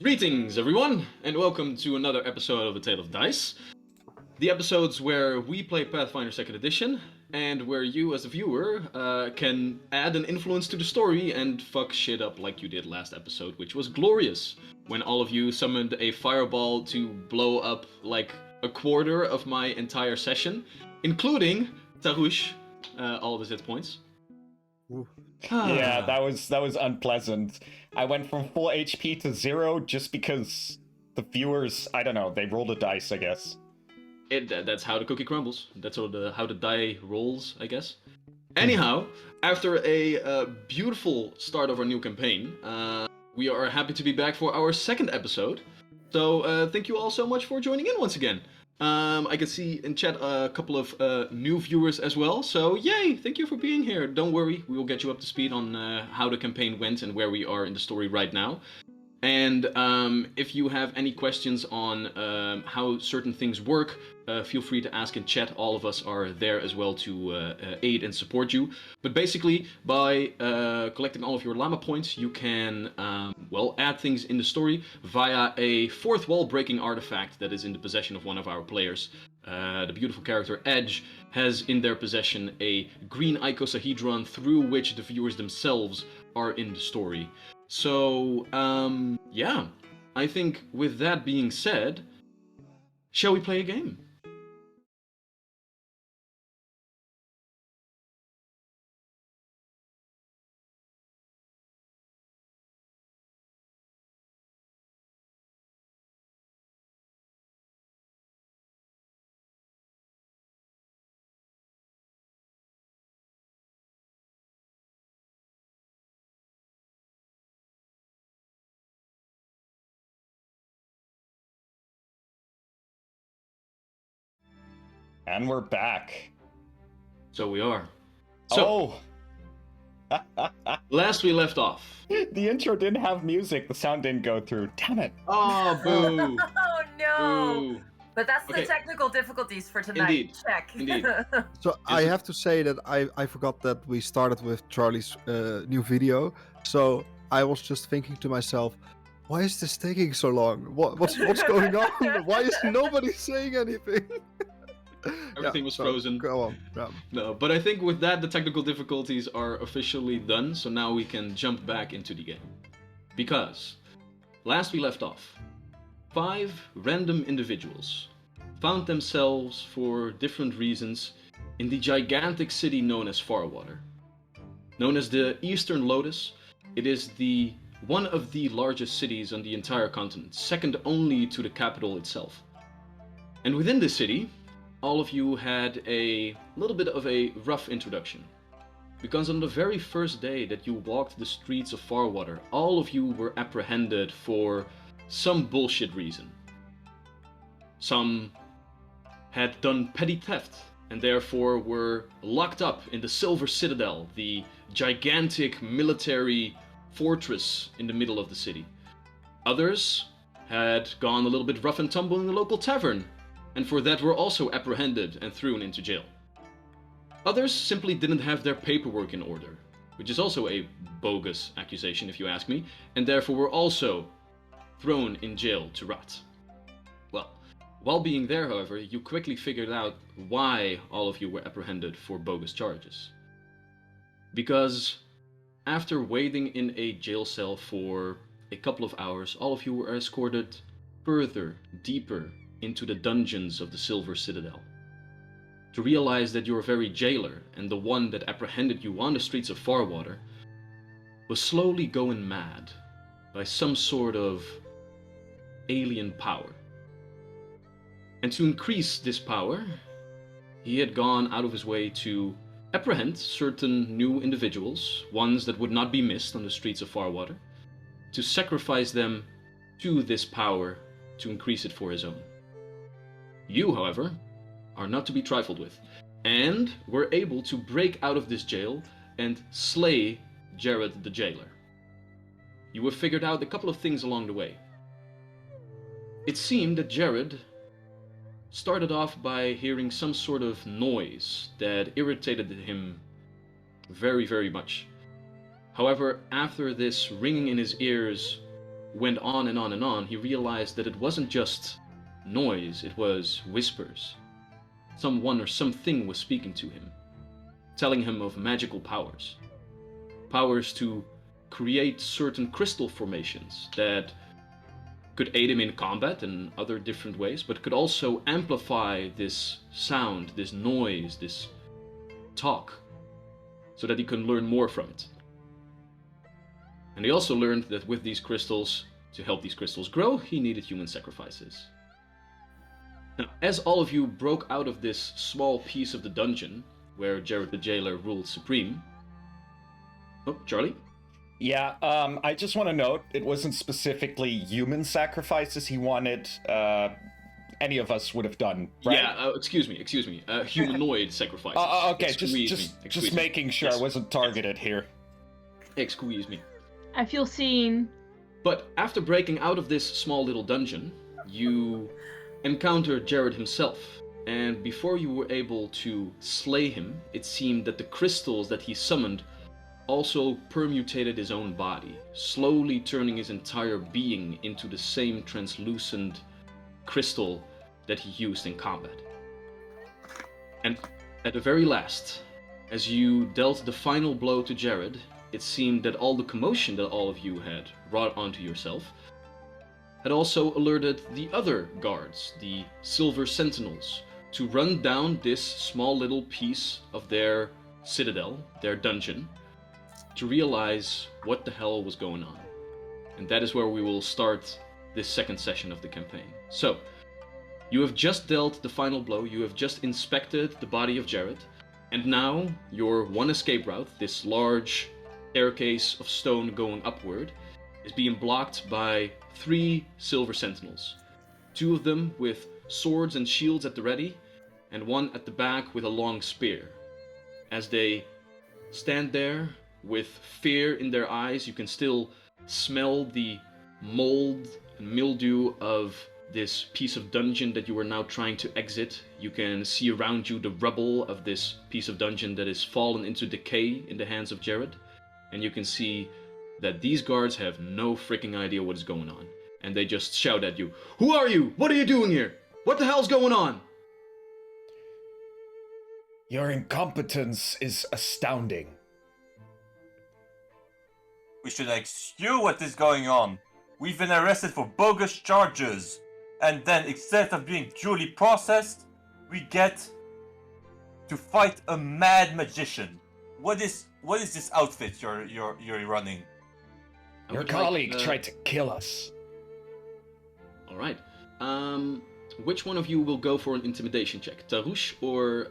Greetings, everyone, and welcome to another episode of A Tale of Dice. The episodes where we play Pathfinder 2nd Edition, and where you, as a viewer, can add an influence to the story and fuck shit up like you did last episode, which was glorious, when all of you summoned a fireball to blow up, like, a quarter of my entire session, including Tarush, all of his hit points. Yeah, that was unpleasant. I went from full HP to 0 just because the viewers, I don't know, they rolled a dice, I guess. That's how the cookie crumbles. That's how the die rolls, I guess. Anyhow, after a beautiful start of our new campaign, we are happy to be back for our second episode. So thank you all so much for joining in once again. I can see in chat a couple of new viewers as well, so yay! Thank you for being here. Don't worry, we will get you up to speed on how the campaign went and where we are in the story right now. And if you have any questions on how certain things work, feel free to ask in chat. All of us are there as well to aid and support you. But basically, by collecting all of your llama points, you can, add things in the story via a fourth wall breaking artifact that is in the possession of one of our players. The beautiful character Edge has in their possession a green icosahedron through which the viewers themselves are in the story. So, yeah, I think with that being said, shall we play a game? And we're back. So we are. So, last we left off. The intro didn't have music, the sound didn't go through. Damn it. Oh, boo. Oh, no. Boo. But that's Okay. the technical difficulties for tonight. Indeed. Check. Indeed. So I have to say that I forgot that we started with Charlie's new video. So I was just thinking to myself, why is this taking so long? What's going on? Why is nobody saying anything? Everything was frozen. Go on. Yeah. No, but I think with that, the technical difficulties are officially done, so now we can jump back into the game. Because, last we left off, 5 random individuals found themselves, for different reasons, in the gigantic city known as Farwater. Known as the Eastern Lotus, it is one of the largest cities on the entire continent, second only to the capital itself. And within this city, all of you had a little bit of a rough introduction. Because on the very first day that you walked the streets of Farwater, all of you were apprehended for some bullshit reason. Some had done petty theft and therefore were locked up in the Silver Citadel, the gigantic military fortress in the middle of the city. Others had gone a little bit rough and tumble in the local tavern, and for that were also apprehended and thrown into jail. Others simply didn't have their paperwork in order, which is also a bogus accusation if you ask me, and therefore were also thrown in jail to rot. Well, while being there, however, you quickly figured out why all of you were apprehended for bogus charges. Because after waiting in a jail cell for a couple of hours, all of you were escorted further, deeper into the dungeons of the Silver Citadel, to realize that your very jailer, and the one that apprehended you on the streets of Farwater, was slowly going mad by some sort of alien power. And to increase this power, he had gone out of his way to apprehend certain new individuals, ones that would not be missed on the streets of Farwater, to sacrifice them to this power to increase it for his own. You, however, are not to be trifled with, and were able to break out of this jail and slay Jared the jailer. You have figured out a couple of things along the way. It seemed that Jared started off by hearing some sort of noise that irritated him very, very much. However, after this ringing in his ears went on and on and on, he realized that it wasn't just noise, it was whispers. Someone or something was speaking to him, telling him of magical powers. Powers to create certain crystal formations that could aid him in combat and other different ways, but could also amplify this sound, this noise, this talk, so that he can learn more from it. And he also learned that with these crystals, to help these crystals grow, he needed human sacrifices. Now, as all of you broke out of this small piece of the dungeon, where Jared the Jailer ruled supreme... Oh, Charlie? Yeah, I just want to note, it wasn't specifically human sacrifices he wanted, any of us would have done, right? Yeah, excuse me, humanoid sacrifices. Okay, just making sure I wasn't targeted here. Excuse me. I feel seen. But after breaking out of this small little dungeon, you encountered Jared himself, and before you were able to slay him, it seemed that the crystals that he summoned also permutated his own body, slowly turning his entire being into the same translucent crystal that he used in combat. And at the very last, as you dealt the final blow to Jared, it seemed that all the commotion that all of you had brought onto yourself had also alerted the other guards, the Silver Sentinels, to run down this small little piece of their citadel, their dungeon, to realize what the hell was going on. And that is where we will start this second session of the campaign. So, you have just dealt the final blow, you have just inspected the body of Jared, and now your one escape route, this large staircase of stone going upward, is being blocked by 3 Silver Sentinels. 2 of them with swords and shields at the ready, and 1 at the back with a long spear. As they stand there, with fear in their eyes, you can still smell the mold and mildew of this piece of dungeon that you are now trying to exit. You can see around you the rubble of this piece of dungeon that has fallen into decay in the hands of Jared. And you can see that these guards have no freaking idea what is going on. And they just shout at you, "Who are you? What are you doing here? What the hell's going on?" Your incompetence is astounding. We should ask you what is going on. We've been arrested for bogus charges. And then instead of being duly processed, we get to fight a mad magician. What is this outfit you're running? Your colleague tried to kill us. Alright. Which one of you will go for an intimidation check? Tarush or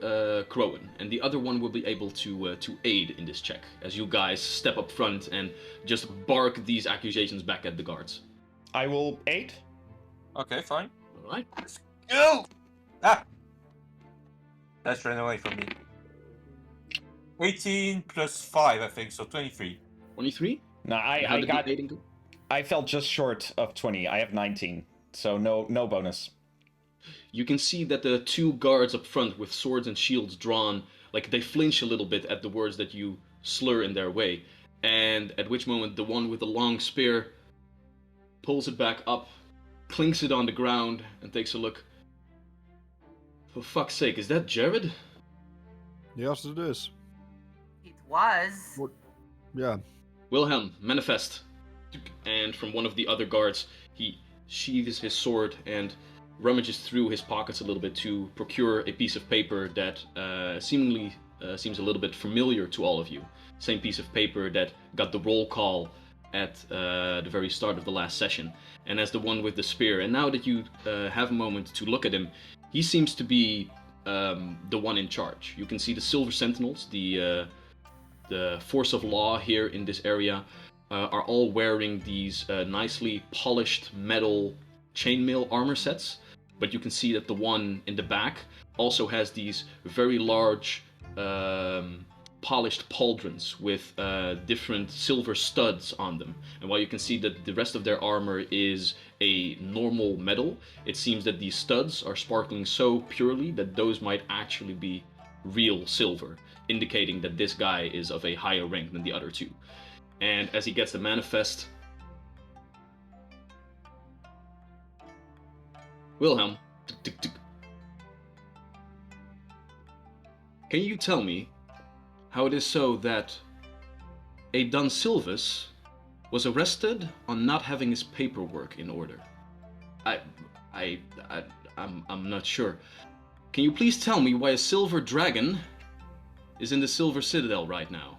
Crowan? And the other one will be able to aid in this check, as you guys step up front and just bark these accusations back at the guards. I will aid. Okay, fine. Alright. Let's go! Ah! That's ran away from me. 18 plus 5, I think, so 23. 23? No, I fell just short of 20. I have 19, so no bonus. You can see that the 2 guards up front with swords and shields drawn, like they flinch a little bit at the words that you slur in their way. And at which moment the one with the long spear pulls it back up, clinks it on the ground, and takes a look. For fuck's sake, is that Jared? Yes, it is. It was. Yeah. Wilhelm, manifest. And from one of the other guards, he sheathes his sword and rummages through his pockets a little bit to procure a piece of paper that seemingly seems a little bit familiar to all of you. Same piece of paper that got the roll call at the very start of the last session. And as the one with the spear. And now that you have a moment to look at him, he seems to be the one in charge. You can see the Silver Sentinels, the force of law here in this area, are all wearing these nicely polished metal chainmail armor sets. But you can see that the one in the back also has these very large polished pauldrons with different silver studs on them. And while you can see that the rest of their armor is a normal metal, it seems that these studs are sparkling so purely that those might actually be real silver, indicating that this guy is of a higher rank than the other 2. And as he gets the manifest, Wilhelm, tick, tick, tick. Can you tell me how it is so that a Don Silvus was arrested on not having his paperwork in order? I'm not sure. Can you please tell me why a silver dragon is in the Silver Citadel right now?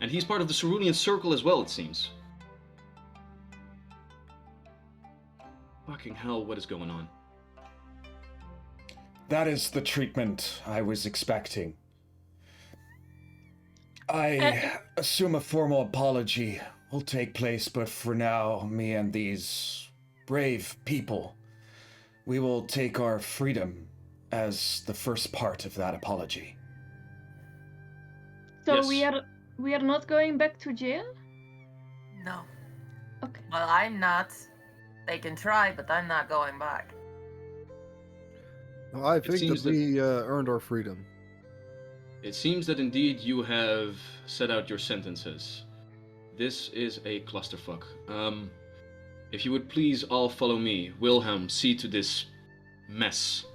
And he's part of the Cerulean Circle as well, it seems. Fucking hell, what is going on? That is the treatment I was expecting. I assume a formal apology will take place, but for now, me and these brave people, we will take our freedom as the first part of that apology. So Yes. we are not going back to jail? No. Okay. Well, I'm not. They can try, but I'm not going back. No, I think seems that that- we earned our freedom. It seems that indeed you have set out your sentences. This is a clusterfuck. If you would please all follow me. Wilhelm, see to this mess.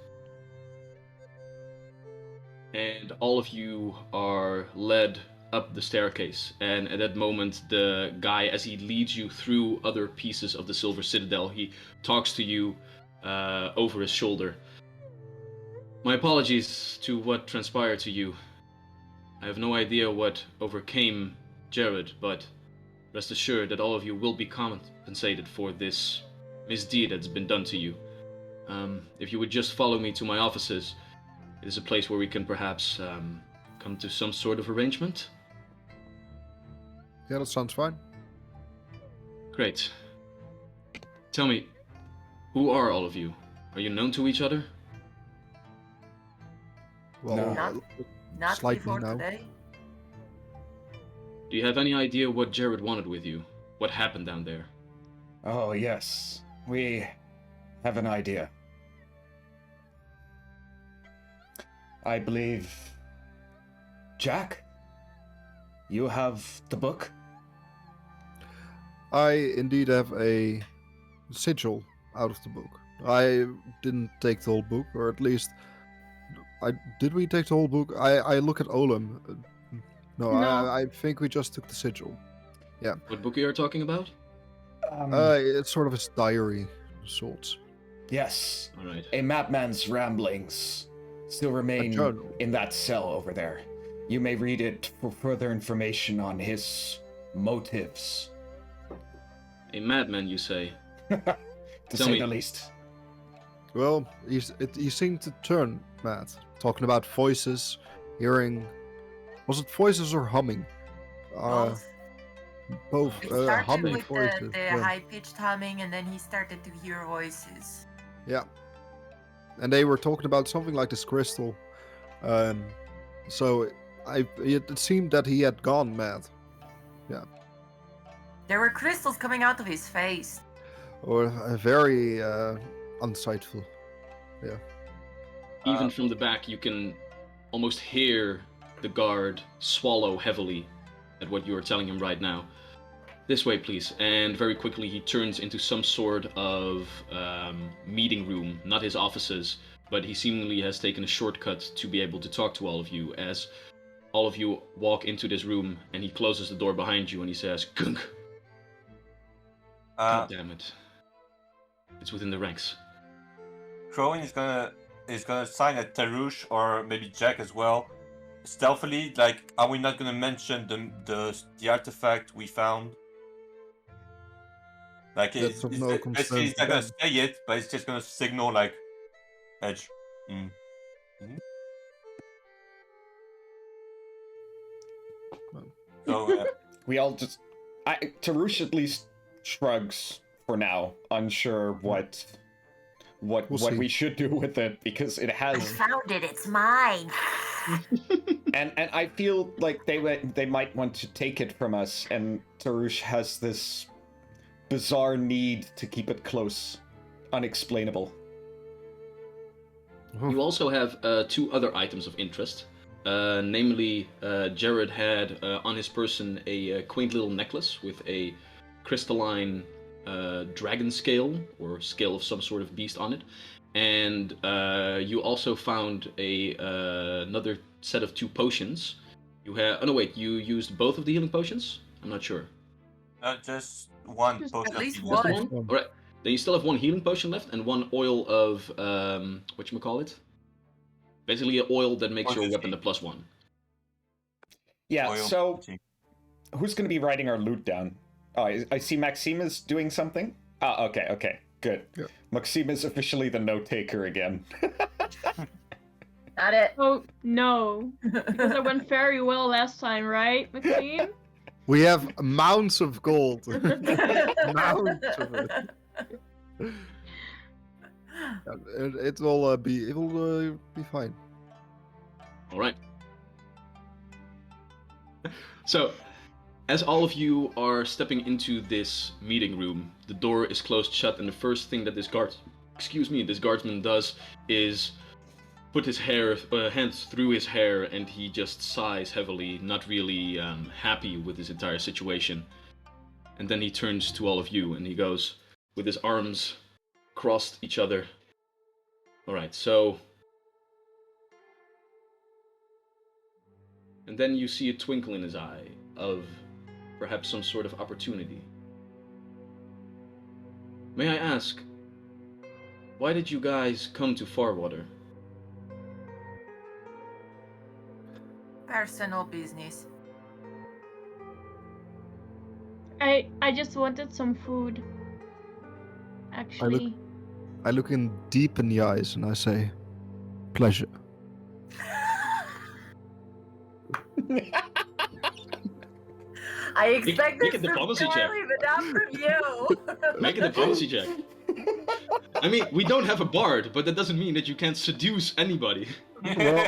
And all of you are led up the staircase. And at that moment, the guy, as he leads you through other pieces of the Silver Citadel, he talks to you over his shoulder. My apologies to what transpired to you. I have no idea what overcame Jared, but rest assured that all of you will be compensated for this misdeed that's been done to you. If you would just follow me to my offices, it is a place where we can perhaps come to some sort of arrangement. Yeah, that sounds fine. Great. Tell me, who are all of you? Are you known to each other? Well, No. Not Slightly before no. today. Do you have any idea what Jared wanted with you? What happened down there? Oh, yes. We have an idea. I believe... Jack? You have the book? I indeed have a sigil out of the book. I didn't take the whole book, or at least... Did we take the whole book? I look at Olem. No, No. I think we just took the sigil. What book you are talking about? It's sort of his diary of sorts. Yes. All right. A madman's ramblings still remain journal. in that cell over there. You may read it for further information on his motives, A madman, you say? to Tell say me. the least. Well, he seemed to turn mad. Talking about voices, hearing... Was it voices or humming? Both. Both. It started Humming with voices. the yeah. high-pitched humming, and then he started to hear voices. Yeah. And they were talking about something like this crystal. So it seemed that he had gone mad. There were crystals coming out of his face. Or very unsightful. Even from the back, you can almost hear the guard swallow heavily at what you are telling him right now. This way, please. And very quickly, he turns into some sort of meeting room, not his offices, but he seemingly has taken a shortcut to be able to talk to all of you as all of you walk into this room, and he closes the door behind you and he says, "Gunk! God damn it. It's within the ranks." Crowing is gonna sign at Tarush or maybe Jack as well. Stealthily, like, are we not gonna mention the artifact we found? Like, That's of no concern basically, he's to not gonna them. say it, but it's just gonna signal like, edge. So We all just... Tarush at least shrugs for now, unsure what We'll see. we should do with it, because it I has... found it. It's mine. And I feel like they might want to take it from us, and Tarush has this bizarre need to keep it close, unexplainable. You also have two other items of interest. Namely, Jared had on his person a quaint little necklace with a crystalline dragon scale or scale of some sort of beast on it, and you also found another set of 2 potions. You have. Oh no, wait. You used both of the healing potions? I'm not sure. Just one Just potion at of least healing. Just the One. one? Alright. Then you still have 1 healing potion left and 1 oil of whatchamacallit? Basically an oil that makes your weapon a +1. Yeah, Oil. so who's going to be writing our loot down? Oh, I see Maxime is doing something. Oh, okay, good. Yeah. Maxime is officially the note taker again. Not it. Oh no, because I went very well last time, right, Maxine? We have mounds of gold. Mounds of it. It will be fine. All right. So, as all of you are stepping into this meeting room, the door is closed shut, and the first thing that this guardsman does is put his hands through his hair, and he just sighs heavily, not really happy with his entire situation. And then he turns to all of you, and he goes, with his arms crossed each other. All right, so. And then you see a twinkle in his eye of perhaps some sort of opportunity. May I ask, why did you guys come to Farwater? Personal business. I just wanted some food. Actually. I look in deep in the eyes and I say, pleasure. I expect make this a from diplomacy check. Charlie, but not from you. Make a diplomacy check. I mean, we don't have a bard, but that doesn't mean that you can't seduce anybody. Well,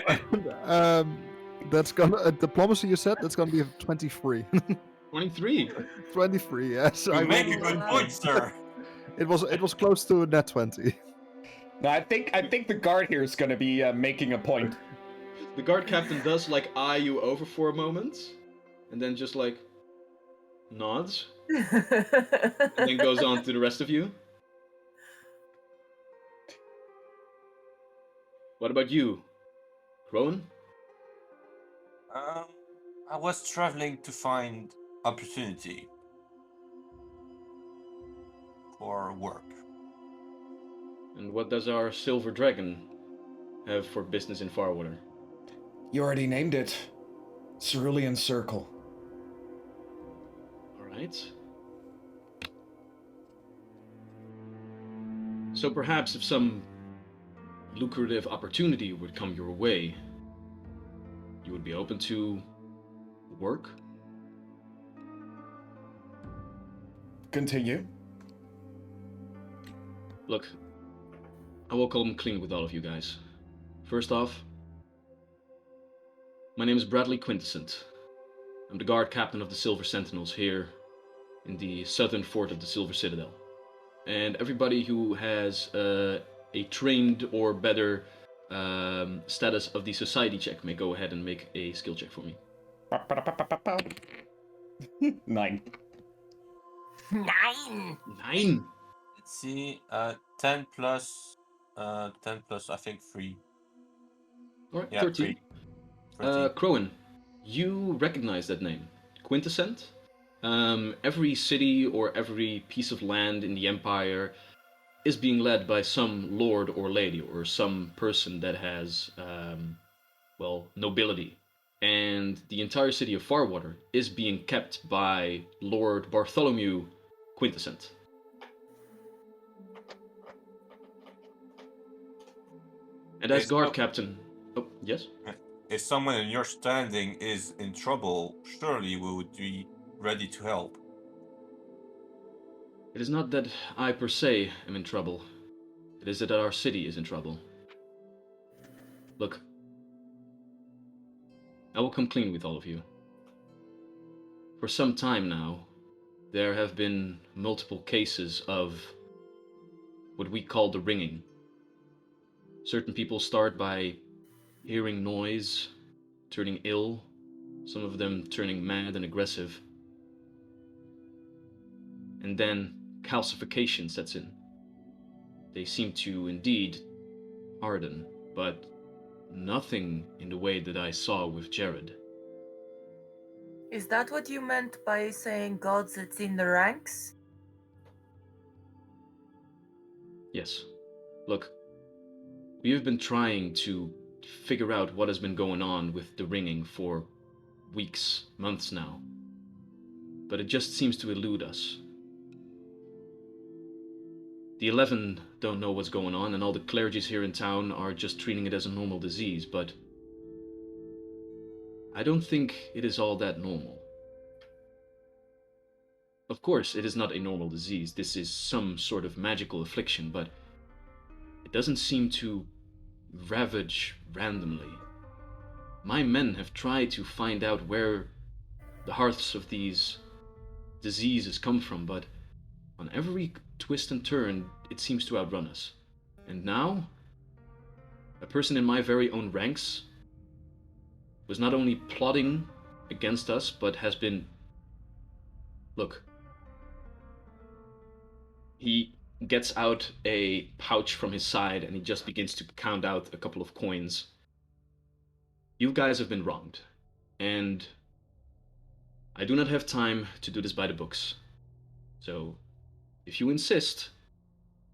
that's gonna diplomacy. You said that's gonna be a 23. 23. 23. Yes. You make a will- good point, sir. It was close to a net 20. No, I think the guard here is going to be making a point. The guard captain does like eye you over for a moment, and then just like nods, and then goes on to the rest of you. What about you, Rowan? I was traveling to find opportunity for work. And what does our silver dragon have for business in Farwater? You already named it. Cerulean Circle. Alright. So perhaps if some lucrative opportunity would come your way, you would be open to work? Continue. Look, I will come clean with all of you guys. First off, my name is Bradley Quintessent. I'm the guard captain of the Silver Sentinels here in the southern fort of the Silver Citadel. And everybody who has a trained or better status of the society check may go ahead and make a skill check for me. 9. 9. 9! Let's see, 10 plus, I think 3. Alright, Yeah, 13. 13. Crowan, you recognize that name. Quintessent? Every city or every piece of land in the Empire is being led by some lord or lady or some person that has, nobility. And the entire city of Farwater is being kept by Lord Bartholomew Quintessent. And as Yes, guard no. captain... Oh, yes? If someone in your standing is in trouble, surely we would be ready to help. It is not that I per se am in trouble. It is that our city is in trouble. Look, I will come clean with all of you. For some time now, there have been multiple cases of what we call the ringing. Certain people start by hearing noise, turning ill, some of them turning mad and aggressive. And then calcification sets in. They seem to indeed harden, but nothing in the way that I saw with Jared. Is that what you meant by saying gods that's in the ranks? Yes. Look, we have been trying to figure out what has been going on with the ringing for weeks, months now. But it just seems to elude us. The 11 don't know what's going on, and all the clergies here in town are just treating it as a normal disease, but I don't think it is all that normal. Of course, it is not a normal disease. This is some sort of magical affliction, but it doesn't seem to ravage randomly. My men have tried to find out where the hearts of these diseases come from, but on every twist and turn, it seems to outrun us. And now, a person in my very own ranks was not only plotting against us, but has been... Look. He gets out a pouch from his side and he just begins to count out a couple of coins. You guys have been wronged, and I do not have time to do this by the books. So, if you insist,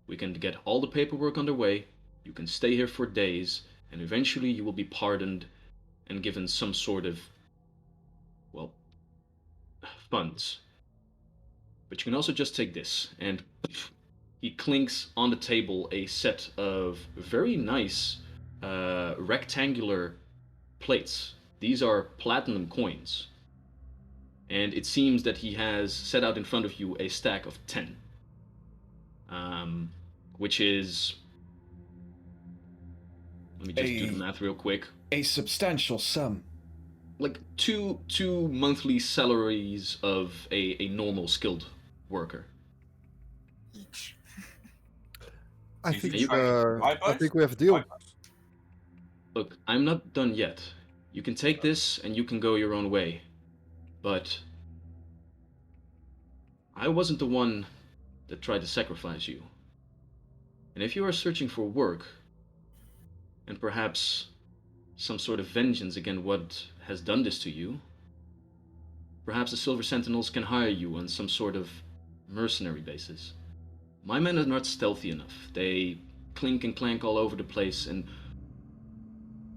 we can get all the paperwork underway, you can stay here for days, and eventually you will be pardoned and given some sort of, well, funds. But you can also just take this, and he clinks on the table a set of very nice rectangular plates. These are platinum coins. And it seems that he has set out in front of you a stack of 10. Which is... Let me just do the math real quick. A substantial sum. Like two monthly salaries of a normal skilled worker. Each. I Is he think trying to bribe I us? think we have a deal. Bribe us? Look, I'm not done yet. You can take this and you can go your own way. But I wasn't the one that tried to sacrifice you. And if you are searching for work, and perhaps some sort of vengeance against what has done this to you, perhaps the Silver Sentinels can hire you on some sort of mercenary basis. My men are not stealthy enough. They clink and clank all over the place, and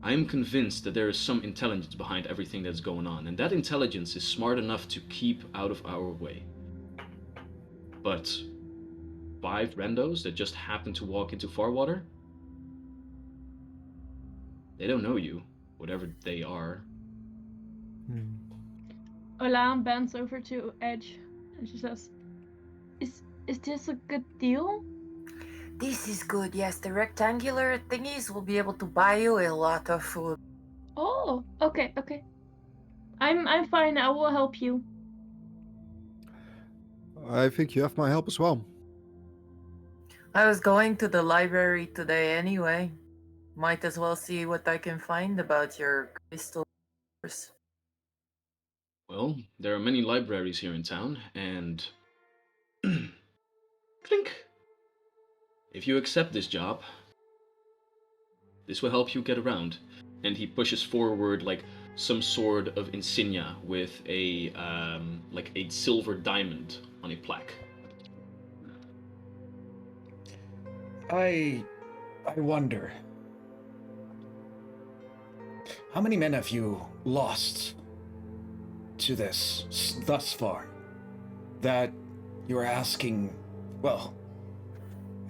I am convinced that there is some intelligence behind everything that's going on, and that intelligence is smart enough to keep out of our way. But 5 randos that just happen to walk into Farwater? They don't know you, whatever they are. Ola bends over to Edge and she says, Is this a good deal? This is good, yes. The rectangular thingies will be able to buy you a lot of food. Oh, okay. I'm fine, I will help you. I think you have my help as well. I was going to the library today anyway. Might as well see what I can find about your crystal. Well, there are many libraries here in town, and... Clink! If you accept this job, this will help you get around. And he pushes forward, like, some sort of insignia with a, like a silver diamond on a plaque. I wonder. How many men have you lost to this thus far? That you're asking, well,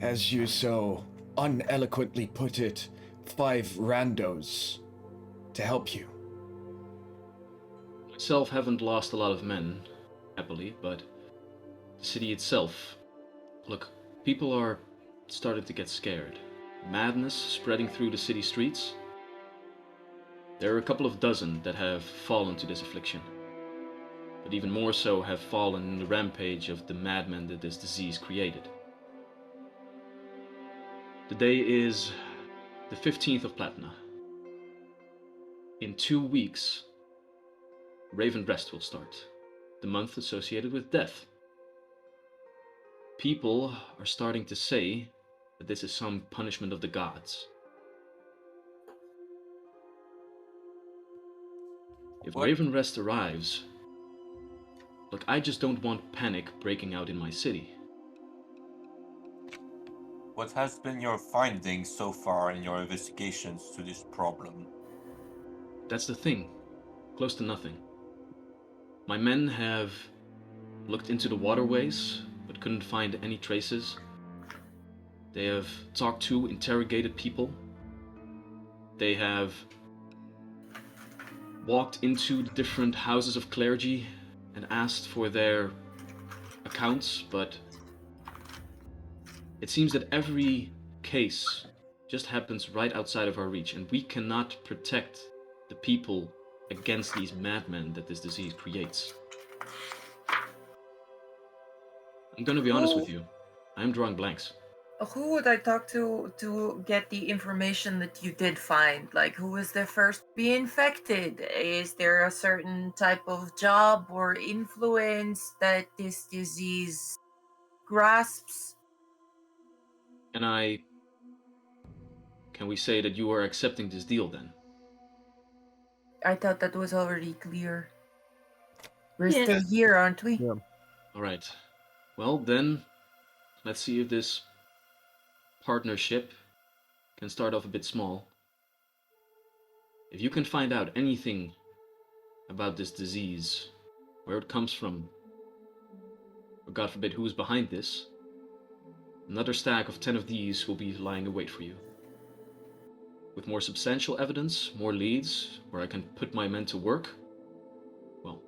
as you so uneloquently put it, 5 randos to help you. Myself haven't lost a lot of men, happily, but the city itself... Look, people are starting to get scared. Madness spreading through the city streets. There are a couple of dozen that have fallen to this affliction. But even more so have fallen in the rampage of the madmen that this disease created. The day is the 15th of Platina. In 2 weeks, Raven Rest will start, the month associated with death. people are starting to say that this is some punishment of the gods. If What? Ravenrest arrives, look, I just don't want panic breaking out in my city. What has been your findings so far in your investigations to this problem? That's the thing. Close to nothing. My men have looked into the waterways, but couldn't find any traces. They have talked to, interrogated people. They have walked into the different houses of clergy and asked for their accounts, but it seems that every case just happens right outside of our reach, and we cannot protect the people against these madmen that this disease creates. I'm gonna be honest with you. I'm drawing blanks. Who would I talk to get the information that you did find? Like, who was the first to be infected? Is there a certain type of job or influence that this disease grasps? Can we say that you are accepting this deal then? I thought that was already clear. We're Yes. still here, aren't we? Yeah. Alright. Well then, let's see if this partnership can start off a bit small. If you can find out anything about this disease, where it comes from, or God forbid who is behind this, another stack of 10 of these will be lying in wait for you. With more substantial evidence, more leads, where I can put my men to work, well,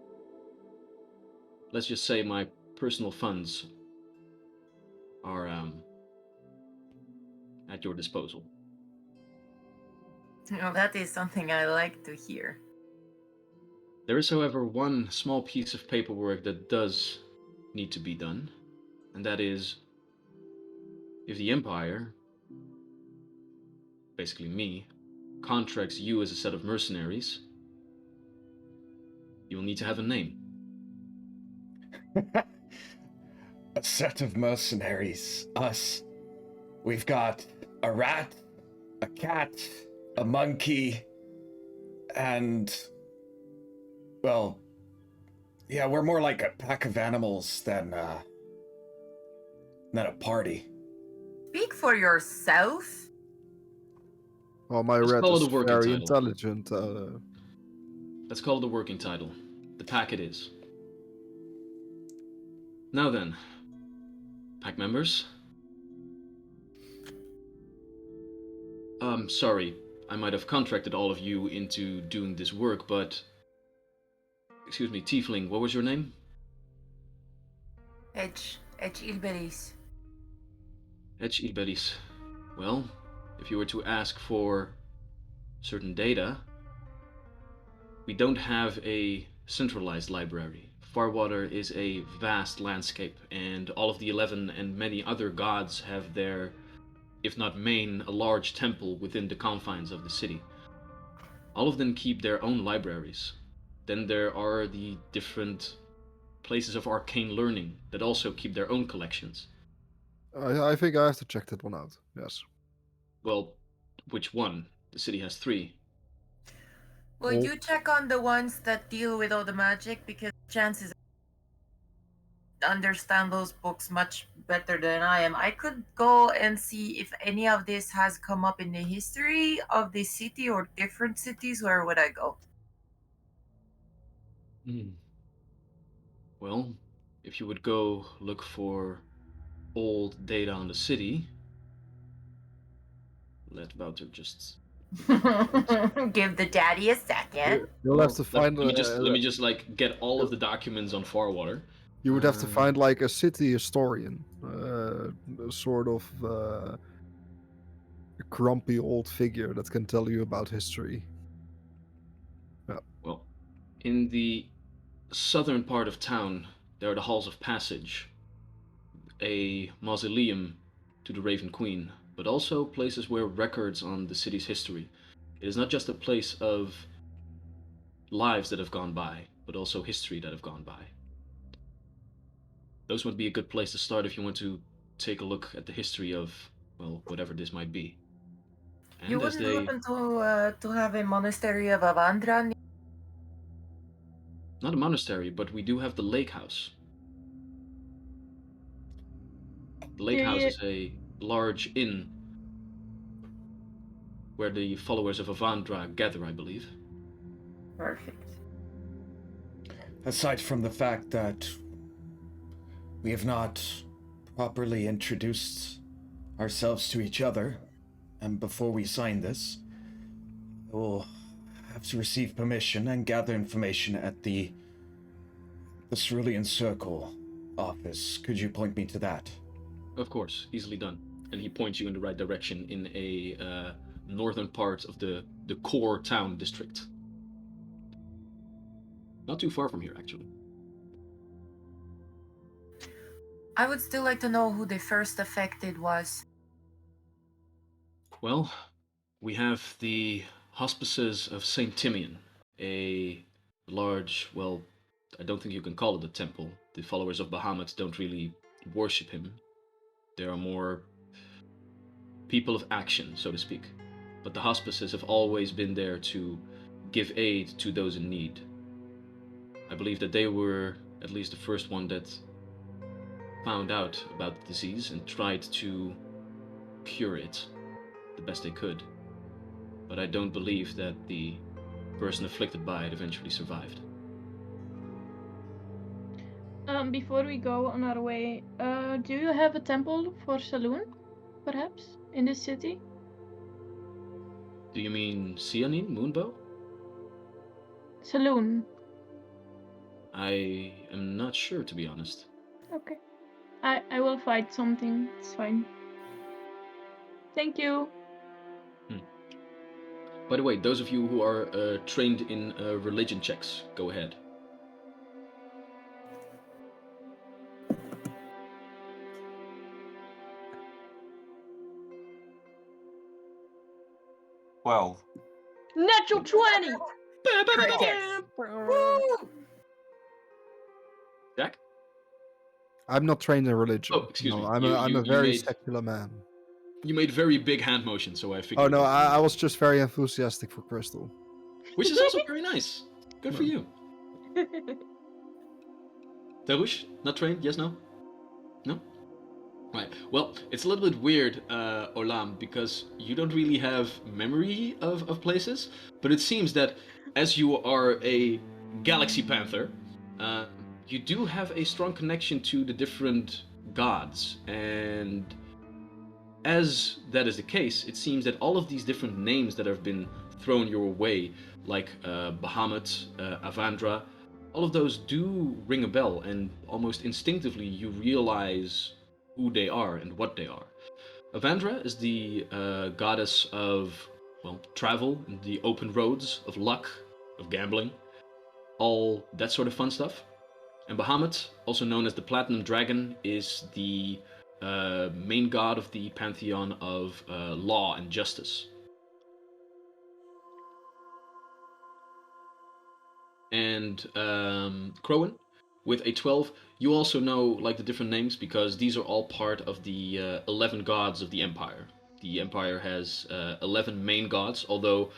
let's just say my personal funds are at your disposal. Well, that is something I like to hear. There is, however, one small piece of paperwork that does need to be done, and that is if the Empire, basically me, contracts you as a set of mercenaries, you will need to have a name. A set of mercenaries. Us. We've got a rat, a cat, a monkey, and... well... yeah, we're more like a pack of animals than a party. Speak for yourself. Well, my Let's rat call it is a working very title. intelligent. Let's call it the working title. The pack it is. Now then, pack members. Sorry, I might have contracted all of you into doing this work, but... excuse me, Tiefling, what was your name? Edge Ilberis. Edge Iberis. Well, if you were to ask for certain data, we don't have a centralized library. Farwater is a vast landscape, and all of the 11 and many other gods have their, if not main, a large temple within the confines of the city. All of them keep their own libraries. Then there are the different places of arcane learning that also keep their own collections. I think I have to check that one out. Yes. Well, which one? The city has 3. Will Well- you check on the ones that deal with all the magic? Because chances understand those books much better than I am. I could go and see if any of this has come up in the history of the city or different cities. Where would I go? Well, if you would go look for old data on the city, let Wouter just... Give the daddy a second. You'll have to find. Let me just like get all of the documents on Farwater. You would have to find like a city historian, a sort of a grumpy old figure that can tell you about history. Well, in the southern part of town, there are the Halls of Passage, a mausoleum to the Raven Queen, but also places where records on the city's history. It is not just a place of lives that have gone by, but also history that have gone by. those would be a good place to start if you want to take a look at the history of, well, whatever this might be. And You as wouldn't they, happen to have a monastery of Avandra? not a monastery, but we do have the lake house. The lake house is a large inn where the followers of Avandra gather, I believe. Perfect. Aside from the fact that we have not properly introduced ourselves to each other, and before we sign this, we'll have to receive permission and gather information at the Cerulean Circle office. Could you point me to that? Of course, easily done. And he points you in the right direction in a northern part of the core town district. Not too far from here, actually. I would still like to know who the first affected was. Well, we have the Hospices of St. Timian, a large, well, I don't think you can call it a temple. The followers of Bahamut don't really worship him. They are more people of action, so to speak. But the Hospices have always been there to give aid to those in need. I believe that they were at least the first one that found out about the disease and tried to cure it the best they could. But I don't believe that the person afflicted by it eventually survived. Before we go on our way, do you have a temple for Saloon, perhaps, in this city? Do you mean Sianin, Moonbow? Saloon. I am not sure, to be honest. Okay. I will find something. It's fine. Thank you. By the way, those of you who are trained in religion checks, go ahead. Well, Natural 20! Jack? I'm not trained in religion. Oh, excuse me. I'm You a very made- secular man. You made very big hand motion, so I figured. Oh no, I was just very enthusiastic for Crystal. Which is also very nice. Good for you. Darush, not trained? Yes, no? No? Right. Well, it's a little bit weird, Olam, because you don't really have memory of places, but it seems that as you are a Galaxy Panther, you do have a strong connection to the different gods, and as that is the case, it seems that all of these different names that have been thrown your way, like Bahamut, Avandra, all of those do ring a bell, and almost instinctively you realize who they are and what they are. Avandra is the goddess of, well, travel, and the open roads, of luck, of gambling, all that sort of fun stuff. And Bahamut, also known as the Platinum Dragon, is the main god of the pantheon of law and justice. And Crowan, with a 12, you also know like the different names because these are all part of the 11 gods of the Empire. The Empire has 11 main gods, although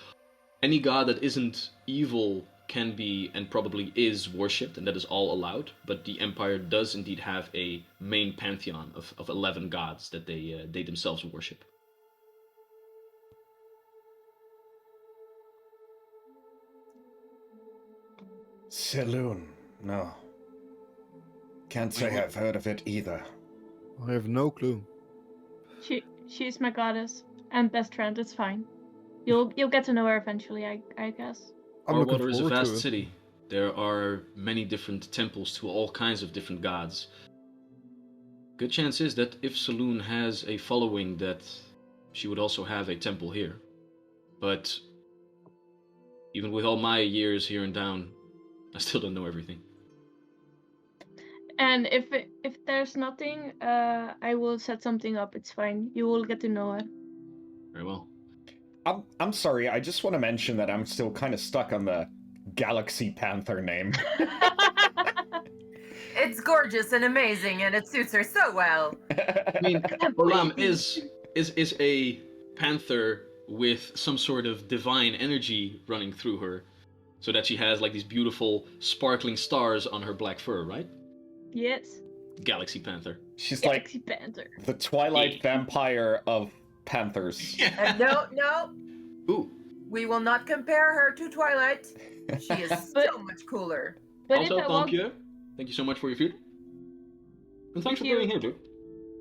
any god that isn't evil can be and probably is worshipped, and that is all allowed. But the Empire does indeed have a main pantheon of 11 gods that they themselves worship. Saloon, no. Can't say I've heard of it either. I have no clue. She's my goddess and best friend. It's fine. You'll get to know her eventually, I guess. I'm looking Water is a forward to vast it. city. There are many different temples to all kinds of different gods. Good chance is that if Saloon has a following, that she would also have a temple here. But even with all my years here in town, I still don't know everything. And if there's nothing, I will set something up. It's fine. You will get to know her. Very well. I'm sorry, I just want to mention that I'm still kind of stuck on the Galaxy Panther name. It's gorgeous and amazing, and it suits her so well. I mean, Orlam is a panther with some sort of divine energy running through her, so that she has like these beautiful sparkling stars on her black fur, right? Yes. Galaxy panther. She's Galaxy like Panther. the Twilight vampire of panthers. No, Ooh. we will not compare her to Twilight. She is so much cooler. But Also, if I walk, thank you so much for your food. And thanks for you- being here, dude.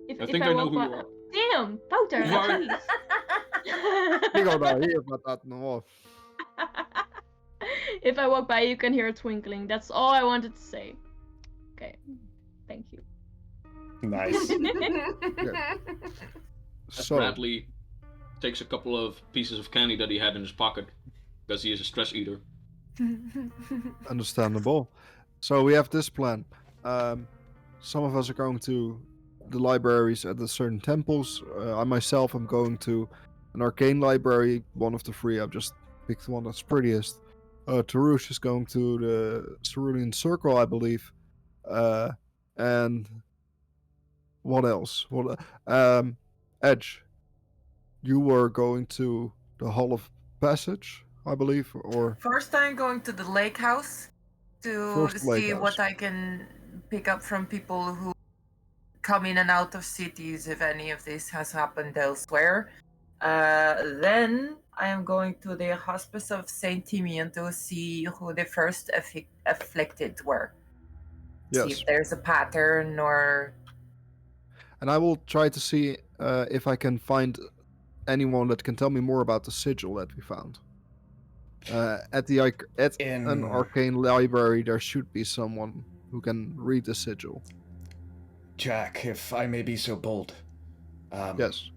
if, I if think I I know walk who by, you are. damn, Wouter, You are- please. We go down here, but that no. If I walk by, you can hear a twinkling. That's all I wanted to say. Okay, thank you. Nice. So Bradley takes a couple of pieces of candy that he had in his pocket because he is a stress eater. understandable. So we have this plan. Some of us are going to the libraries at the certain temples. I myself am going to an arcane library, one of the three. I've just picked the one that's prettiest. Tarush is going to the Cerulean Circle, I believe. And what else? Edge, you were going to the Hall of Passage, I believe, or First, I'm going to the lake house to First lake see house. what I can pick up from people who come in and out of cities, if any of this has happened elsewhere. Then I am going to the Hospice of Saint Timian to see who the first afflicted were. See yes. if there's a pattern or. And I will try to see if I can find anyone that can tell me more about the sigil that we found. At an In- arcane library, there should be someone who can read the sigil. Jack, if I may be so bold. Yes.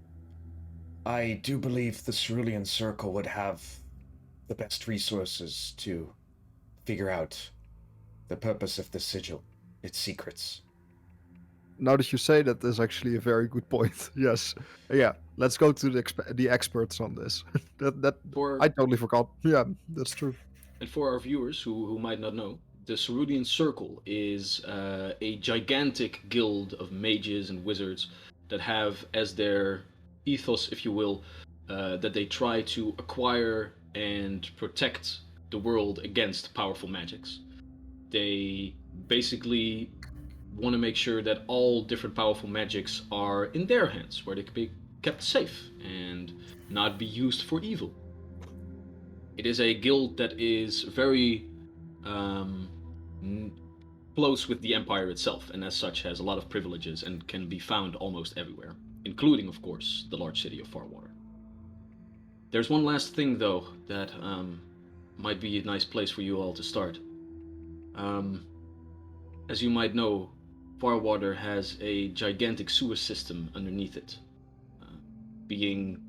I do believe the Cerulean Circle would have the best resources to figure out the purpose of the sigil, its secrets. Now that you say that, there's actually a very good point. Yes. Yeah. Let's go to the experts on this. that For I totally forgot. Yeah, that's true. And for our viewers who might not know, the Cerulean Circle is a gigantic guild of mages and wizards that have as their ethos, if you will, that they try to acquire and protect the world against powerful magics. They basically want to make sure that all different powerful magics are in their hands, where they can be kept safe and not be used for evil. It is a guild that is very close with the Empire itself, and as such has a lot of privileges and can be found almost everywhere, including, of course, the large city of Farwater. There's one last thing, though, that might be a nice place for you all to start. As you might know, Farwater has a gigantic sewer system underneath it, being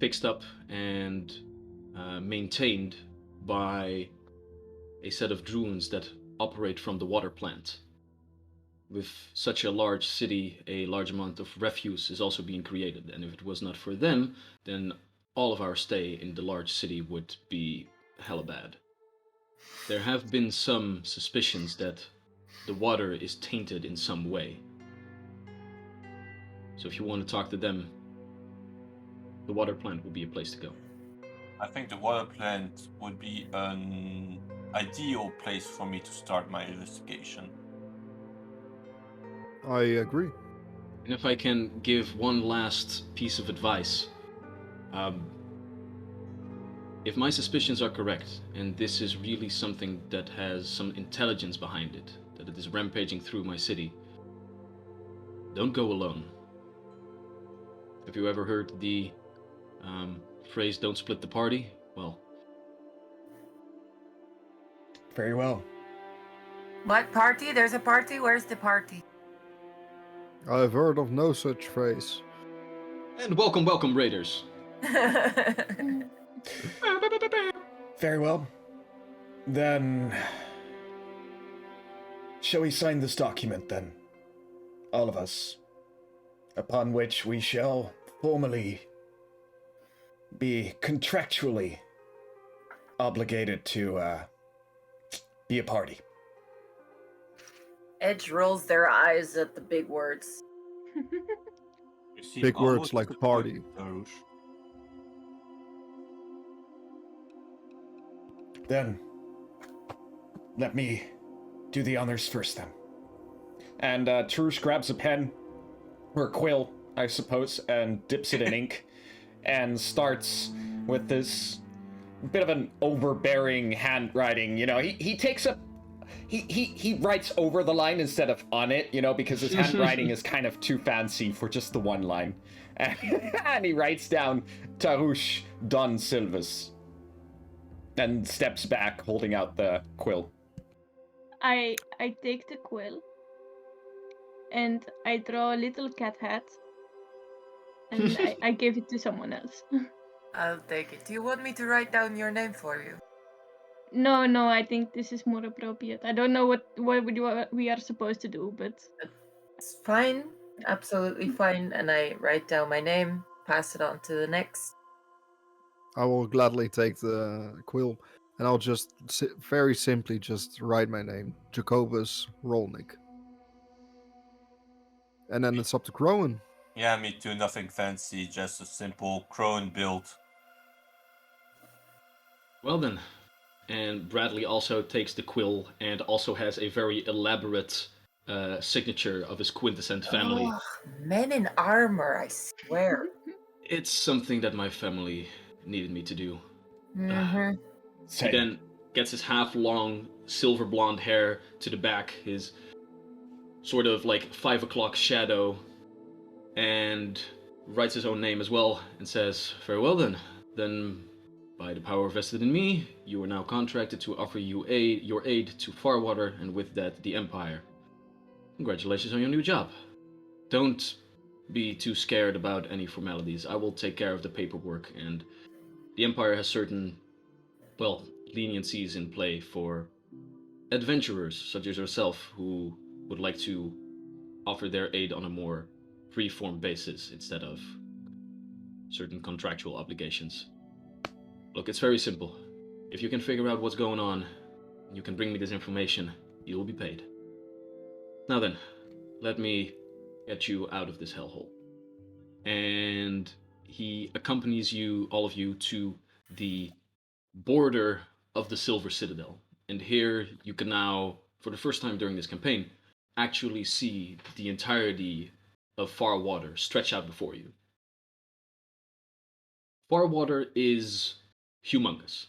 fixed up and maintained by a set of druids that operate from the water plant. With such a large city, a large amount of refuse is also being created, and if it was not for them, then all of our stay in the large city would be hella bad. There have been some suspicions that the water is tainted in some way. So if you want to talk to them, the water plant will be a place to go. I think the water plant would be an ideal place for me to start my investigation. I agree. And if I can give one last piece of advice, if my suspicions are correct, and this is really something that has some intelligence behind it, that it is rampaging through my city, don't go alone. Have you ever heard the phrase, don't split the party? Well, Very well. What party? There's a party? Where's the party? I've heard of no such phrase. and welcome, Raiders. Very well. Then, shall we sign this document then? All of us. Upon which we shall formally be contractually obligated to be a party. Edge rolls their eyes at the big words. You seem Big words almost like to the party. point, Darush. Then, let me do the honors first then. And Tarush grabs a pen, or a quill, I suppose, and dips it in ink, and starts with this bit of an overbearing handwriting. You know, he takes up. He writes over the line instead of on it, you know, because his handwriting is kind of too fancy for just the one line. And he writes down Tarush Don Silvas. And steps back, holding out the quill. I take the quill and I draw a little cat hat and I give it to someone else. I'll take it. Do you want me to write down your name for you? No, I think this is more appropriate. I don't know what we are supposed to do, but It's fine. Absolutely fine. And I write down my name, pass it on to the next. I will gladly take the quill, and I'll just very simply just write my name, Jacobus Rolnick. And then it's up to Crowan. Yeah, me too. Nothing fancy. Just a simple crone build. Well then. And Bradley also takes the quill and also has a very elaborate signature of his quintessent family. Oh, men in armor, I swear. It's something that my family needed me to do. Mm-hmm. He then gets his half-long silver blonde hair to the back, his sort of like 5 o'clock shadow, and writes his own name as well, and says, "Very well then. Then, by the power vested in me, you are now contracted to offer you your aid to Farwater, and with that, the Empire. Congratulations on your new job. Don't be too scared about any formalities. I will take care of the paperwork, and the Empire has certain, well, leniencies in play for adventurers such as yourself who would like to offer their aid on a more free-form basis instead of certain contractual obligations. Look, it's very simple. If you can figure out what's going on, you can bring me this information, you will be paid. Now then, let me get you out of this hellhole." And he accompanies you, all of you, to the border of the Silver Citadel. And here you can now, for the first time during this campaign, actually see the entirety of Farwater stretch out before you. Farwater is humongous.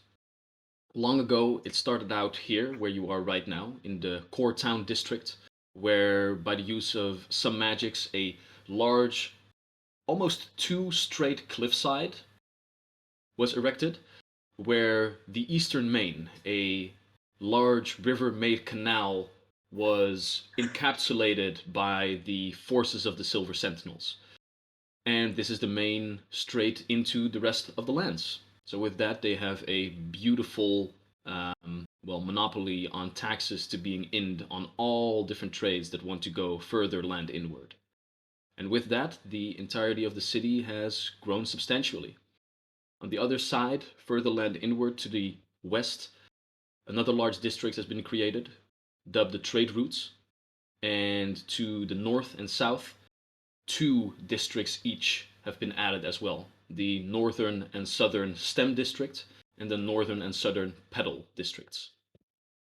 Long ago, it started out here, where you are right now, in the core town district, where by the use of some magics, a large, almost 2 straight cliffside was erected, where the eastern main, a large river-made canal, was encapsulated by the forces of the Silver Sentinels. And this is the main straight into the rest of the lands. So with that, they have a beautiful, monopoly on taxes to being inned on all different trades that want to go further land inward. And with that, the entirety of the city has grown substantially. On the other side, further land inward to the west, another large district has been created, dubbed the Trade Routes. And to the north and south, 2 districts each have been added as well. The northern and southern Stem District and the northern and southern Petal Districts.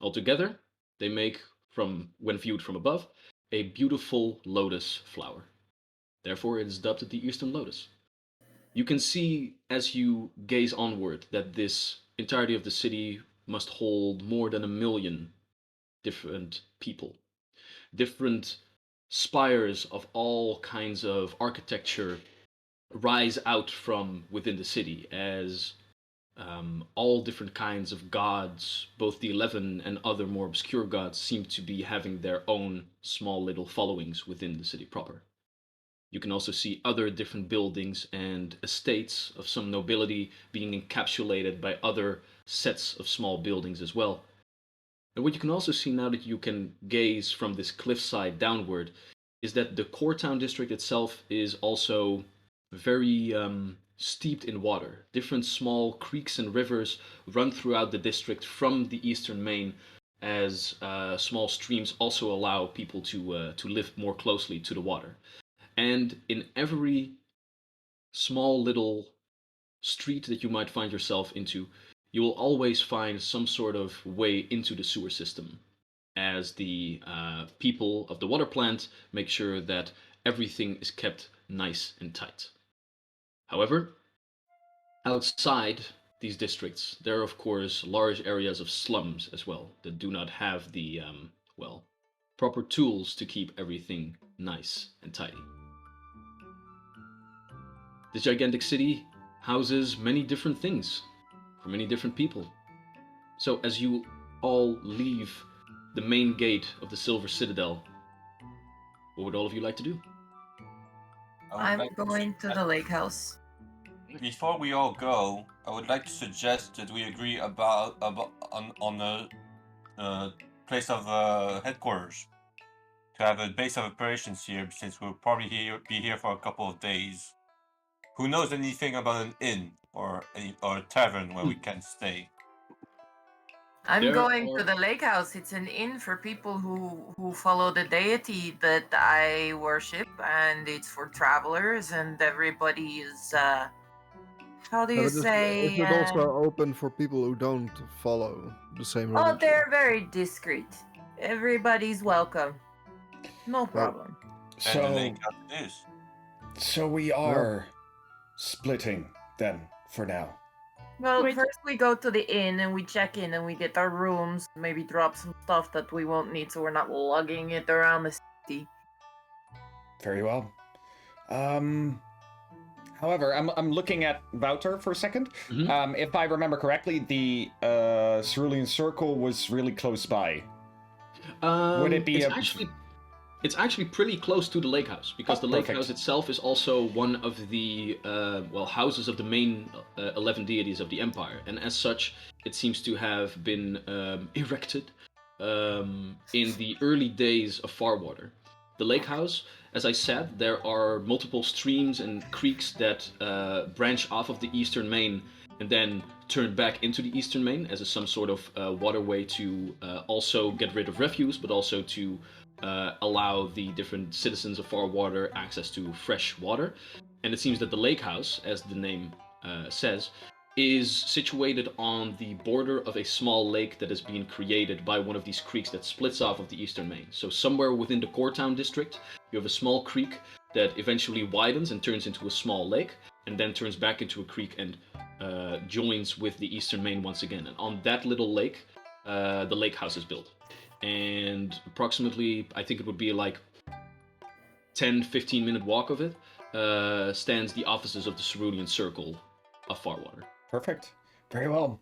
Altogether, they make, when viewed from above, a beautiful lotus flower. Therefore, it is dubbed the Eastern Lotus. You can see, as you gaze onward, that this entirety of the city must hold more than 1 million different people. Different spires of all kinds of architecture rise out from within the city as all different kinds of gods, both the 11 and other more obscure gods, seem to be having their own small little followings within the city proper. You can also see other different buildings and estates of some nobility being encapsulated by other sets of small buildings as well. And what you can also see now that you can gaze from this cliffside downward is that the core town district itself is also very steeped in water. Different small creeks and rivers run throughout the district from the eastern main, as small streams also allow people to live more closely to the water. And in every small little street that you might find yourself into, you will always find some sort of way into the sewer system, as the people of the water plant make sure that everything is kept nice and tight. However, outside these districts, there are of course large areas of slums as well that do not have the well, proper tools to keep everything nice and tidy. This gigantic city houses many different things for many different people. So as you all leave the main gate of the Silver Citadel, what would all of you like to do? I would I'm like to going to the lake house. Before we all go, I would like to suggest that we agree about on a place of headquarters to have a base of operations here, since we'll probably be here for a couple of days. Who knows anything about an inn or a tavern where we can stay? I'm There going to are- the lake house. It's an inn for people who follow the deity that I worship, and it's for travelers, and everybody is how do No, you but say? is it also open for people who don't follow the same Oh, religion? they're very discreet. Everybody's welcome. No problem. And the So, lake house it is. so we are splitting then for now. Well, Wait. first we go to the inn and we check in and we get our rooms, maybe drop some stuff that we won't need so we're not lugging it around the city. Very well. However, I'm looking at Wouter for a second. Mhm. If I remember correctly, the Cerulean Circle was really close by. Would it be It's actually pretty close to the lake house, because Oh, the lake perfect. house itself is also one of the houses of the main 11 deities of the empire, and as such, it seems to have been erected in the early days of Farwater. The lake house, as I said, there are multiple streams and creeks that branch off of the eastern main and then turn back into the eastern main as some sort of waterway to also get rid of refuse, but also to allow the different citizens of Farwater access to fresh water. And it seems that the lake house, as the name says, is situated on the border of a small lake that is being created by one of these creeks that splits off of the eastern main. So somewhere within the Core Town district, you have a small creek that eventually widens and turns into a small lake, and then turns back into a creek and joins with the eastern main once again. And on that little lake, the lake house is built. And approximately, I think it would be like 10-15 minute walk of it, stands the offices of the Cerulean Circle of Farwater. Perfect. Very well.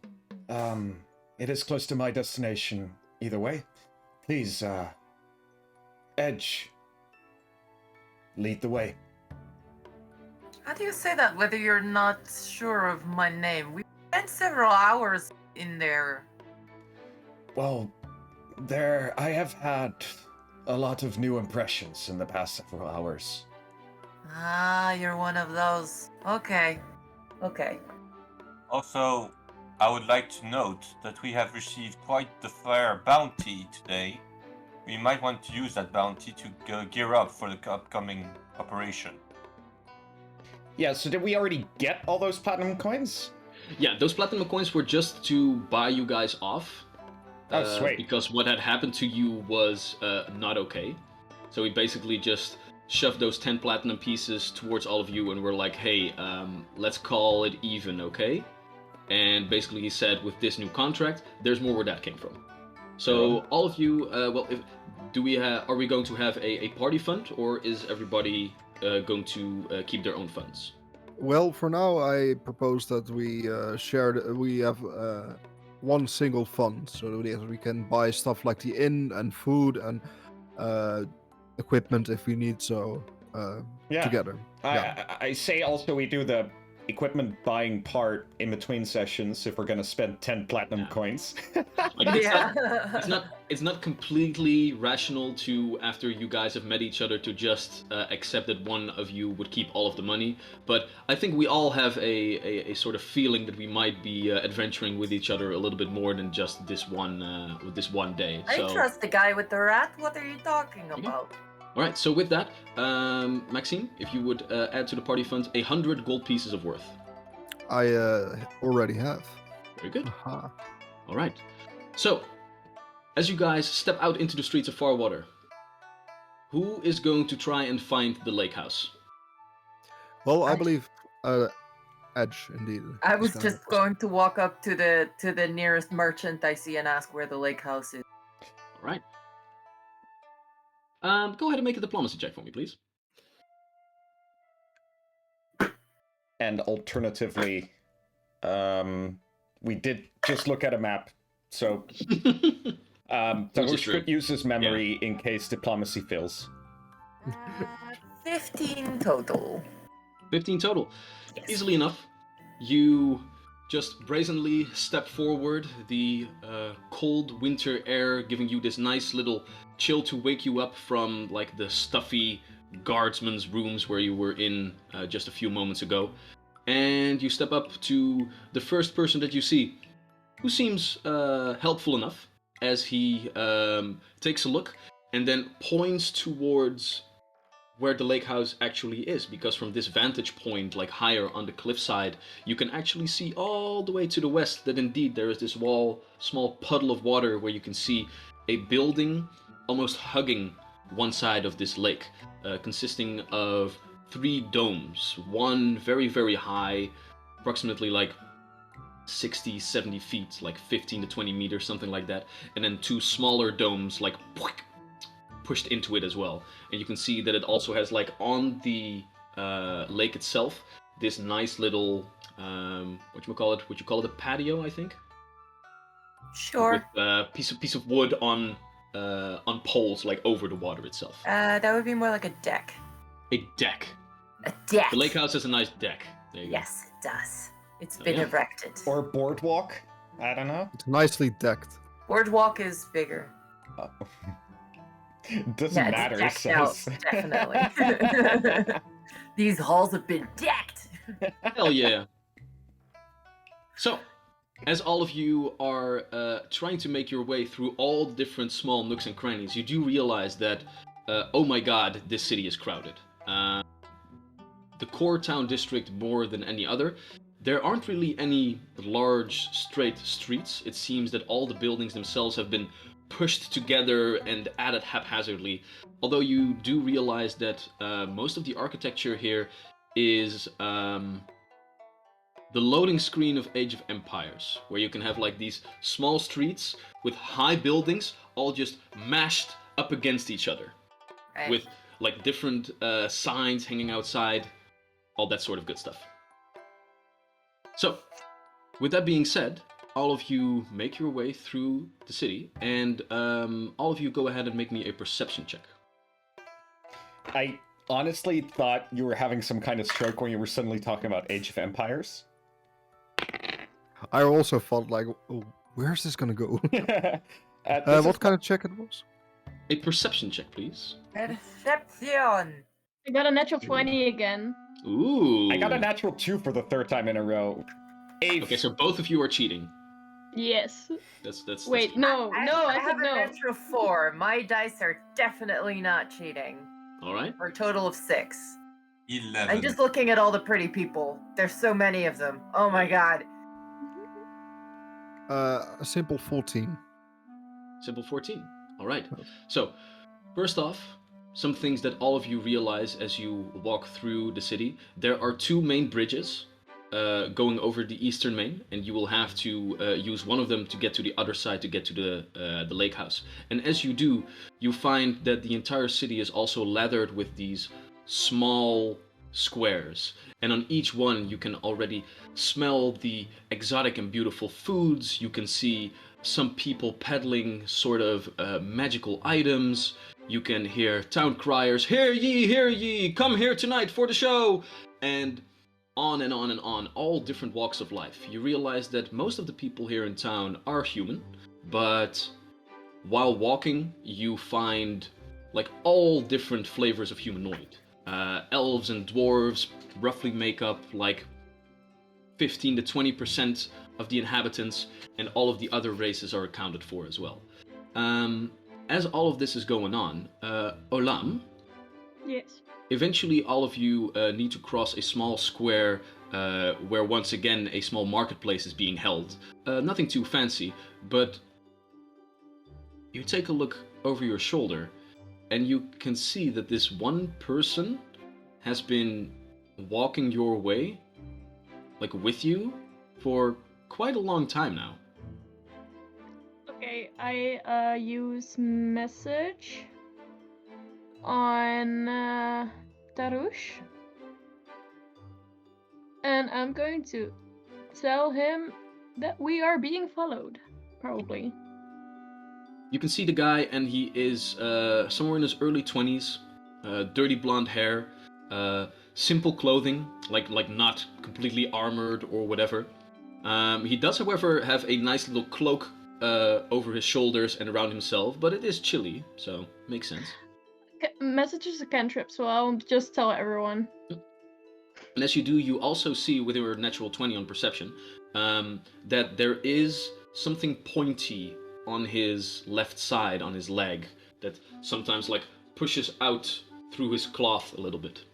It is close to my destination either way. Please, Edge, lead the way. How do you say that whether you're not sure of my name? We spent several hours in there. Well, I have had a lot of new impressions in the past several hours. Ah, you're one of those. Okay. Okay. Also, I would like to note that we have received quite the fair bounty today. We might want to use that bounty to gear up for the upcoming operation. Yeah, so did we already get all those platinum coins? Yeah, those platinum coins were just to buy you guys off. Oh, sweet. Because what had happened to you was not okay. So we basically just shoved those 10 platinum pieces towards all of you and we're like, hey, let's call it even, okay? And basically he said, with this new contract, there's more where that came from. So all of you, are we going to have a party fund, or is everybody going to keep their own funds? Well, for now, I propose that we we have one single fund, so that we can buy stuff like the inn and food and equipment if we need so Yeah. together. I say also we do the equipment buying part in between sessions if we're gonna spend 10 platinum coins. Like, it's, Yeah. it's not completely rational to, after you guys have met each other, to just accept that one of you would keep all of the money. But I think we all have a sort of feeling that we might be adventuring with each other a little bit more than just this one day. I So, trust the guy with the rat. What are you talking about? all right. So with that, Maxime, if you would add to the party funds 100 gold pieces of worth. I already have. Very good. Aha. All right. So, as you guys step out into the streets of Farwater, who is going to try and find the lake house? Well, I I- believe Edge indeed. I is was gonna just help us. going to walk up to the nearest merchant I see and ask where the lake house is. All right. Go ahead and make a diplomacy check for me, please. And alternatively, we did just look at a map, so Tarush true. could use his memory in case diplomacy fails. 15 total. 15 total. Yes. Easily enough. You just brazenly step forward, the cold winter air giving you this nice little chill to wake you up from like the stuffy guardsmen's rooms where you were in just a few moments ago. And you step up to the first person that you see, who seems helpful enough as he takes a look and then points towards where the lake house actually is, because from this vantage point, like higher on the cliffside, you can actually see all the way to the west that indeed there is this small puddle of water where you can see a building almost hugging one side of this lake, consisting of 3 domes, one very, very high, approximately like 60, 70 feet, like 15 to 20 meters, something like that, and then 2 smaller domes, like pushed into it as well. And you can see that it also has, like, on the lake itself, this nice little would you call it a patio, I think, Sure. with a piece of wood on poles, like over the water itself. That would be more like a deck. A deck. A deck. The lake house has a nice deck. There you Yes, it does. It's Oh, been yeah. erected. Or boardwalk? I don't know. It's nicely decked. Boardwalk is bigger. Oh. Doesn't Yeah, matter. it's decked out, says. definitely. These halls have been decked. go. Hell yeah. So, as all of you are trying to make your way through all the different small nooks and crannies, you do realize that, oh my god, this city is crowded. The core town district more than any other. There aren't really any large straight streets. It seems that all the buildings themselves have been pushed together and added haphazardly. Although you do realize that most of the architecture here is the loading screen of Age of Empires, where you can have like these small streets with high buildings all just mashed up against each other, Right. with like different signs hanging outside, all that sort of good stuff. So, with that being said, all of you make your way through the city, and all of you go ahead and make me a perception check. I honestly thought you were having some kind of stroke when you were suddenly talking about Age of Empires. I also thought, like, oh, where's this gonna go? This What is- kind of check it was? A perception check, please. Perception. I got a natural 20 again. Ooh. I got a natural 2 for the 3rd time in a row. Okay, so both of you are cheating. Yes. That's Wait, no, I I said have a no. natural 4. My dice are definitely not cheating. All right. For a total of 6. 11. I'm just looking at all the pretty people. There's so many of them. Oh my god. A simple 14. Simple 14. All right. So, first off, some things that all of you realize as you walk through the city. There are 2 main bridges going over the eastern main, and you will have to use one of them to get to the other side to get to the lake house. And as you do, you find that the entire city is also lathered with these small squares, and on each one you can already smell the exotic and beautiful foods. You can see some people peddling sort of magical items. You can hear town criers, hear ye, come here tonight for the show. And on and on and on, all different walks of life. You realize that most of the people here in town are human, but while walking, you find like all different flavors of humanoid. Elves and dwarves roughly make up like 15 to 20% of the inhabitants, and all of the other races are accounted for as well. As all of this is going on, Olam, Yes. eventually all of you need to cross a small square where once again a small marketplace is being held. Nothing too fancy, but you take a look over your shoulder and you can see that this one person has been walking your way, like with you, for quite a long time now. Okay, I use message on Tarush, and I'm going to tell him that we are being followed, probably. You can see the guy, and he is somewhere in his early 20s, dirty blonde hair, simple clothing, like not completely armored or whatever. He does, however, have a nice little cloak over his shoulders and around himself, but it is chilly, so makes sense. Message is a cantrip, so I'll just tell everyone. And as you do, you also see with your natural 20 on perception that there is something pointy on his left side, on his leg, that sometimes like pushes out through his cloth a little bit.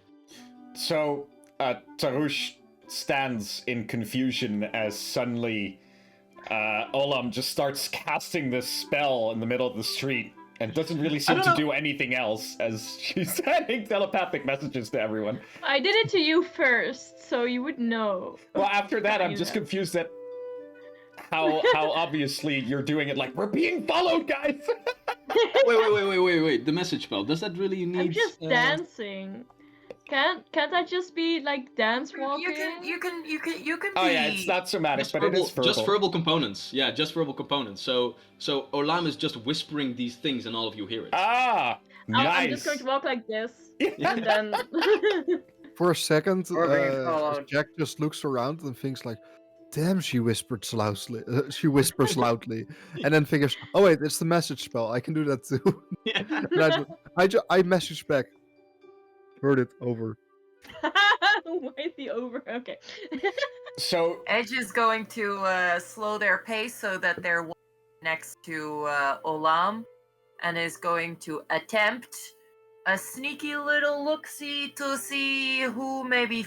So, Tarush stands in confusion as suddenly Olam just starts casting this spell in the middle of the street and doesn't really seem to do anything else as she's sending telepathic messages to everyone. I did it to you first, so you would know. Well, after that, I'm just confused at how obviously you're doing it. Like, we're being followed, guys. Wait. The message spell, does that really need? I'm just dancing. Can't I just be like dance walking? You can be. Oh yeah, it's not somatic, but it is verbal. Just verbal components. Yeah, just verbal components. So Olam is just whispering these things, and all of you hear it. Ah, nice. I'm just going to walk like this, and then. For a second, Or being followed. Jack just looks around and thinks like, "Damn, she whispered loudly." She whispers loudly, and then figures, "Oh wait, it's the message spell. I can do that too." Yeah. And I message back. Heard it over. Why the over? Okay. So Edge is going to slow their pace so that they're next to Olam, and is going to attempt a sneaky little look-see to see who maybe.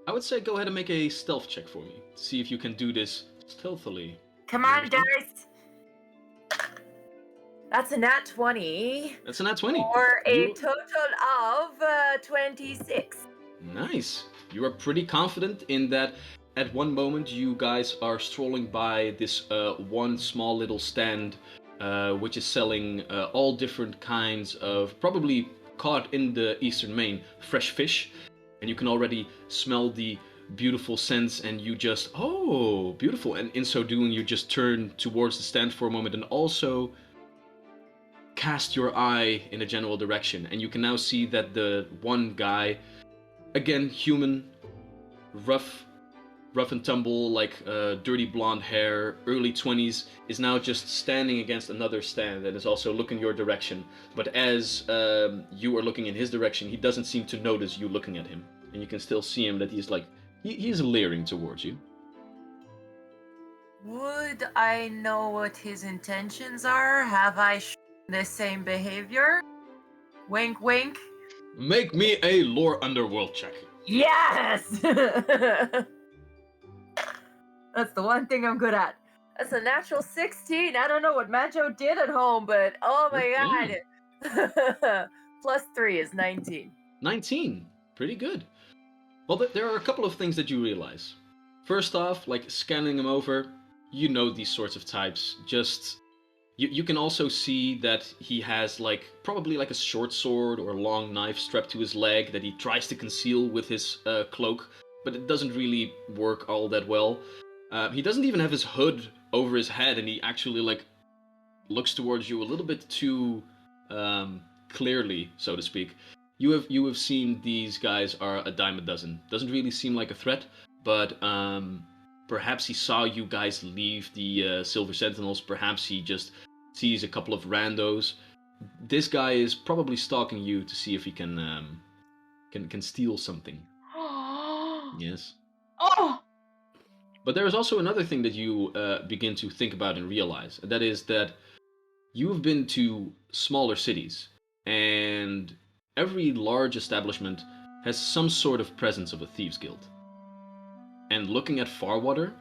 I would say go ahead and make a stealth check for me. See if you can do this stealthily. Come on, guys! That's a nat 20. That's a nat 20. For a total of 26. Nice. You are pretty confident in that at one moment you guys are strolling by this one small little stand which is selling all different kinds of, probably caught in the eastern main, fresh fish. And you can already smell the beautiful scents, and you just, oh, beautiful. And in so doing, you just turn towards the stand for a moment and also cast your eye in a general direction. And you can now see that the one guy, again, human, rough and tumble, like dirty blonde hair, early 20s, is now just standing against another stand and is also looking your direction. But as you are looking in his direction, he doesn't seem to notice you looking at him. And you can still see him that he's like, he's leering towards you. Would I know what his intentions are? Have I shown the same behavior? Wink, wink. Make me a lore underworld check. Yes! That's the one thing I'm good at. That's a natural 16. I don't know what Macho did at home, but oh my god. Plus 3 is 19. 19. Pretty good. Well, there are a couple of things that you realize. First off, like scanning him over, you know these sorts of types. Just, you can also see that he has like, probably like a short sword or a long knife strapped to his leg that he tries to conceal with his cloak, but it doesn't really work all that well. He doesn't even have his hood over his head, and he actually like looks towards you a little bit too clearly, so to speak. you have seen these guys are a dime a dozen. Doesn't really seem like a threat, but perhaps he saw you guys leave the Silver Sentinels. Perhaps he just sees a couple of randos. This guy is probably stalking you to see if he can steal something. Yes. Oh! But there is also another thing that you begin to think about and realize, and that is that you've been to smaller cities, and every large establishment has some sort of presence of a thieves guild. And looking at Farwater,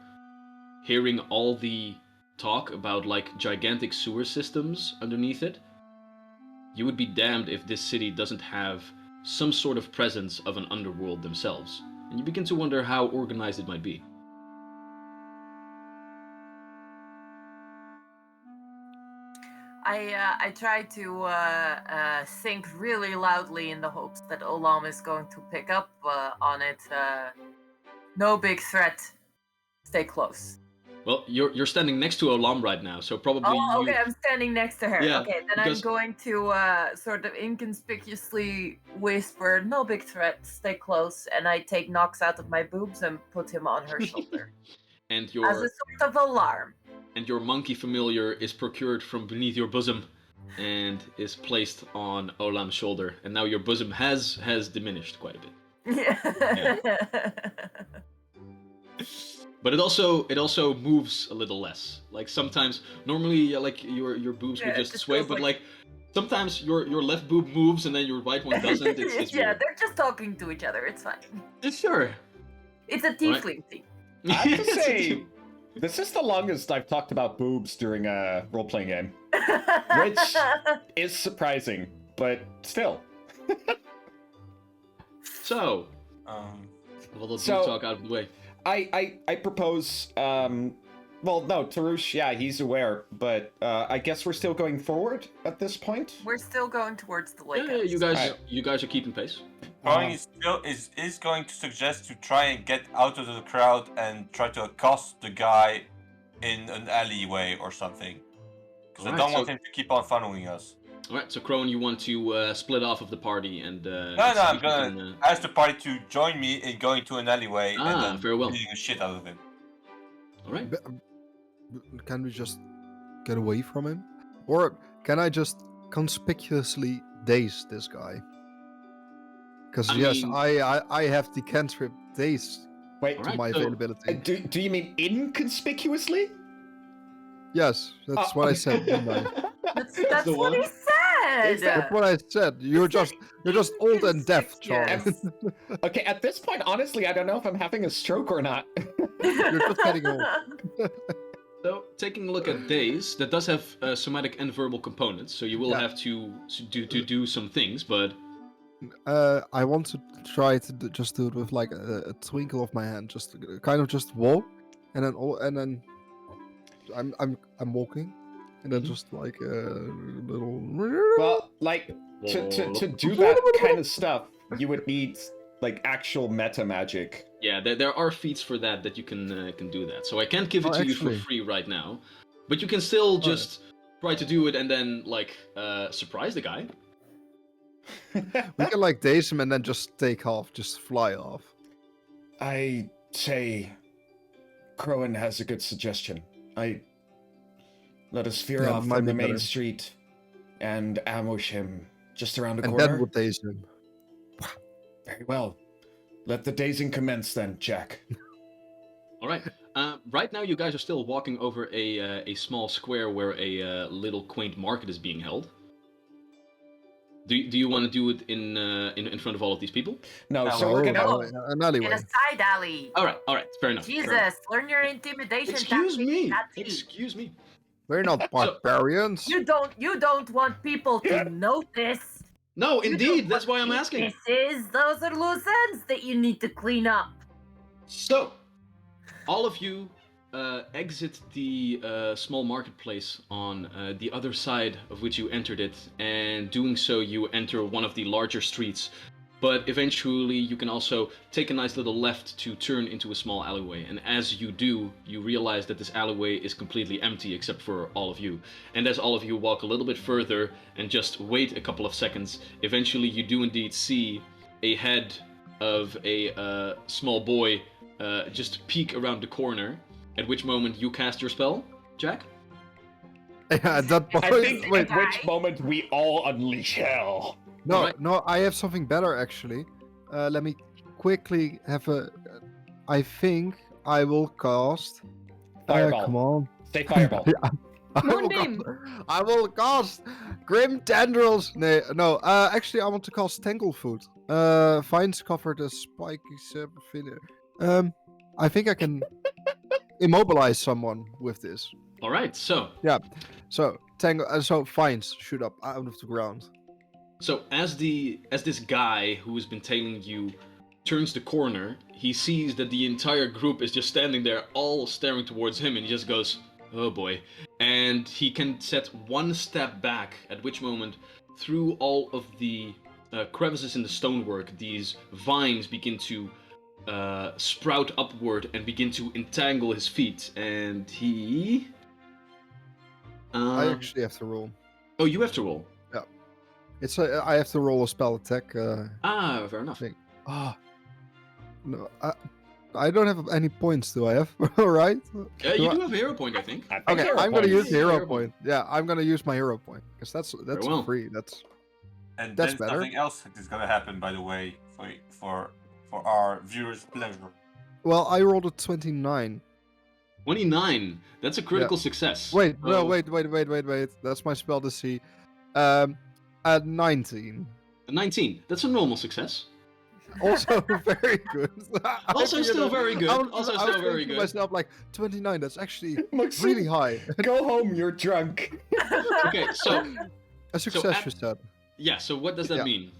hearing all the talk about like gigantic sewer systems underneath it, you would be damned if this city doesn't have some sort of presence of an underworld themselves. And you begin to wonder how organized it might be. I try to think really loudly in the hopes that Olam is going to pick up on it. No big threat. Stay close. Well, you're standing next to Olam right now, so probably Oh, okay, I'm standing next to her. Yeah, Okay, then because- I'm going to sort of inconspicuously whisper, no big threat, stay close, and I take Nox out of my boobs and put him on her shoulder. and As your a sort of alarm. and your monkey familiar is procured from beneath your bosom and is placed on Olam's shoulder, and now your bosom has diminished quite a bit. But it also moves a little less. Like sometimes, normally, like your boobs would Yeah, it just just sway, feels but like- sometimes your left boob moves and then your right one doesn't. It's yeah, weird. they're just talking to each other. It's fine. Sure. It's a tiefling thing. I have to say, this is the longest I've talked about boobs during a role-playing game. Which is surprising, but still. So, well, let's talk out of the way. I propose, well, no, Tarush, yeah, he's aware, but I guess we're still going forward at this point? We're still going towards the lake. Yeah, you guys are keeping pace. Throwing is going to suggest to try and get out of the crowd and try to accost the guy in an alleyway or something. Because I Alright, don't want so- him to keep on following us. Alright, so Crone, you want to split off of the party and... No, see I'm if you gonna can, ask the party to join me in going to an alleyway and then very well. beating the shit out of him. Alright. Can we just get away from him? Or can I just conspicuously daze this guy? Because I yes, mean- I have the cantrip daze Wait, to Alright, my so- availability. do you mean inconspicuously? Yes, that's what I said, didn't I? That's the what one. he said. That's what I said. You're just old and deaf, Charlie. Yes. Okay, at this point, honestly, I don't know if I'm having a stroke or not. You're just getting old. So, taking a look at Days, that does have somatic and verbal components, so you will Yeah. have to do some things, but... I want to try to just do it with like a twinkle of my hand, just kind of just walk, and then I'm walking, and then just like a little. Well, like, to do that kind of stuff, you would need, like, actual meta magic. Yeah, there are feats for that you can do that. So I can't give it to you actually. for free right now, but you can still just try to do it and then like surprise the guy. We can like daze him and then just take off, just fly off. I say, Crowan has a good suggestion. Let us veer Yeah, off might from the be main better. street and ambush him just around the And corner. then we'll daze him. Very well. Let the dazing commence then, Jack. All right. Right now, you guys are still walking over a small square where a little quaint market is being held. Do you want to do it in front of all of these people? No, No, so we're gonna. no. An In alleyway. a side alley. All right, fair enough. fair enough. Jesus, learn your intimidation Excuse tactics, me. Nazi. Excuse me. We're not barbarians. You don't want people to notice. No, You indeed. don't That's want why I'm asking. Those are loose ends that you need to clean up. So, all of you exit the small marketplace on the other side of which you entered it, and doing so, you enter one of the larger streets but eventually you can also take a nice little left to turn into a small alleyway. And as you do, you realize that this alleyway is completely empty except for all of you. And as all of you walk a little bit further and just wait a couple of seconds, eventually you do indeed see a head of a small boy just peek around the corner, at which moment you cast your spell, Jack? Yeah, at that point. I think Wait, at which moment we all unleash hell. no, Alright. no, I have something better actually. Let me quickly have a. I think I will cast. Fireball. Come on. Say fireball. Moonbeam. I will cast Grim Tendrils. No. Actually, I want to cast Tanglefoot. Vines cover the spiky subfinger. I think I can immobilize someone with this. Alright, so So so vines shoot up out of the ground. So as this guy who has been tailing you turns the corner, he sees that the entire group is just standing there, all staring towards him, and he just goes, "Oh boy!" And he can set one step back. At which moment, through all of the crevices in the stonework, these vines begin to sprout upward and begin to entangle his feet, and he. I actually have to roll. Oh, you have to roll. It's I have to roll a spell attack. Fair enough. thing. No, I don't have any points. Do I have? All right. Yeah, you do have a hero point, I think. I think Okay, hero I'm gonna point. use the hero Hero point. Yeah, I'm gonna use my hero point because that's well. free. That's And That's then better. something else is gonna happen, by the way, for our viewers' pleasure. well, I rolled a 29. 29. That's a critical success. Wait, no, So, wait. That's my spell DC. At 19. 19. That's a normal success. Also very good. Also still very good. I was Also still very thinking to good. myself like 29. That's actually Maxime, really high. Go home, you're drunk. Okay, so A success, at- you said. yeah, so what does that Yeah. mean?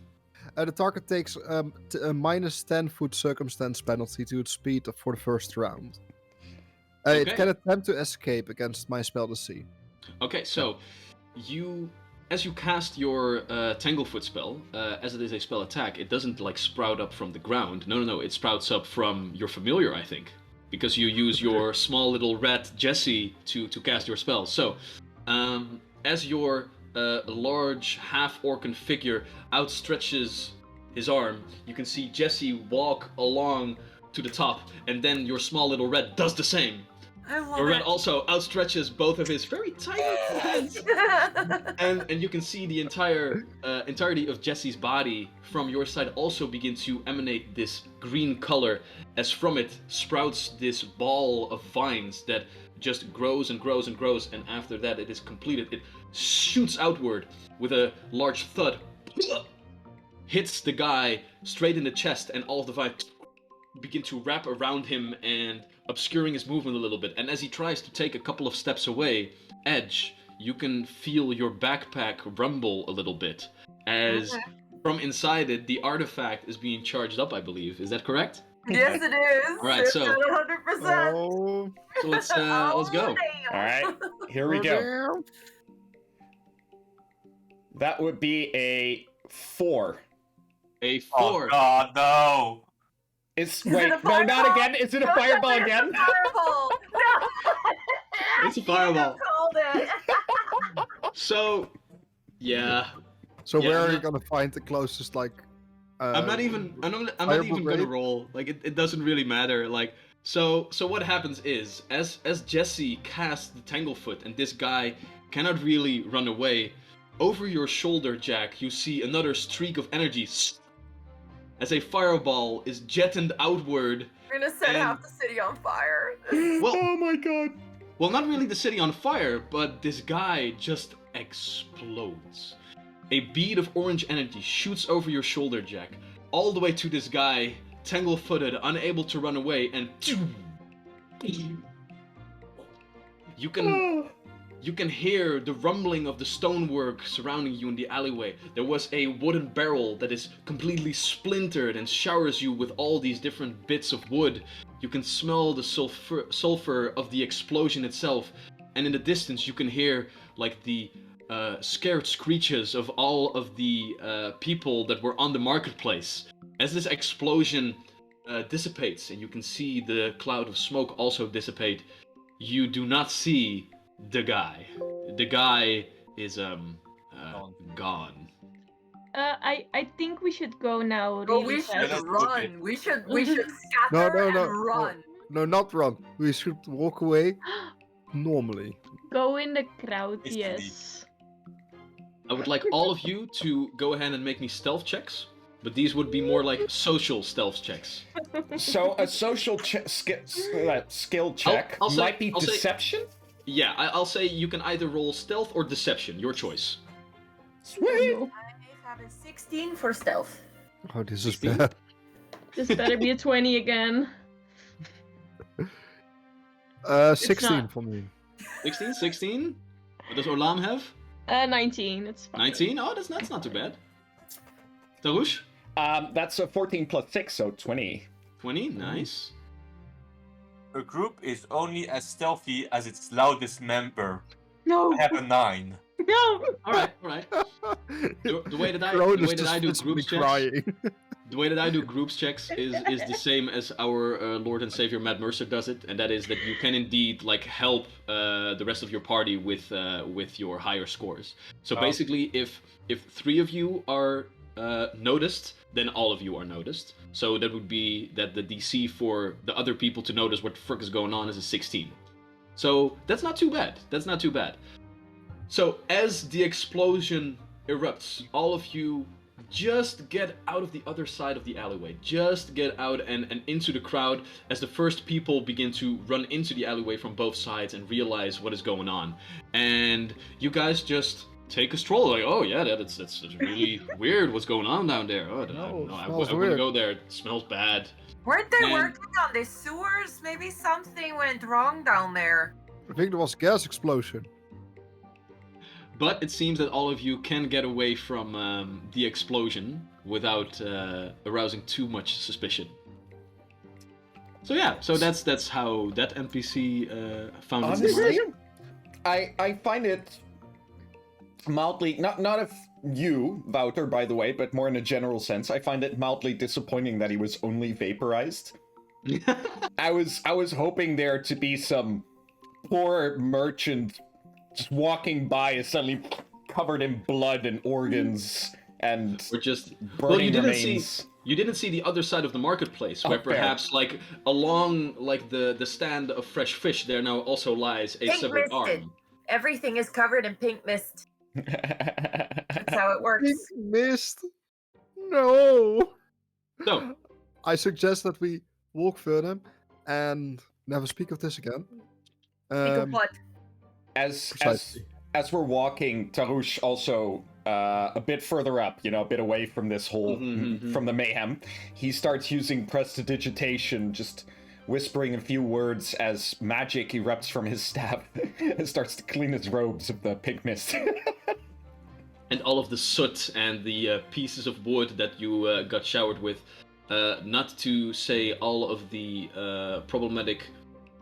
The target takes a minus 10-foot circumstance penalty to its speed for the first round. It Okay. can attempt to escape against my spell DC. Okay, so as you cast your Tanglefoot spell, as it is a spell attack, it doesn't like sprout up from the ground. No, it sprouts up from your familiar, I think, because you use your small little rat Jesse to cast your spell. So, as your large half-orcan figure outstretches his arm, you can see Jesse walk along to the top, and then your small little rat does the same. I love Your rat it. also outstretches both of his very tiny hands, and you can see the entirety of Jesse's body from your side also begin to emanate this green color, as from it sprouts this ball of vines that just grows and grows and grows, and after that it is completed. It shoots outward with a large thud, hits the guy straight in the chest, and all of the vines begin to wrap around him and obscuring his movement a little bit. And as he tries to take a couple of steps away, Edge, you can feel your backpack rumble a little bit as from inside it the artifact is being charged up, I believe. Is that correct? Yes, it is. Alright, It's so- at 100%. Oh, So let's go. damn. All right, here we go. That would be a 4. A Oh 4. God, no! It's Is wait, it a no, fireball? not again. Is it a No, fireball it's a again? Fireball. No. It's a You fireball. called it. So yeah, so Yeah, where I'm are you not- gonna find the closest like? I'm not even Fireball gonna grade? roll. Like it doesn't really matter. Like so what happens is as Jesse casts the Tanglefoot and this guy cannot really run away, over your shoulder, Jack, you see another streak of energy as a fireball is jetted outward. We're gonna set And- half the city on fire. Well, Oh my god. well, not really the city on fire, but this guy just explodes. A bead of orange energy shoots over your shoulder, Jack, all the way to this guy, tangle-footed, unable to run away, and you can hear the rumbling of the stonework surrounding you in the alleyway. There was a wooden barrel that is completely splintered and showers you with all these different bits of wood. You can smell the sulfur of the explosion itself, and in the distance you can hear like the scared screeches of all of the people that were on the marketplace. as this explosion dissipates and you can see the cloud of smoke also dissipate, you do not see the guy. The guy is gone. I think we should go now. Oh, Really we fast. should run. We should scatter no. and run. No, not run. We should walk away normally. Go in the crowd, It's yes. I would like all of you to go ahead and make me stealth checks, but these would be more like social stealth checks. So a social skill check I'll say- might be I'll say- deception? Yeah, I'll say you can either roll stealth or deception, your choice. Sweet! I have a 16 for stealth. Oh, this is 16? bad. This better be a 20 again. 16 not. for me. 16? What does Orlam have? 19, it's fine. 19? Oh, that's not too bad. Tarush? That's a 14 plus 6, so 20. 20, nice. A group is only as stealthy as its loudest member. No! I have a 9. No! Alright. The way that I do just group me checks, crying. the way that I do groups checks is the same as our Lord and Savior Matt Mercer does it, and that is that you can indeed like help the rest of your party with your higher scores. So basically, if 3 of you are noticed, then all of you are noticed. So that would be that the DC for the other people to notice what the frick is going on is a 16. So that's not too bad. So as the explosion erupts, all of you just get out of the other side of the alleyway. Just get out and into the crowd as the first people begin to run into the alleyway from both sides and realize what is going on. And you guys just take a stroll, like, oh yeah, that's really weird what's going on down there. Oh, I wouldn't weird. go there. It smells bad. Weren't they And- working on the sewers? Maybe something went wrong down there. I think there was a gas explosion. But it seems that all of you can get away from the explosion without arousing too much suspicion. So yeah, so that's how that NPC found its Honestly, demise. I find it mildly not of you, Wouter, by the way, but more in a general sense. I find it mildly disappointing that he was only vaporized. I was hoping there to be some poor merchant just walking by is suddenly covered in blood and organs and Or just burning remains. You didn't see the other side of the marketplace, where fair. perhaps like along like the stand of fresh fish, there now also lies a Pink severed misted. arm. Everything is covered in pink mist. That's how it works. Pink mist. No. So I suggest that we walk further and never speak of this again. Think of what? As Precisely. as we're walking, Tarush also a bit further up, a bit away from this whole from the mayhem. He starts using prestidigitation, just whispering a few words as magic erupts from his staff and starts to clean his robes of the pink mist. and all of the soot and the pieces of wood that you got showered with, not to say all of the problematic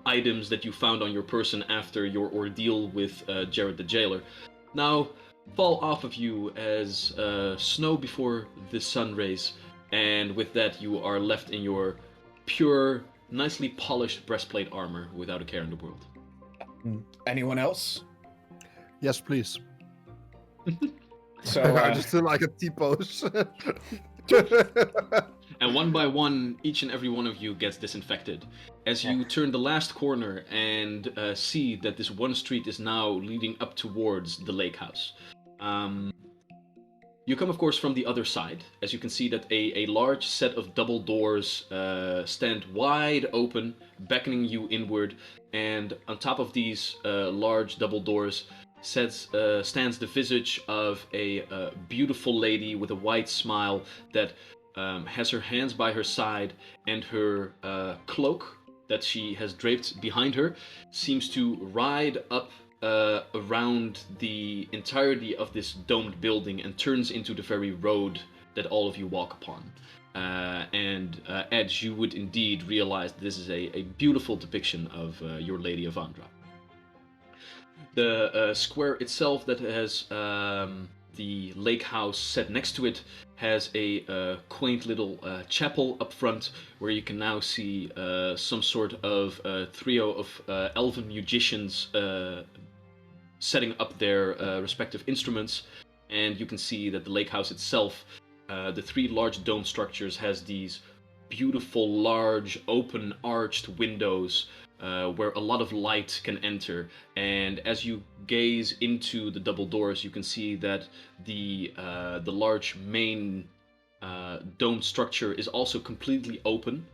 items that you found on your person after your ordeal with Jared the Jailer, now fall off of you as snow before the sun rays, and with that you are left in your pure, nicely polished breastplate armor without a care in the world. Anyone else? Yes, please. So I just feel like a T-pose. And one by one, each and every one of you gets disinfected. As you turn the last corner and see that this one street is now leading up towards the lake house. You come, of course, from the other side. As you can see that a large set of double doors stand wide open, beckoning you inward. And on top of these large double doors stands the visage of a beautiful lady with a white smile that has her hands by her side, and her cloak that she has draped behind her seems to ride up around the entirety of this domed building and turns into the very road that all of you walk upon. And Edge, you would indeed realize this is a beautiful depiction of your Lady Avandra. The square itself that has the lake house set next to it has a quaint little chapel up front where you can now see some sort of trio of elven musicians setting up their respective instruments. And you can see that the lake house itself, the three large dome structures, has these beautiful, large, open, arched windows where a lot of light can enter. And as you gaze into the double doors, you can see that the large main dome structure is also completely open,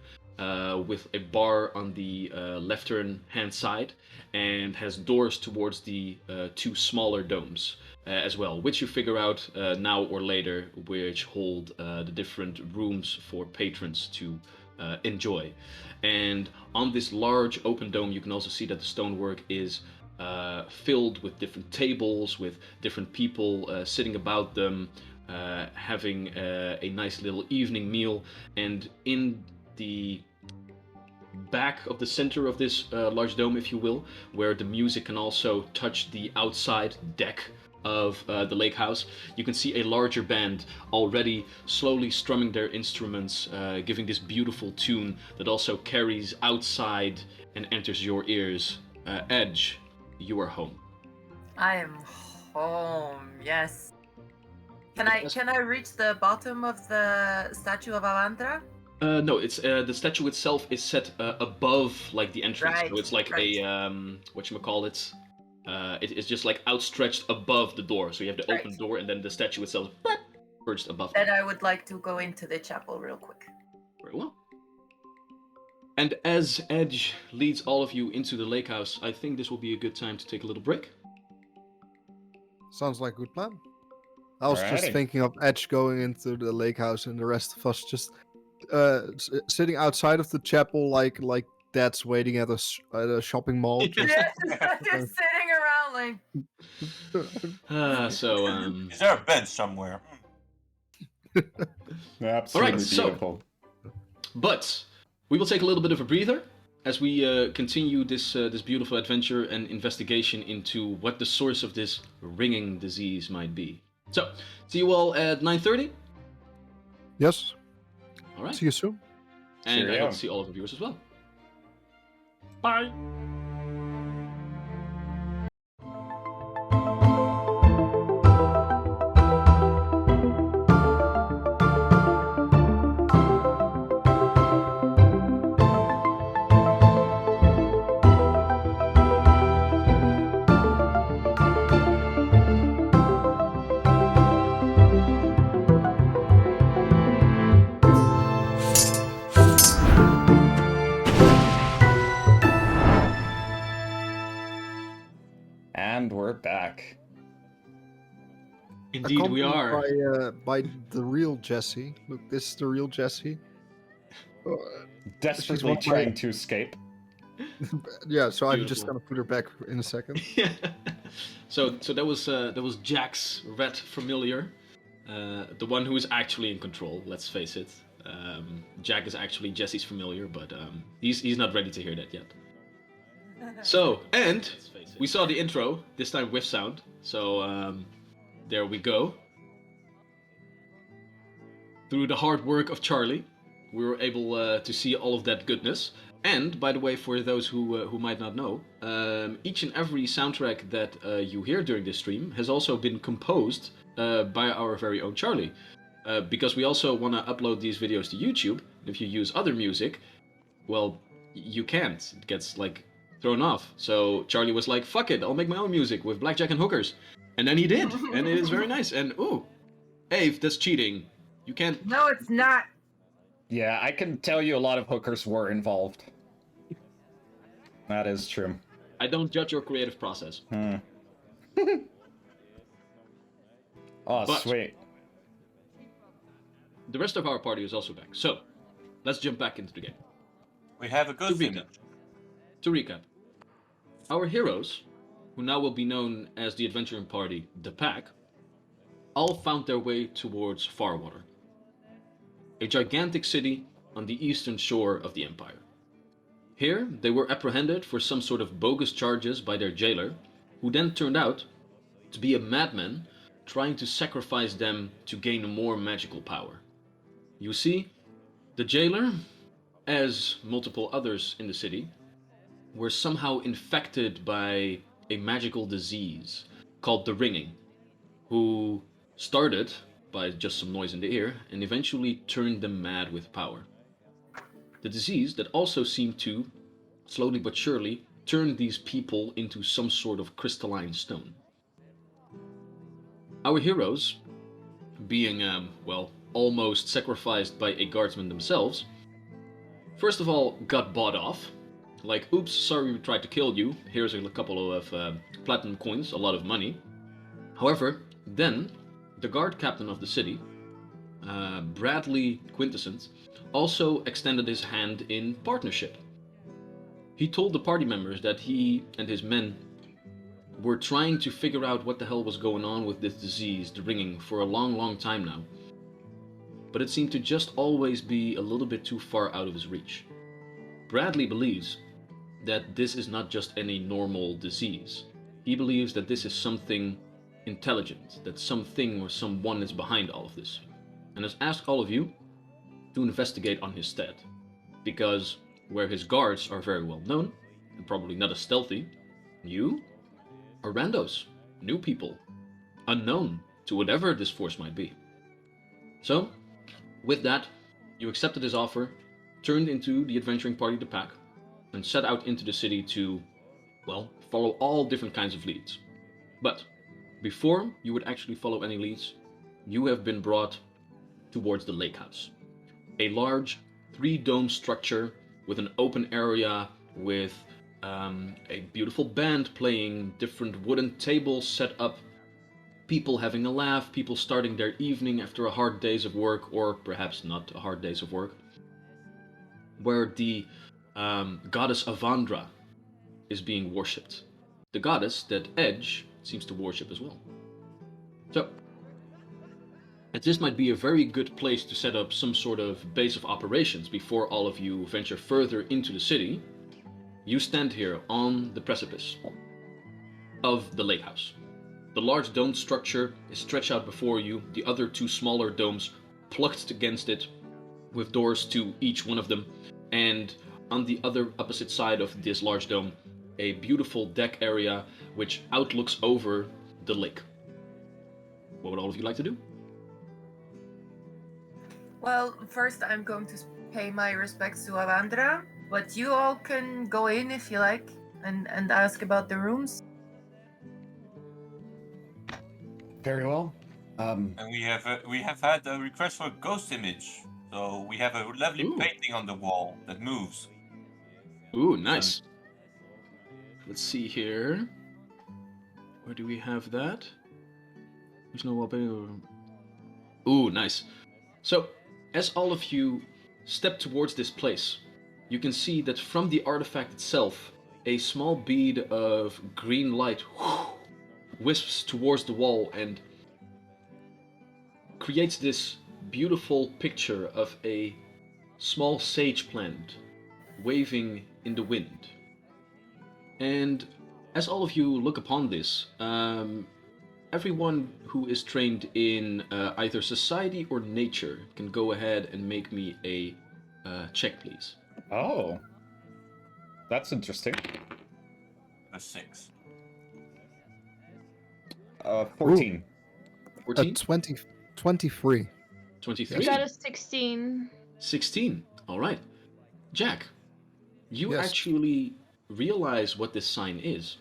with a bar on the left-hand side, and has doors towards the two smaller domes as well, which you figure out now or later, which hold the different rooms for patrons to enjoy. And on this large open dome, you can also see that the stonework is filled with different tables, with different people sitting about them, having a nice little evening meal. And in the back of the center of this large dome, if you will, where the music can also touch the outside deck of the lake house, you can see a larger band already slowly strumming their instruments, giving this beautiful tune that also carries outside and enters your ears. Edge, you are home. I am home. Yes. Can I reach the bottom of the Statue of Avandra? No, it's the statue itself is set above like the entrance, Right, so it's like right. a whatchamacallit. It's just like outstretched above the door. So you have the open Right. door, and then the statue itself perched above. Then I would like to go into the chapel real quick. Very well. And as Edge leads all of you into the lake house, I think this will be a good time to take a little break. Sounds like a good plan. I was just Alrighty. thinking of Edge going into the lake house and the rest of us just sitting outside of the chapel like dads waiting at a shopping mall. Just, Just sitting around like. Is there a bench somewhere? Absolutely Alright, so- beautiful. But we will take a little bit of a breather as we continue this beautiful adventure and investigation into what the source of this ringing disease might be. So, see you all at 9:30. yes. All right, See you soon. and I Cheerio. hope to see all of the viewers as well. Bye. And we're back. Indeed, we Accompanied are. by the real Jesse. Look, this is the real Jesse. Desperately one of my- trying to escape. Yeah, so I'm just Beautiful. gonna put her back in a second. So that was Jack's red familiar, the one who is actually in control. Let's face it. Jack is actually Jesse's familiar, but he's not ready to hear that yet. So, and we saw the intro this time with sound. So there we go. Through the hard work of Charlie, we were able to see all of that goodness. And by the way, for those who might not know, each and every soundtrack that you hear during this stream has also been composed by our very own Charlie. Because we also want to upload these videos to YouTube. If you use other music, well, you can't. It gets like thrown off. So Charlie was like, "Fuck it, I'll make my own music with blackjack and hookers," and then he did, and it is very nice. And ooh, Ave, that's cheating. You can't. No, it's not. Yeah, I can tell you a lot of hookers were involved. That is true. I don't judge your creative process. Oh, But- sweet. The rest of our party is also back. So, let's jump back into the game. We have a To good recap. thing. To recap, our heroes, who now will be known as the adventuring party, the Pack, all found their way towards Farwater, a gigantic city on the eastern shore of the Empire. Here, they were apprehended for some sort of bogus charges by their jailer, who then turned out to be a madman trying to sacrifice them to gain more magical power. You see, the jailer, as multiple others in the city, were somehow infected by a magical disease called the ringing, who started by just some noise in the ear and eventually turned them mad with power. The disease that also seemed to, slowly but surely, turn these people into some sort of crystalline stone. Our heroes, being, almost sacrificed by a guardsman themselves, first of all got bought off. Like, oops, sorry we tried to kill you, here's a couple of platinum coins, a lot of money. However, then, the guard captain of the city, Bradley Quintessence, also extended his hand in partnership. He told the party members that he and his men were trying to figure out what the hell was going on with this disease, the ringing, for a long time now. But it seemed to just always be a little bit too far out of his reach. Bradley believes that this is not just any normal disease. He believes that this is something intelligent, that something or someone is behind all of this, and has asked all of you to investigate on his stead, because where his guards are very well known, and probably not as stealthy, you are randos, new people, unknown to whatever this force might be. So, with that, you accepted his offer, turned into the adventuring party of the pack, and set out into the city to, follow all different kinds of leads. But before you would actually follow any leads, you have been brought towards the lake house. A large 3-dome structure with an open area with a beautiful band playing, different wooden tables set up, people having a laugh, people starting their evening after a hard days of work, or perhaps not a hard days of work, where the goddess Avandra is being worshipped. The goddess that Edge seems to worship as well. So, as this might be a very good place to set up some sort of base of operations before all of you venture further into the city, you stand here on the precipice of the lake house. The large dome structure is stretched out before you, the other 2 smaller domes plucked against it, with doors to each one of them, and on the other opposite side of this large dome, a beautiful deck area which outlooks over the lake. What would all of you like to do? Well, first I'm going to pay my respects to Avandra, but you all can go in if you like and ask about the rooms. Very well. And we have had a request for a ghost image. So we have a lovely Ooh. painting on the wall that moves. Ooh, nice. Let's see here. Where do we have that? There's no wallpaper. Ooh, nice. So, as all of you step towards this place, you can see that from the artifact itself, a small bead of green light wisps towards the wall and creates this beautiful picture of a small sage plant waving in the wind. And as all of you look upon this, everyone who is trained in either society or nature can go ahead and make me a check, please. Oh. That's interesting. A 6. 14. 14? 23. 23? I got a 16. 16. All right. Jack, you Yes. actually realize what this sign is.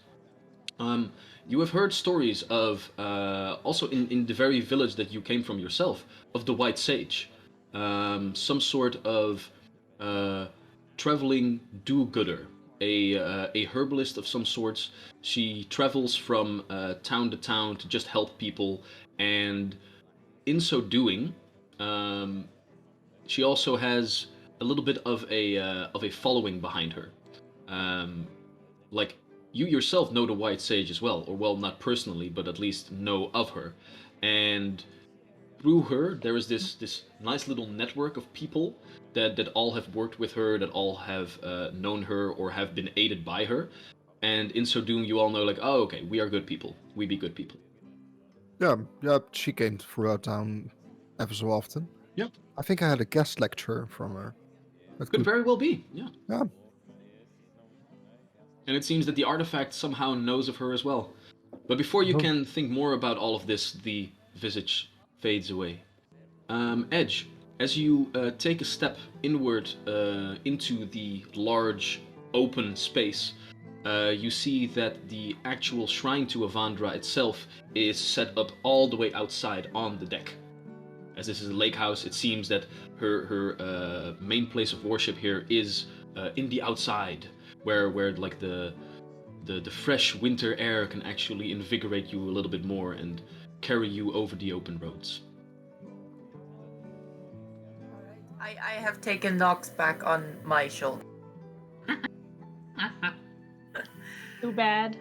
You have heard stories of, also in the very village that you came from yourself, of the White Sage. Some sort of traveling do-gooder, a herbalist of some sorts. She travels from town to town to just help people, and in so doing, she also has a little bit of a following behind her. Like, you yourself know the White Sage as well, or well, not personally, but at least know of her. And through her, there is this nice little network of people that all have worked with her, that all have known her or have been aided by her. And in so doing, you all know, like, oh, okay, we are good people. We be good people. Yeah, she came through our town ever so often. Yeah. I think I had a guest lecture from her. That Could very well be, yeah. Yeah. And it seems that the artifact somehow knows of her as well. But before you Oh. can think more about all of this, the visage fades away. Edge, as you take a step inward into the large open space, you see that the actual shrine to Avandra itself is set up all the way outside on the deck. As this is a lake house, it seems that her main place of worship here is in the outside, where like the fresh winter air can actually invigorate you a little bit more and carry you over the open roads. I have taken Nox back on my shoulder. Too bad.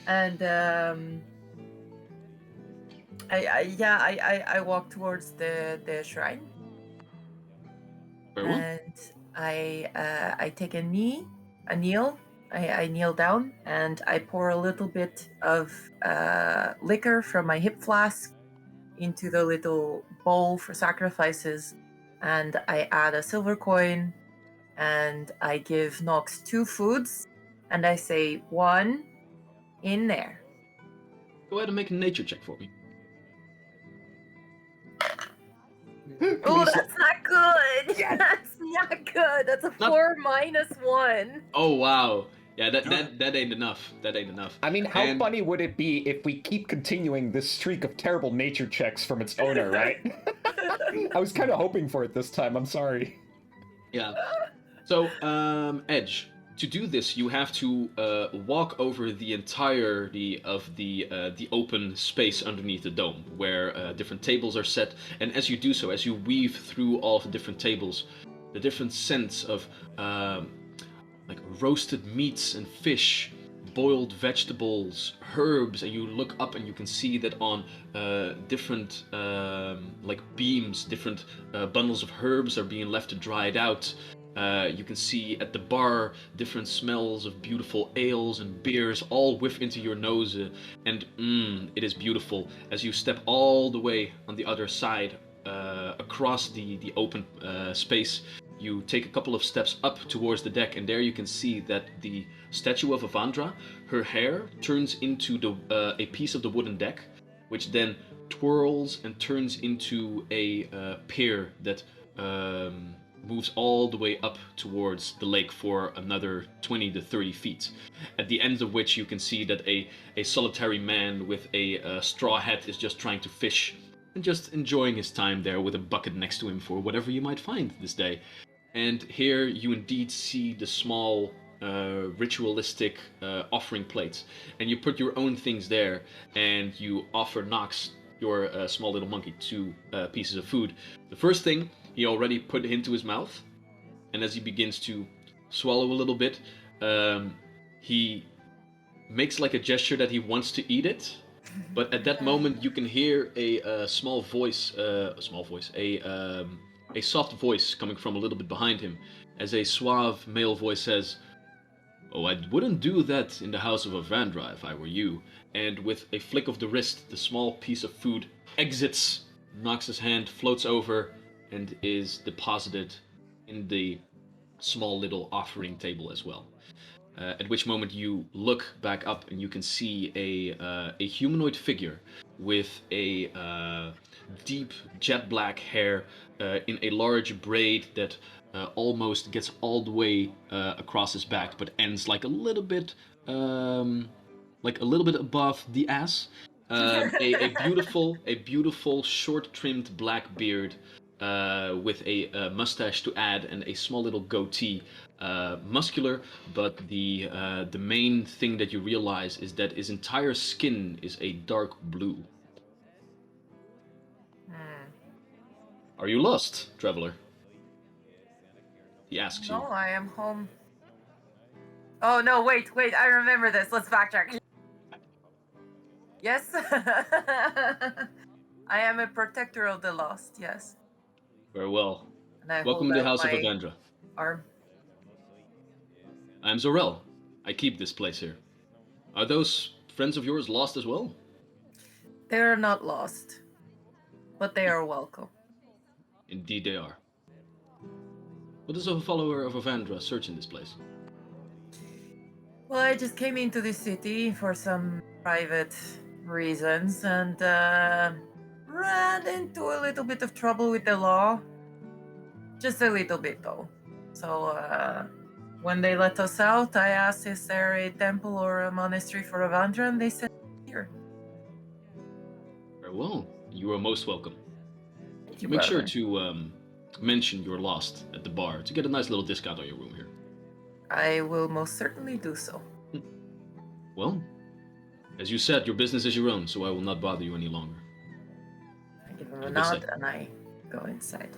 And I walk towards the shrine. Very well. And I take a kneel. I kneel down and I pour a little bit of liquor from my hip flask into the little bowl for sacrifices, and I add a silver coin, and I give Nox 2 foods, and I say 1 in there. Go ahead and make a nature check for me. Oh, that's not good. Yes. That's not good. That's a Not- 4 minus 1. Oh wow. Yeah, that ain't enough. That ain't enough. I mean, how And- funny would it be if we keep continuing this streak of terrible nature checks from its owner, right? I was kind of hoping for it this time, I'm sorry. Yeah. So, Edge, to do this, you have to walk over the entirety of the open space underneath the dome, where different tables are set. And as you do so, as you weave through all of the different tables, the different scents of like roasted meats and fish, boiled vegetables, herbs, and you look up and you can see that on different like beams, different bundles of herbs are being left dried out. You can see at the bar different smells of beautiful ales and beers all whiff into your nose, and it is beautiful as you step all the way on the other side across the open space. You take a couple of steps up towards the deck, and there you can see that the statue of Avandra, her hair turns into a piece of the wooden deck, which then twirls and turns into a pier that moves all the way up towards the lake for another 20 to 30 feet. At the end of which you can see that a solitary man with a straw hat is just trying to fish and just enjoying his time there with a bucket next to him for whatever you might find this day. And here you indeed see the small ritualistic offering plates, and you put your own things there, and you offer Nox, your small little monkey, 2 pieces of food. The first thing he already put into his mouth, and as he begins to swallow a little bit, he makes like a gesture that he wants to eat it, but at that moment you can hear a soft voice coming from a little bit behind him, as a suave male voice says, "Oh, I wouldn't do that in the house of Avandra if I were you." And with a flick of the wrist, the small piece of food exits Nox's hand, floats over, and is deposited in the small little offering table as well. At which moment you look back up and you can see a humanoid figure with a deep jet black hair in a large braid that almost gets all the way across his back, but ends like a little bit above the ass. A beautiful short trimmed black beard with a mustache to add and a small little goatee. Muscular, but the main thing that you realize is that his entire skin is a dark blue. Are you lost, traveler? He asks you. No, I am home. Oh no, wait, I remember this. Let's backtrack. Yes. I am a protector of the lost, yes. Very well. And I Welcome hold to the out House of my Avandra. arm. I'm Zorel. I keep this place here. Are those friends of yours lost as well? They are not lost, but they are welcome. Indeed they are. What does a follower of Avandra search in this place? Well, I just came into the city for some private reasons and ran into a little bit of trouble with the law. Just a little bit, though. So, when they let us out, I asked, is there a temple or a monastery for Avandra? And they said, here. Very well. You are most welcome. Thank you, Make sure brother. to mention you're lost at the bar to get a nice little discount on your room here. I will most certainly do so. Well, as you said, your business is your own, so I will not bother you any longer. I give him Have a a good nod stay. and I go inside.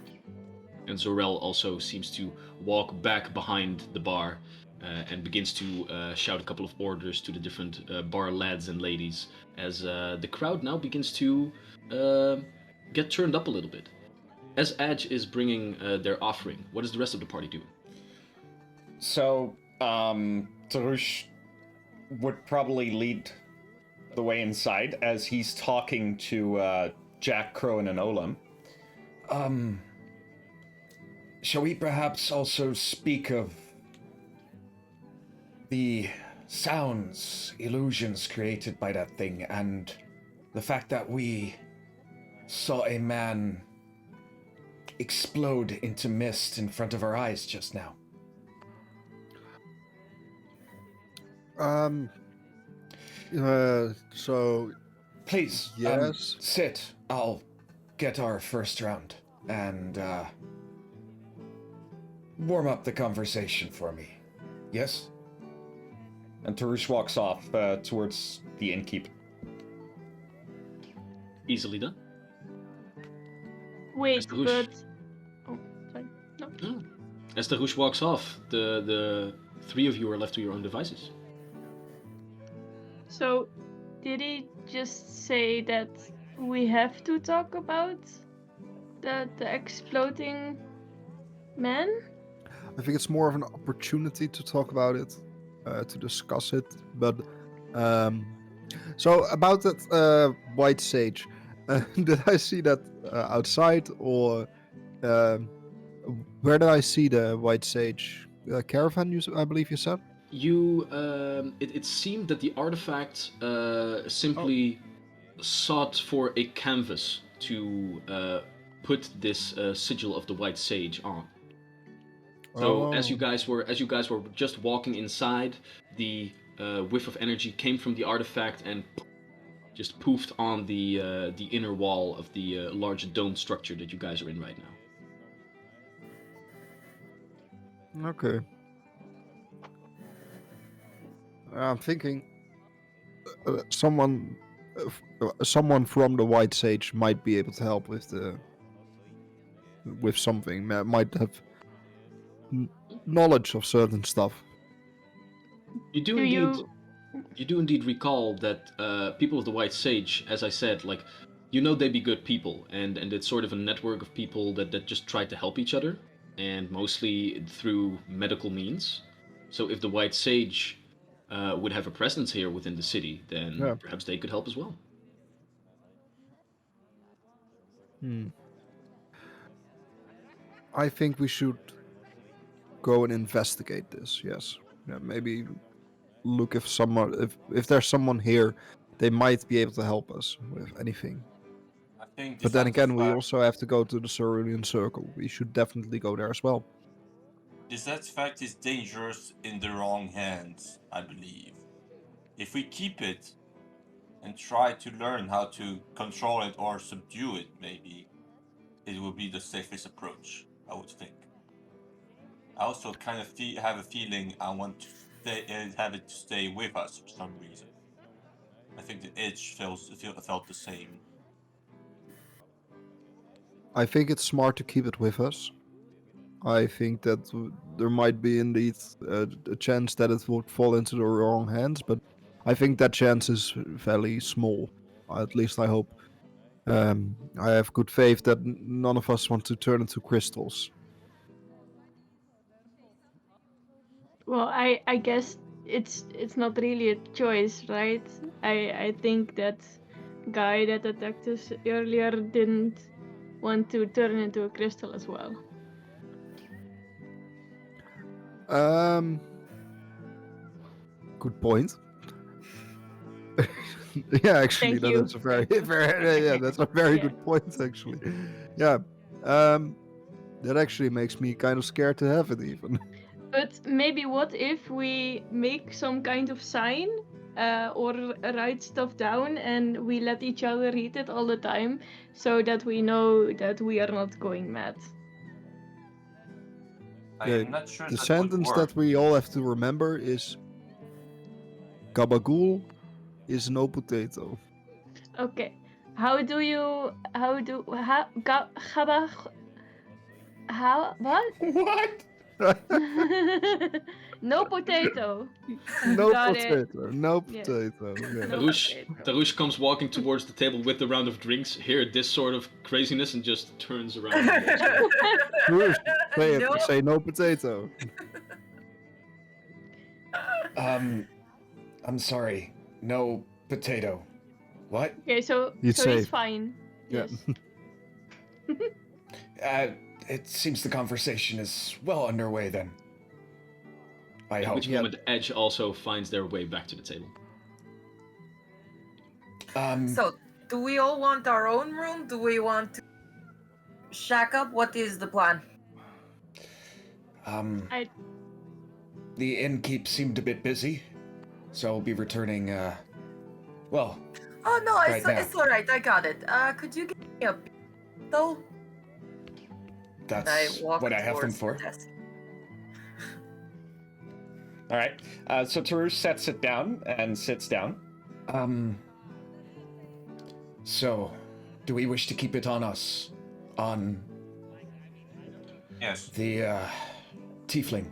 And Zorel also seems to walk back behind the bar and begins to shout a couple of orders to the different bar lads and ladies as the crowd now begins to get turned up a little bit. As Adge is bringing their offering, what is the rest of the party doing? So, Tarush would probably lead the way inside as he's talking to Jack, Crone, and Olam. Shall we perhaps also speak of the sounds, illusions created by that thing, and the fact that we saw a man explode into mist in front of our eyes just now? So Please, yes. sit. I'll get our first round and warm up the conversation for me. Yes? And Tarush walks off towards the innkeep. Easily done. Wait, Mr. Rouge. but... Oh, sorry. No. Oh. As the Rouge walks off, the three of you are left to your own devices. So, did he just say that we have to talk about the exploding man? I think it's more of an opportunity to talk about it, to discuss it. But so about that white sage, did I see that outside, or where did I see the white sage caravan? I believe you said. You, it seemed that the artifact simply sought for a canvas to put this sigil of the white sage on. So as you guys were just walking inside, the whiff of energy came from the artifact and just poofed on the inner wall of the large dome structure that you guys are in right now. Okay. I'm thinking someone from the White Sage might be able to help with something. Might have knowledge of certain stuff. You do indeed recall that people of the White Sage, as I said, like, you know, they be good people, and it's sort of a network of people that just try to help each other, and mostly through medical means. So if the White Sage would have a presence here within the city, then perhaps they could help as well. I think we should go and investigate this. Yes, maybe look if there's someone here, they might be able to help us with anything. I think. But then again, we also have to go to the Cerulean Circle. We should definitely go there as well. This artifact is dangerous in the wrong hands, I believe. If we keep it and try to learn how to control it or subdue it, maybe it will be the safest approach, I would think. I also kind of have a feeling I want to have it to stay with us for some reason. I think the itch felt the same. I think it's smart to keep it with us. I think that there might be indeed a chance that it would fall into the wrong hands, but I think that chance is fairly small. At least I hope. I have good faith that none of us want to turn into crystals. Well, I guess it's not really a choice, right? I think that guy that attacked us earlier didn't want to turn into a crystal as well. Good point. Yeah, actually, Thank you. that's a very, Thank you. very, yeah, that's a very Yeah. good point, actually. Yeah, that actually makes me kind of scared to have it, even. But maybe what if we make some kind of sign or write stuff down and we let each other read it all the time so that we know that we are not going mad. I am not sure The that would sentence work. that we all have to remember is Gabagool is no potato. Okay. How what? What? No potato. No Got it. potato. No Yes. potato. Yeah. No Tarush, potato. Tarush comes walking towards the table with the round of drinks, hear this sort of craziness, and just turns around. And walks away. Bruce, say it. Nope. Say no potato. I'm sorry. No potato. What? Okay, so He's he's safe. fine. Yeah. Yes. It seems the conversation is well underway then. I At hope. which moment, Edge also finds their way back to the table. So, do we all want our own room? Do we want to shack up? What is the plan? I- The innkeep seemed a bit busy, so I'll be returning, well, Oh no, Right now. it's all right. I got it. Could you give me a though? And I that's walk what I have them towards for. the desk. All right. So Tarush sets it down and sits down. So, do we wish to keep it on us? On Yes. the, tiefling?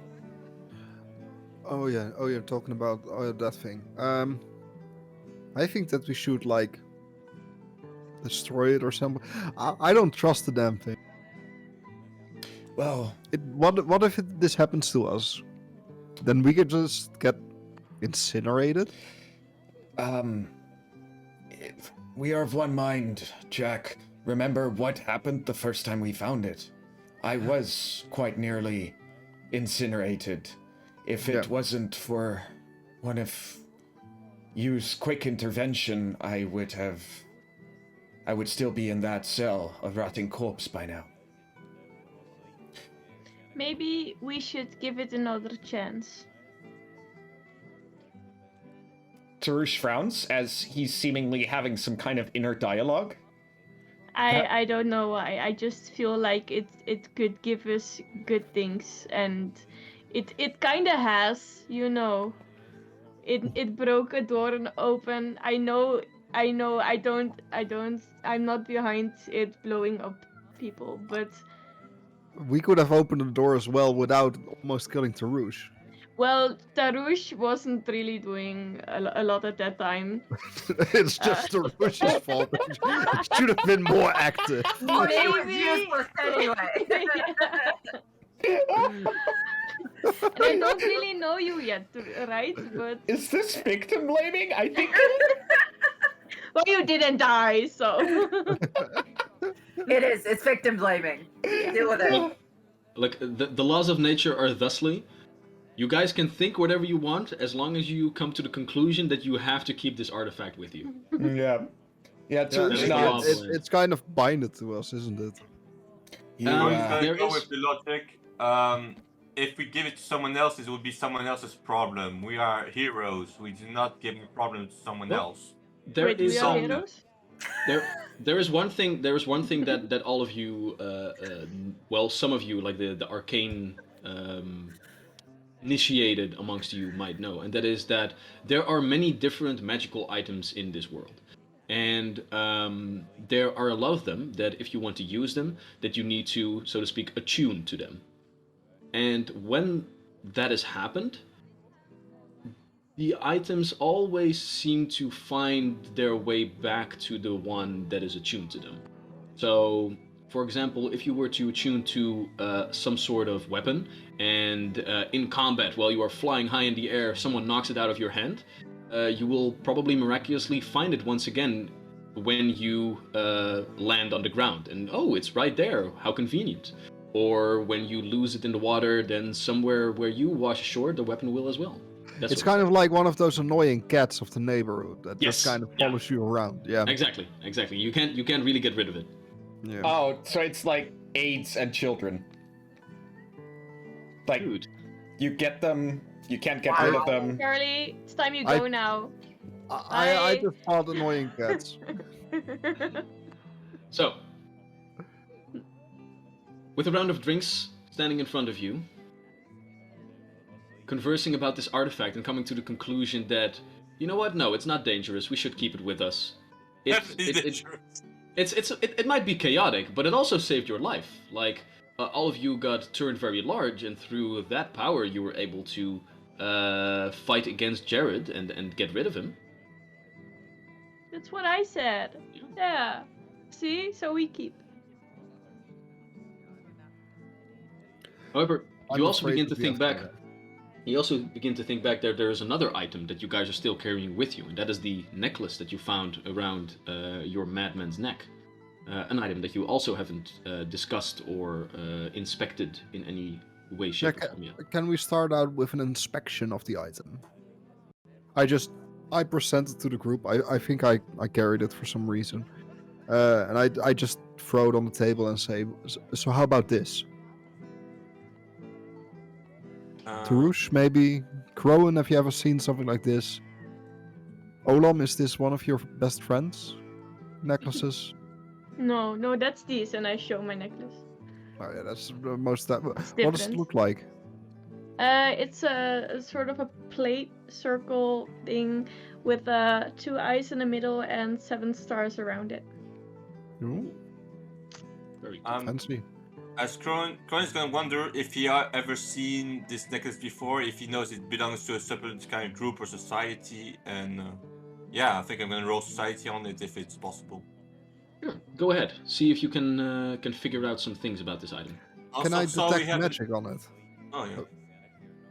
Oh yeah. Oh, you're talking about that thing. I think that we should like destroy it or something. I don't trust the damn thing. Well, What if this happens to us? Then we could just get incinerated. We are of one mind, Jack. Remember what happened the first time we found it? I was quite nearly incinerated. If it Yeah. wasn't for one of you's quick intervention, I would still be in that cell, a rotting corpse by now. Maybe we should give it another chance. Tarush frowns as he's seemingly having some kind of inner dialogue. I don't know why. I just feel like it could give us good things, and it kind of has, you know. It broke a door open. I know. I'm not behind it blowing up people, but We could have opened the door as well without almost killing Tarush. well, Tarush wasn't really doing a lot at that time. It's just Tarush's fault. It should have been more active. But it was Maybe. useless anyway. And I don't really know you yet, right? But Is this victim blaming? I think. well, you didn't die, so It is. It's victim blaming. Deal with it. Look, the laws of nature are thusly. You guys can think whatever you want as long as you come to the conclusion that you have to keep this artifact with you. Yeah. Yeah, Tarush it's nods. law. It's kind of binded to us, isn't it? You, Um, I'm just gonna there go is- with the logic. If we give it to someone else, it will be someone else's problem. We are heroes. We do not give a problem to someone Well, else. There wait, is we are some- heroes? there is one thing. There is one thing that all of you, well, some of you, like the arcane initiated amongst you, might know, and that is that there are many different magical items in this world, and there are a lot of them that if you want to use them, that you need to, so to speak, attune to them. And when that has happened, the items always seem to find their way back to the one that is attuned to them. So For example, if you were to attune to some sort of weapon, and in combat, while you are flying high in the air, someone knocks it out of your hand, you will probably miraculously find it once again when you land on the ground. And oh, it's right there. How convenient. Or when you lose it in the water, then somewhere where you wash ashore, the weapon will as well. That's It's kind of like one of those annoying cats of the neighborhood that just Yes, kind of yeah. follows you around. Yeah. Exactly. You can't really get rid of it. Yeah. Oh, so it's like AIDS and children. Like, Dude. you get them, you can't get rid of them. Charlie, it's time you go now. I Bye. just thought annoying cats. So, with a round of drinks standing in front of you, conversing about this artifact and coming to the conclusion that, you know what? No, it's not dangerous. We should keep it with us. It might be chaotic, but it also saved your life. Like, all of you got turned very large, and through that power, you were able to fight against Jared and get rid of him. That's what I said. Yeah. See? So we keep. However, I'm you also afraid begin to we think have back. to- You also begin to think back there is another item that you guys are still carrying with you, and that is the necklace that you found around your madman's neck. An item that you also haven't discussed or inspected in any way, shape, or form yet. Can we start out with an inspection of the item? I present it to the group. I think I carried it for some reason. And I just throw it on the table and say, so how about this? Tarush, maybe? Crowan, have you ever seen something like this? Olam, is this one of your best friends' necklaces? No, that's this, and I show my necklace. Oh yeah, that's the most that. What does it different. look like? It's a sort of a plate circle thing with 2 eyes in the middle and 7 stars around it. Ooh, Very cool. fancy. As Kron is gonna wonder if he ever seen this necklace before, if he knows it belongs to a separate kind of group or society, and yeah, I think I'm gonna roll society on it if it's possible. Sure. Go ahead. See if you can figure out some things about this item. Can I Also, we detect have- magic on it? Oh yeah.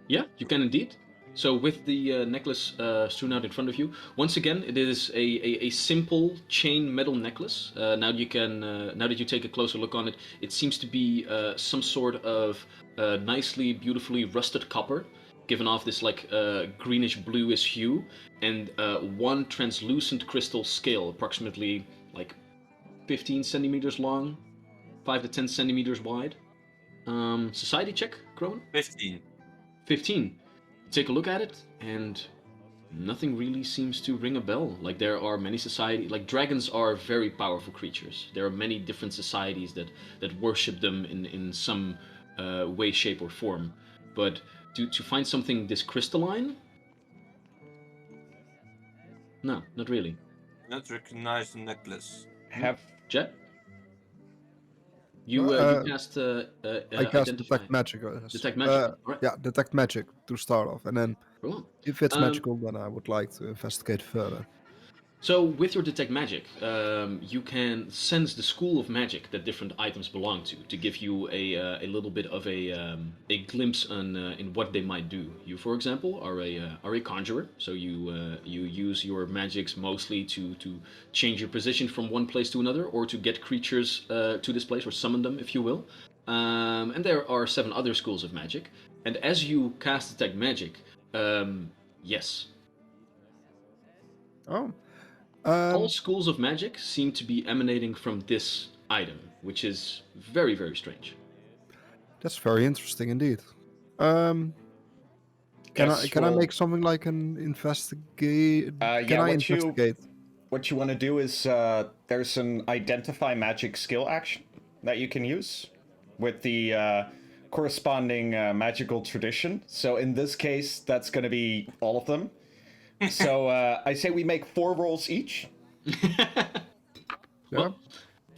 Yeah, you can indeed. So with the necklace strewn out in front of you, once again, it is a simple chain metal necklace. Now that you take a closer look on it, it seems to be some sort of nicely, beautifully rusted copper, given off this like greenish bluish hue, and one translucent crystal scale, approximately like 15 centimeters long, 5 to 10 centimeters wide. Society check, Crowan? 15. 15. Take a look at it, and nothing really seems to ring a bell. Like, there are many societies, like dragons are very powerful creatures. There are many different societies that worship them in some way, shape, or form. But to find something this crystalline? No, not really. Not recognize the necklace. Have Jet? You cast I cast identify. detect magic. Detect magic. Right. Yeah, detect magic to start off, and then Cool. if it's magical, then I would like to investigate further. So with your detect magic, you can sense the school of magic that different items belong to give you a little bit of a glimpse on in what they might do. You, for example, are a conjurer, so you use your magics mostly to change your position from one place to another, or to get creatures to this place, or summon them, if you will. And there are 7 other schools of magic, and as you cast detect magic, yes. Oh. All schools of magic seem to be emanating from this item, which is very, very strange. That's very interesting indeed. Can I make something like an investigate? Can I investigate? What you want to do is there's an identify magic skill action that you can use with the corresponding magical tradition. So in this case, that's going to be all of them. So I say we make 4 rolls each. Well,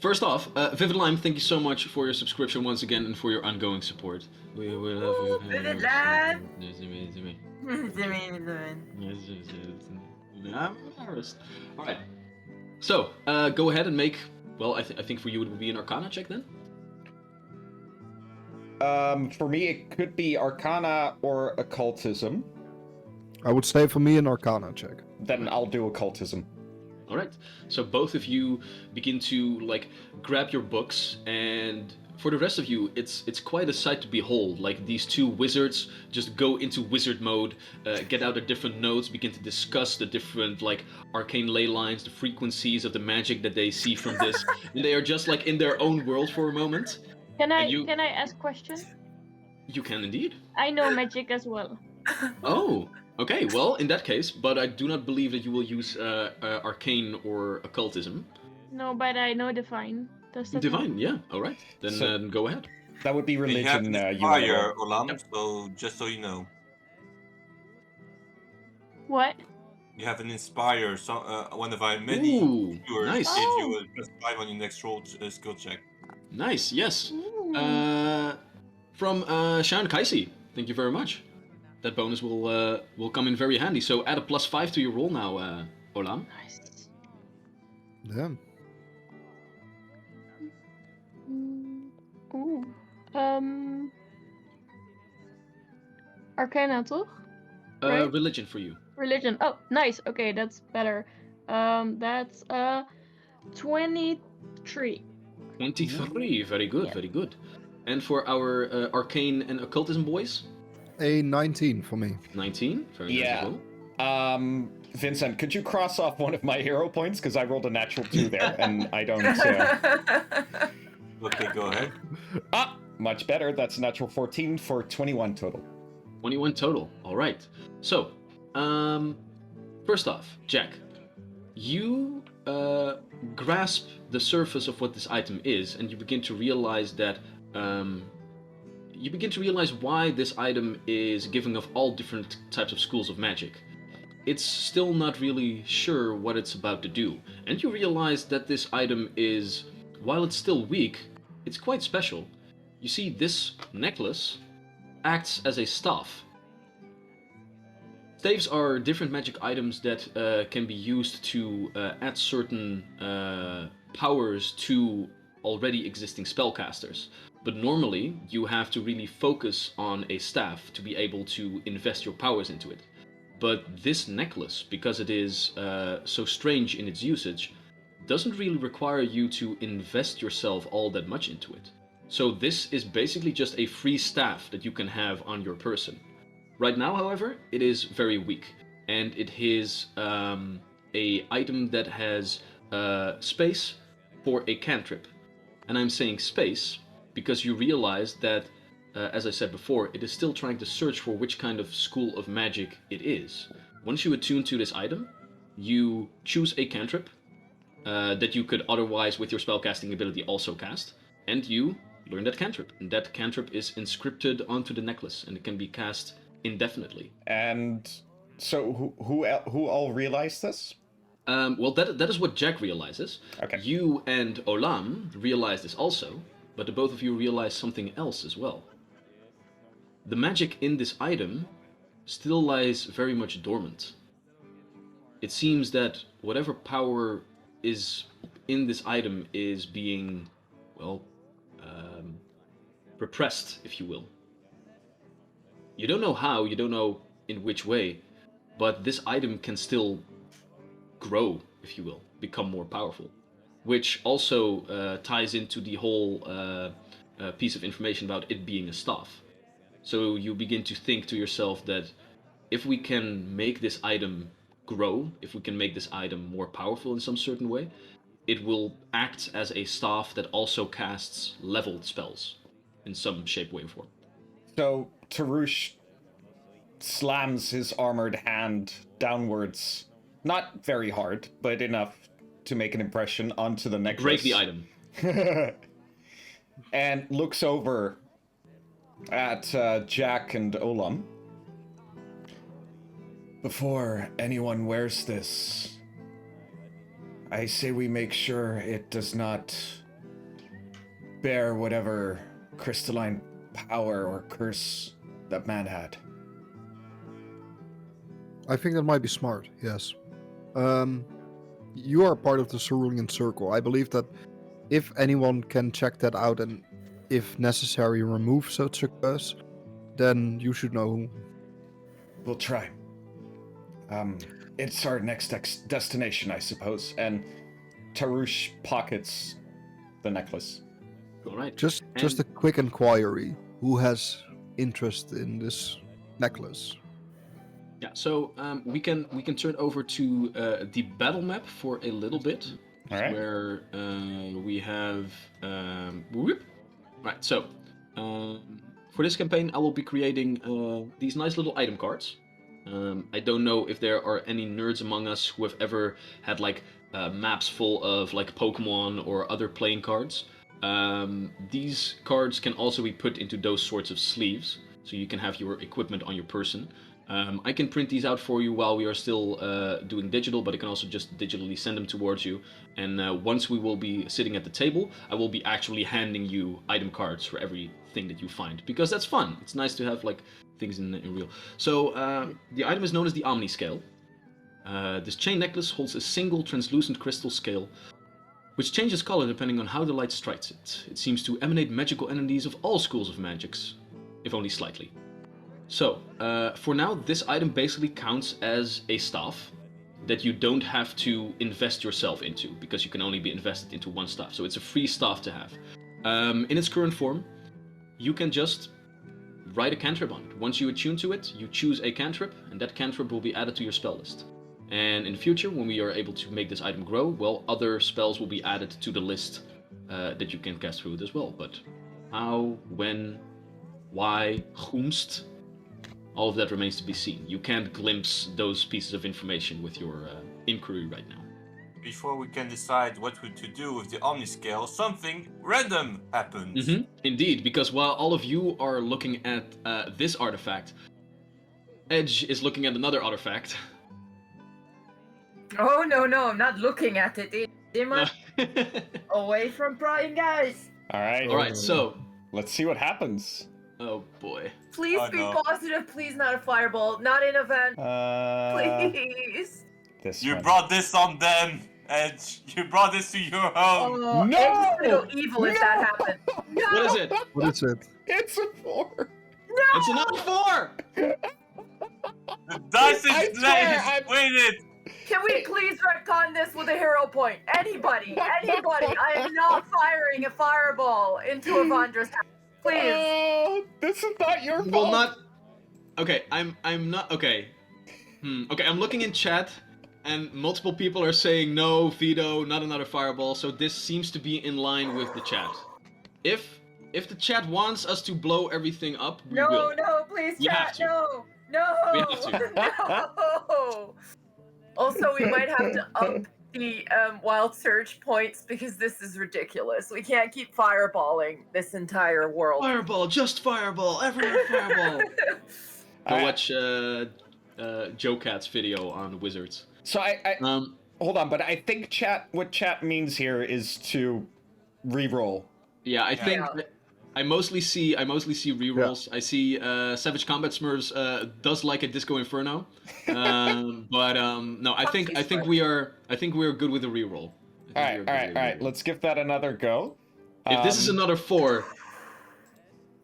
first off, Vivid Lime, thank you so much for your subscription once again and for your ongoing support. We love you. Vivid Lime! I'm embarrassed. Alright. So, go ahead and make Well, I think for you it would be an Arcana check then. For me, it could be Arcana or Occultism. I would say for me an Arcana check. Then I'll do Occultism. All right. So both of you begin to grab your books, and for the rest of you, it's quite a sight to behold. Like these two wizards just go into wizard mode, get out their different notes, begin to discuss the different arcane ley lines, the frequencies of the magic that they see from this, and they are just in their own world for a moment. Can I ask a question? You can indeed. I know magic as well. Oh. Okay, well, in that case, but I do not believe that you will use arcane or occultism. No, but I know divine. Does that Divine, yeah. All right, then So- go ahead. That would be You have religion. an You wanna inspire, roll. Olam, Yep. so just so you know. What? You have an inspire, so one of our many Ooh, viewers nice. gave Oh. you a +5 on your next roll skill check. Nice, yes. Ooh. From Sharon Kaisi, thank you very much. That bonus will come in very handy. So add a +5 to your roll now, Olam. Nice. Damn. Ooh. Arcana, toch? Right? Religion for you. Religion. Oh, nice. Okay, that's better. That's 23. 23, very good, Yeah. very good. And for our arcane and occultism boys, A 19 for me. 19, very Yeah. nice as well. Vincent, could you cross off one of my hero points? Because I rolled a natural 2 there, and I don't... Okay, go ahead. Much better. That's a natural 14 for 21 total. 21 total. All right. So, first off, Jack, you grasp the surface of what this item is, and you begin to realize that why this item is giving off all different types of schools of magic. It's still not really sure what it's about to do, and you realize that this item is, while it's still weak, it's quite special. You see, this necklace acts as a staff. Staves are different magic items that can be used to add certain powers to already existing spellcasters. But normally, you have to really focus on a staff to be able to invest your powers into it. But this necklace, because it is so strange in its usage, doesn't really require you to invest yourself all that much into it. So this is basically just a free staff that you can have on your person. Right now, however, it is very weak, and it is a item that has space for a cantrip. And I'm saying space because you realize that, as I said before, it is still trying to search for which kind of school of magic it is. Once you attune to this item, you choose a cantrip that you could otherwise, with your spellcasting ability, also cast, and you learn that cantrip. And that cantrip is inscripted onto the necklace, and it can be cast indefinitely. And so who all realized this? Well, that is what Jack realizes. Okay. You and Olam realize this also, but the both of you realize something else as well. The magic in this item still lies very much dormant. It seems that whatever power is in this item is being, well, repressed, if you will. You don't know how, you don't know in which way, but this item can still grow, if you will, become more powerful. Which also ties into the whole piece of information about it being a staff. So you begin to think to yourself that if we can make this item grow, if we can make this item more powerful in some certain way, it will act as a staff that also casts leveled spells in some shape, way, or form. So Tarush slams his armored hand downwards, not very hard, but enough to make an impression onto the necklace. Break the item. And looks over at Jack and Olam. Before anyone wears this, I say we make sure it does not bear whatever crystalline power or curse that man had. I think that might be smart, yes. You are part of the Cerulean Circle. I believe that if anyone can check that out and, if necessary, remove such a curse, then you should know who. We'll try. It's our next destination, I suppose. And Tarush pockets the necklace. All right. Just a quick inquiry. Who has interest in this necklace? Yeah, so we can turn over to the battle map for a little bit, All right. where we have whoop. Right. So for this campaign, I will be creating these nice little item cards. I don't know if there are any nerds among us who have ever had like maps full of like Pokemon or other playing cards. These cards can also be put into those sorts of sleeves, so you can have your equipment on your person. I can print these out for you while we are still doing digital, but I can also just digitally send them towards you. And once we will be sitting at the table, I will be actually handing you item cards for everything that you find, because that's fun. It's nice to have like things in real. So the item is known as the Omni Scale. This chain necklace holds a single translucent crystal scale, which changes color depending on how the light strikes it. It seems to emanate magical entities of all schools of magics, if only slightly. So, for now, this item basically counts as a staff that you don't have to invest yourself into, because you can only be invested into one staff. So it's a free staff to have. In its current form, you can just write a cantrip on it. Once you attune to it, you choose a cantrip, and that cantrip will be added to your spell list. And in the future, when we are able to make this item grow, well, other spells will be added to the list that you can cast through it as well. But how, when, why, whomst, all of that remains to be seen. You can't glimpse those pieces of information with your inquiry right now. Before we can decide what to do with the Omni Scale, something random happens. Mm-hmm. Indeed, because while all of you are looking at this artifact, Edge is looking at another artifact. Oh, no, I'm not looking at it. Dimmer, away from prying guys. All right. All right, so Let's see what happens. oh boy. Please Oh, be no. positive. Please not a fireball. Not an event. Please. This You one. brought this on them, Edge. You brought this to your home. Oh, No! Edge's gonna go evil if that happens. No! What is it? What is it? It's a 4. It's another 4! The dice I is swear, I- waited. Can we please retcon this with a hero point? Anybody. I am not firing a fireball into Avandra's house. Please. Oh, this is not your fault. Well, not. Okay, I'm not. Okay. Okay, I'm looking in chat, and multiple people are saying no, veto, not another fireball. So this seems to be in line with the chat. If the chat wants us to blow everything up, we will. No, please, We have chat. to. No. We have to. No. Also, we might have to up the wild surge points because this is ridiculous. We can't keep fireballing this entire world. Fireball, just fireball, everyone fireball. Go watch Joe Cat's video on wizards. So I hold on, but I think what chat means here is to re-roll. Yeah, I think I mostly see rerolls. Yeah. I see Savage Combat Smurfs does like a Disco Inferno, but no, I think we are good with a reroll. All right. Let's give that another go. If this is another 4,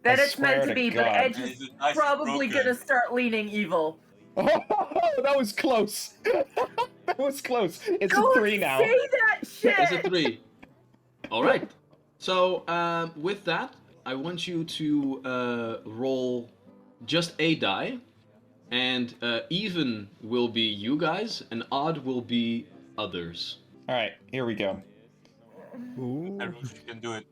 then it's meant to be. But Edge is probably gonna start leaning evil. Oh, that was close. That was close. It's Don't a 3 now. Say that shit. It's a 3. All right. So with that, I want you to roll just a die, and even will be you guys, and odd will be others. All right, here we go. Ooh. You can do it.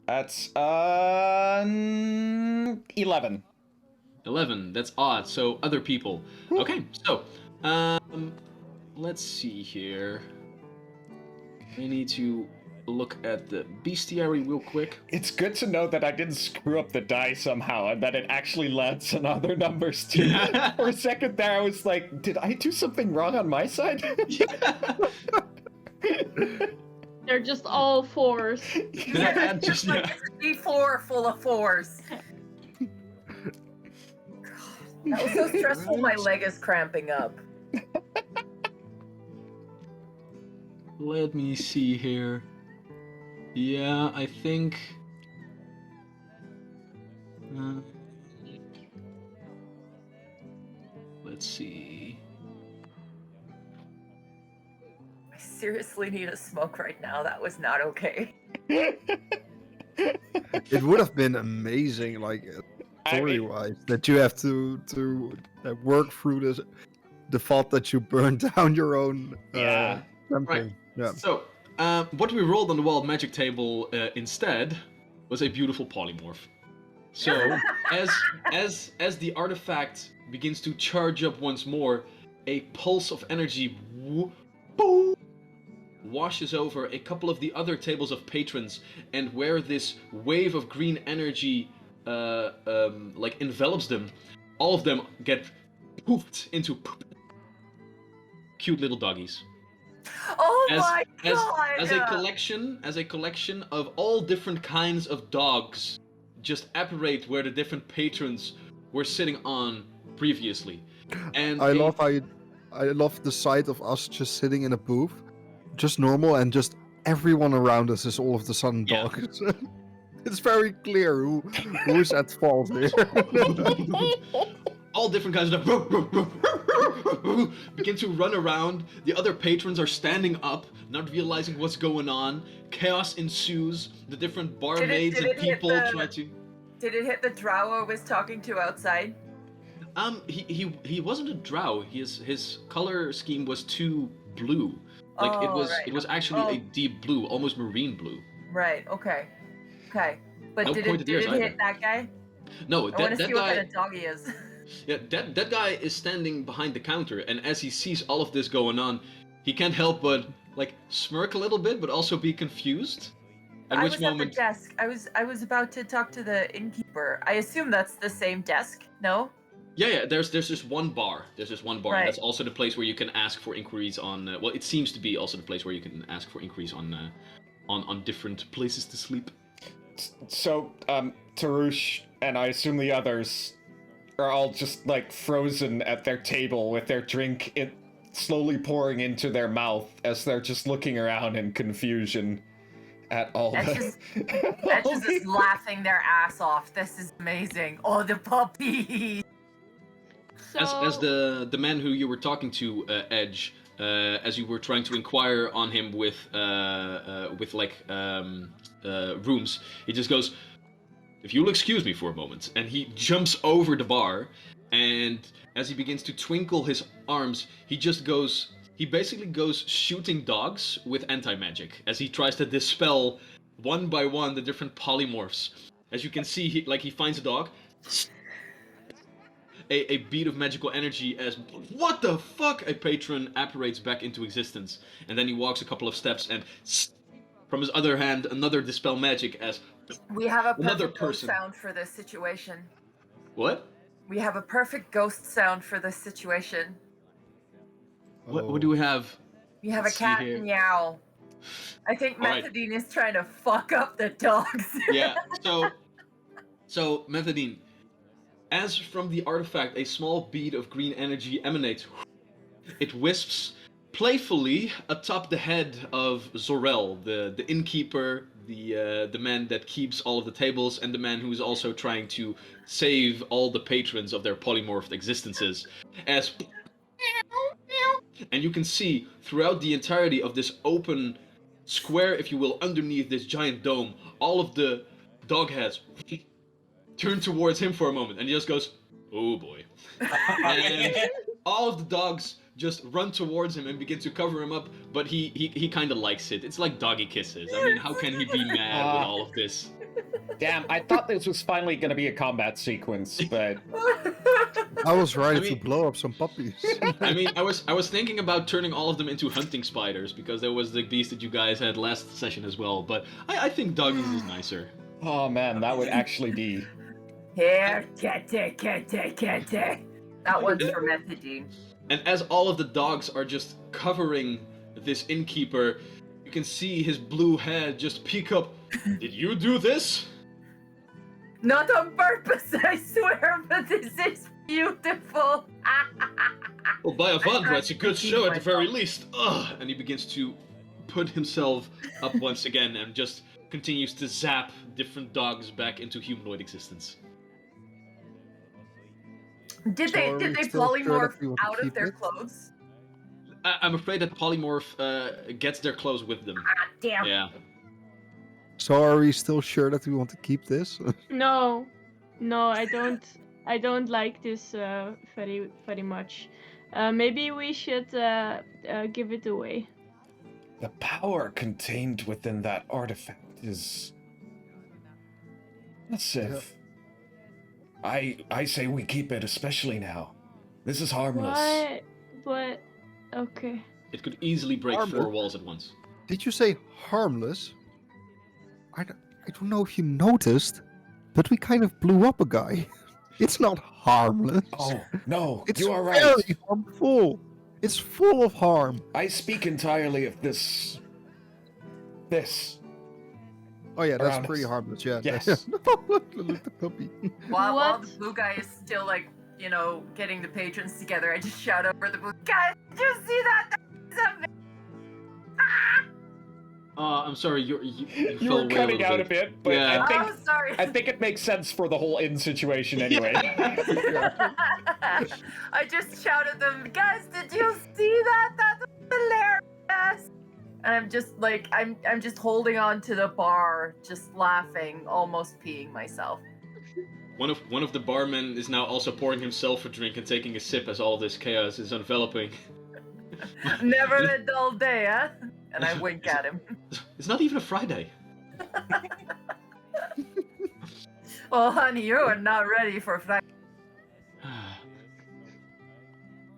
That's 11. 11. That's odd. So other people. Okay. So let's see here. I need to look at the bestiary real quick. It's good to know that I didn't screw up the die somehow and that it actually led some other numbers too. For a second there, I was like, did I do something wrong on my side? They're just all 4s. Did I add just like it's a D4 full of 4s. That was so stressful, my leg is cramping up. Let me see here. Yeah, I think. Let's see. I seriously need a smoke right now. That was not okay. It would have been amazing, like story-wise, that you have to work through the fault that you burned down your own something. Yeah. So, what we rolled on the wild magic table instead was a beautiful polymorph. So, as the artifact begins to charge up once more, a pulse of energy washes over a couple of the other tables of patrons, and where this wave of green energy like envelops them, all of them get poofed into cute little doggies. Oh my god! As a collection of all different kinds of dogs just apparate where the different patrons were sitting on previously. And I love the sight of us just sitting in a booth, just normal, and just everyone around us is all of the sudden dogs. It's very clear who is at fault here. All different kinds of begin to run around. The other patrons are standing up, not realizing what's going on. Chaos ensues. The different barmaids and people try to. Did it hit the drow I was talking to outside? He wasn't a drow. His color scheme was too blue. Like it was actually a deep blue, almost marine blue. Right. Okay. But No did pointed it ears either. hit that guy? No, I want to that see what guy. kind of dog he is. Yeah, that guy is standing behind the counter, and as he sees all of this going on, he can't help but like smirk a little bit, but also be confused. At which moment? At the desk. I was about to talk to the innkeeper. I assume that's the same desk. No. Yeah. There's just one bar. There's just one bar. Right. And that's also the place where you can ask for inquiries on. Well, it seems to be also the place where you can ask for inquiries on different places to sleep. So, Tarush and I assume the others are all just like frozen at their table with their drink slowly pouring into their mouth as they're just looking around in confusion at all. That's just laughing their ass off. This is amazing. Oh, the puppies. So, As the man who you were talking to, Edge, as you were trying to inquire on him with rooms, he just goes, "If you'll excuse me for a moment," and he jumps over the bar, and as he begins to twinkle his arms, he basically goes shooting dogs with anti-magic as he tries to dispel one by one the different polymorphs. As you can see, he finds a dog. A bead of magical energy as what the fuck, a patron apparates back into existence, and then he walks a couple of steps and from his other hand another dispel magic as We have a another perfect ghost person. sound for this situation. What? We have a perfect ghost sound for this situation. What do we have? We have a Let's see cat here. meow. I think All right. Methadine is trying to fuck up the dogs. Yeah. So Methadine, as from the artifact a small bead of green energy emanates, it wisps playfully atop the head of Zorel, the innkeeper, the man that keeps all of the tables, and the man who is also trying to save all the patrons of their polymorphed existences. And you can see throughout the entirety of this open square, if you will, underneath this giant dome, all of the dog heads turn towards him for a moment, and he just goes, "Oh boy." And all of the dogs just run towards him and begin to cover him up, but he kind of likes it. It's like doggy kisses. I mean, how can he be mad with all of this? Damn, I thought this was finally gonna be a combat sequence, but I was ready I mean- to blow up some puppies. I mean, I was thinking about turning all of them into hunting spiders, because there was the beast that you guys had last session as well, but I think doggies is nicer. oh man, that would actually be. Here, kete. That one's for Methadine. And as all of the dogs are just covering this innkeeper, you can see his blue head just peek up. "Did you do this?" Not on purpose, I swear, but this is beautiful. Well, by Avandra, it's a good see show at the very myself. least. Ugh. And he begins to put himself up once again and just continues to zap different dogs back into humanoid existence. Did So are they we still sure polymorph that we want to out of keep their it? clothes? I'm afraid that polymorph gets their clothes with them. Ah, damn. Yeah. So are we still sure that we want to keep this? No, I don't. I don't like this very much. Maybe we should give it away. The power contained within that artifact is massive. I say we keep it, especially now. This is harmless. What? But okay. It could easily break Harmless? 4 walls at once. Did you say harmless? I don't know if you noticed, but we kind of blew up a guy. It's not harmless. Oh, no, It's you are right. very harmful. It's full of harm. I speak entirely of this. Oh yeah, that's Around pretty us. harmless. Yeah. Yes. Look, the puppy. While What? the blue guy is still like, you know, getting the patrons together, I just shout over the blue guys, did you see that? That's amazing. I'm sorry, you You fell were away cutting out a bit. bit, but Yeah. Oh, sorry. I think it makes sense for the whole inn situation anyway. I just shouted them, guys, did you see that? That's hilarious. And I'm just like, I'm just holding on to the bar, just laughing, almost peeing myself. One of the barmen is now also pouring himself a drink and taking a sip as all this chaos is enveloping. Never a dull day, huh? And I wink at him. It's not even a Friday. Well, honey, you are not ready for Friday.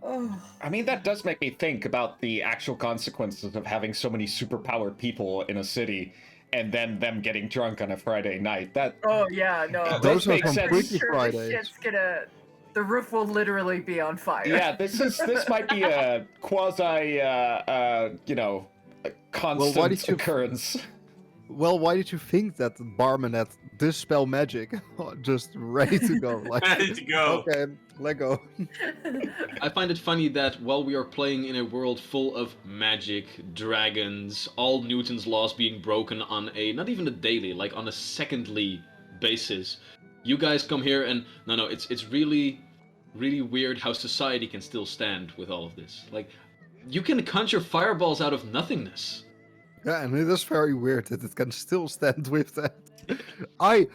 Oh. I mean, that does make me think about the actual consequences of having so many superpowered people in a city and then them getting drunk on a Friday night. Oh yeah, no. Those are makes some sense. freaky Sure, the Fridays. shit's gonna. The roof will literally be on fire. Yeah, this might be a quasi, a constant Well, why did you- occurrence. Well, why did you think that the barman had dispel magic just ready to go? Like, Ready to go. Okay, let go. I find it funny that while we are playing in a world full of magic, dragons, all Newton's laws being broken on a, not even a daily, like on a secondly basis, you guys come here and, no, it's really, really weird how society can still stand with all of this. Like, you can conjure fireballs out of nothingness. Yeah, and it is very weird that it can still stand with that. I'm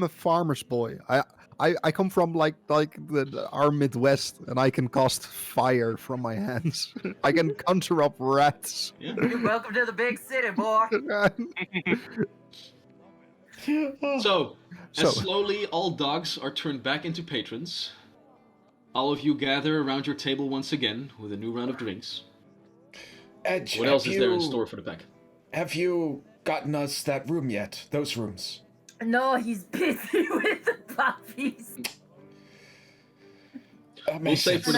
a farmer's boy. I come from like our Midwest, and I can cast fire from my hands. I can conjure up rats. Yeah. You're welcome to the big city, boy. So, So- as slowly all dogs are turned back into patrons, all of you gather around your table once again with a new round of drinks. Edge, What else is there in store for the pack? Have you gotten us that room yet? Those rooms? No, he's busy with the puppies. We'll say for the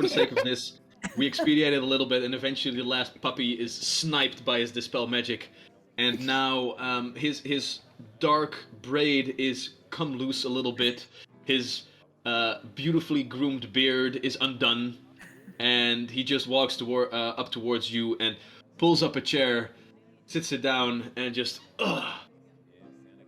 sake of this, we expedited a little bit, and eventually the last puppy is sniped by his dispel magic, and now his dark braid is come loose a little bit. His beautifully groomed beard is undone, and he just walks up towards you and pulls up a chair, sits it down, and just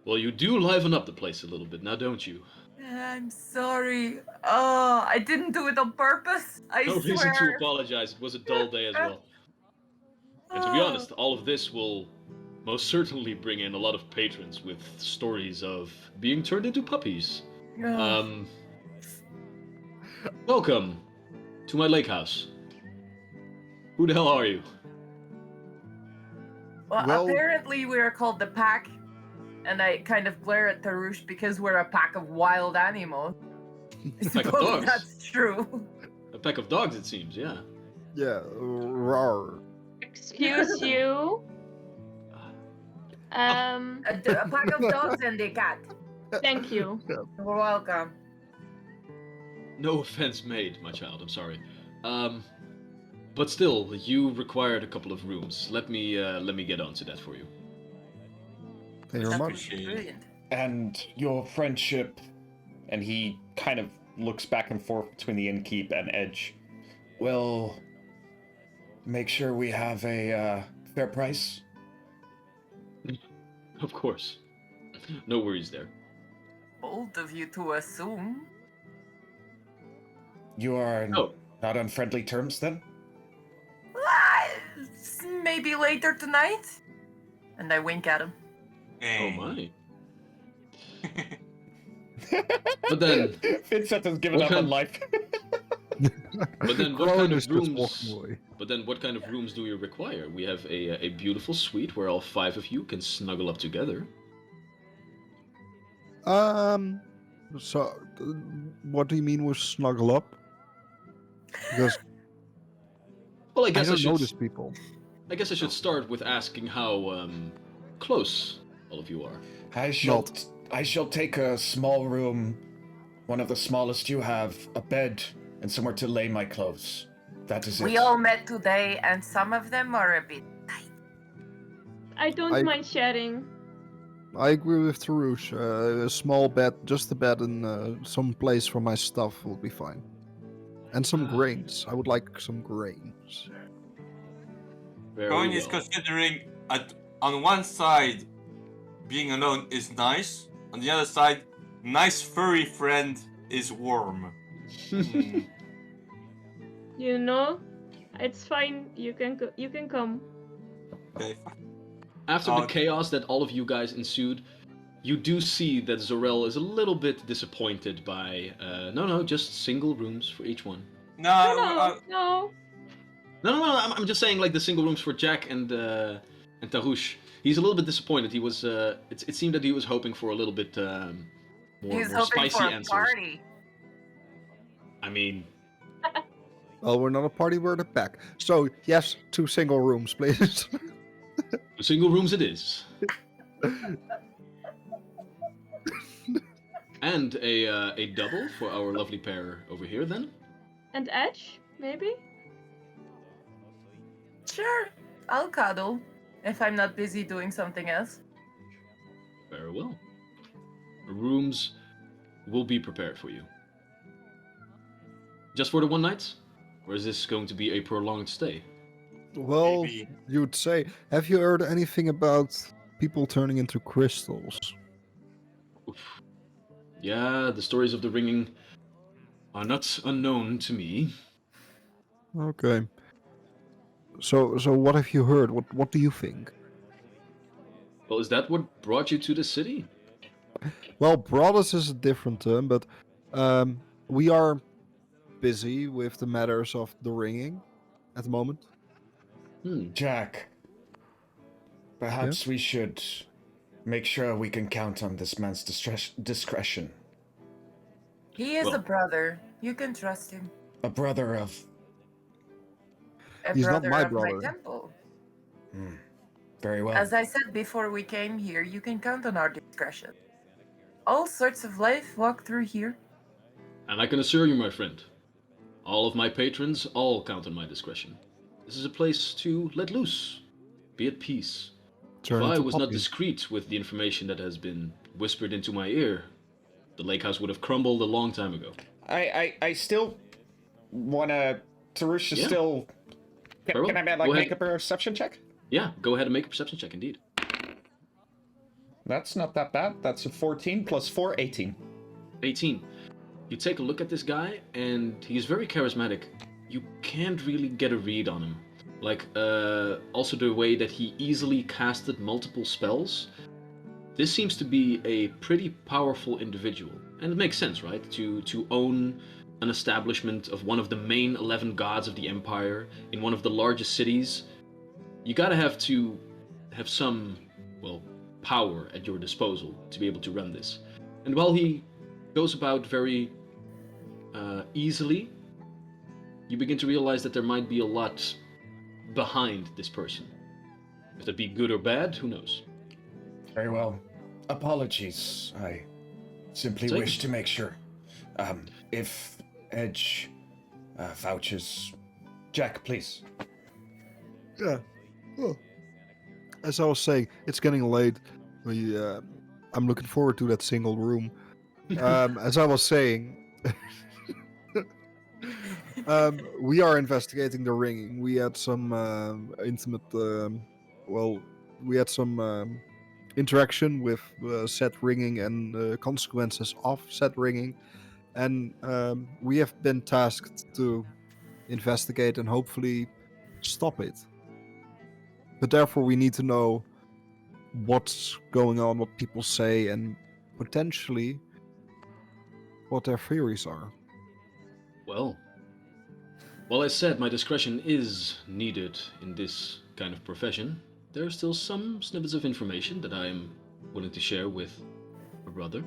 Well, you do liven up the place a little bit now, don't you? I'm sorry. Oh, I didn't do it on purpose. I No swear. reason to apologize. It was a dull day as well. And to be honest, all of this will most certainly bring in a lot of patrons with stories of being turned into puppies. Oh. Welcome to my lake house. Who the hell are you? Well, apparently we are called the Pack, and I kind of glare at Tarush because we're a pack of wild animals. I Pack of suppose dogs. that's true. A pack of dogs, it seems, yeah. Yeah, roar. Excuse you. A pack of dogs and a cat. Thank you. You're welcome. No offense made, my child, I'm sorry. But still, you required a couple of rooms. Let me get onto that for you. Thank you very much. Brilliant. And your friendship, and he kind of looks back and forth between the innkeep and Edge. Well, make sure we have a fair price? Of course. No worries there. Bold of you to assume. You are Oh. not on friendly terms then? Maybe later tonight? And I wink at him. Oh my. But then, Vincent has given What up on kind- life. but then what Crone kind is of just rooms? walking away. But then what kind of rooms do you require? We have a beautiful suite where all 5 of you can snuggle up together. So, what do you mean with snuggle up? Because Well, I I guess I, don't should. know these people. I guess I should start with asking how close all of you are. I shall take a small room, one of the smallest you have, a bed, and somewhere to lay my clothes. That is it. We all met today, and some of them are a bit tight. I don't mind sharing. I agree with Tarush. A small bed, just a bed and some place for my stuff will be fine. And some grains. I would like some grains. Very Coin is well. considering on one side, being alone is nice. On the other side, nice furry friend is warm. Hmm. You know, it's fine. You can go. You can come. Okay. After the chaos that all of you guys ensued, you do see that Zorel is a little bit disappointed by, no, just single rooms for each one. No. No, I'm just saying like the single rooms for Jack and Tarush. He's a little bit disappointed. He was, it seemed that he was hoping for a little bit more He's hoping spicy for a answers. party. I mean, Well, we're not a party, we're the pack. So, yes, 2 single rooms, please. single rooms it is. And a double for our lovely pair over here then. And Edge, maybe. Sure, I'll cuddle if I'm not busy doing something else. Very well. Rooms will be prepared for you. Just for the one night? Or is this going to be a prolonged stay? Well, Maybe. you'd say, have you heard anything about people turning into crystals? Oof. Yeah, the stories of the ringing are not unknown to me. Okay. So what have you heard? What do you think? Well, is that what brought you to the city? Well, brothers is a different term, but we are busy with the matters of the ringing at the moment. Jack, perhaps we should make sure we can count on this man's discretion. He is Well- a brother. You can trust him. A brother of... A He's not brother my of brother. my temple. Very well. As I said before we came here, you can count on our discretion. All sorts of life walk through here. And I can assure you, my friend, all of my patrons all count on my discretion. This is a place to let loose, be at peace. Turn If I into was not puppies. discreet with the information that has been whispered into my ear, the lake house would have crumbled a long time ago. I still wanna. Tarush is Yeah. still. Very well. Can I Go make ahead. a perception check? Yeah, go ahead and make a perception check, indeed. That's not that bad. That's a 14 plus 4, 18. 18. You take a look at this guy, and he's very charismatic. You can't really get a read on him. Like, also the way that he easily casted multiple spells. This seems to be a pretty powerful individual. And it makes sense, right? To own an establishment of one of the main 11 gods of the Empire in one of the largest cities. You gotta have to have some, well, power at your disposal to be able to run this. And while he goes about very easily, you begin to realize that there might be a lot behind this person. If that be good or bad, who knows? Very well. Apologies. I simply Take wish it. to make sure. If Edge vouches... Jack, please. Yeah. Well, as I was saying, it's getting late. I'm looking forward to that single room. As I was saying, We are investigating the ringing. We had some we had some interaction with said ringing and consequences of said ringing, and we have been tasked to investigate and hopefully stop it. But therefore, we need to know what's going on, what people say, and potentially what their theories are. Well, while I said my discretion is needed in this kind of profession, there are still some snippets of information that I am willing to share with a brother.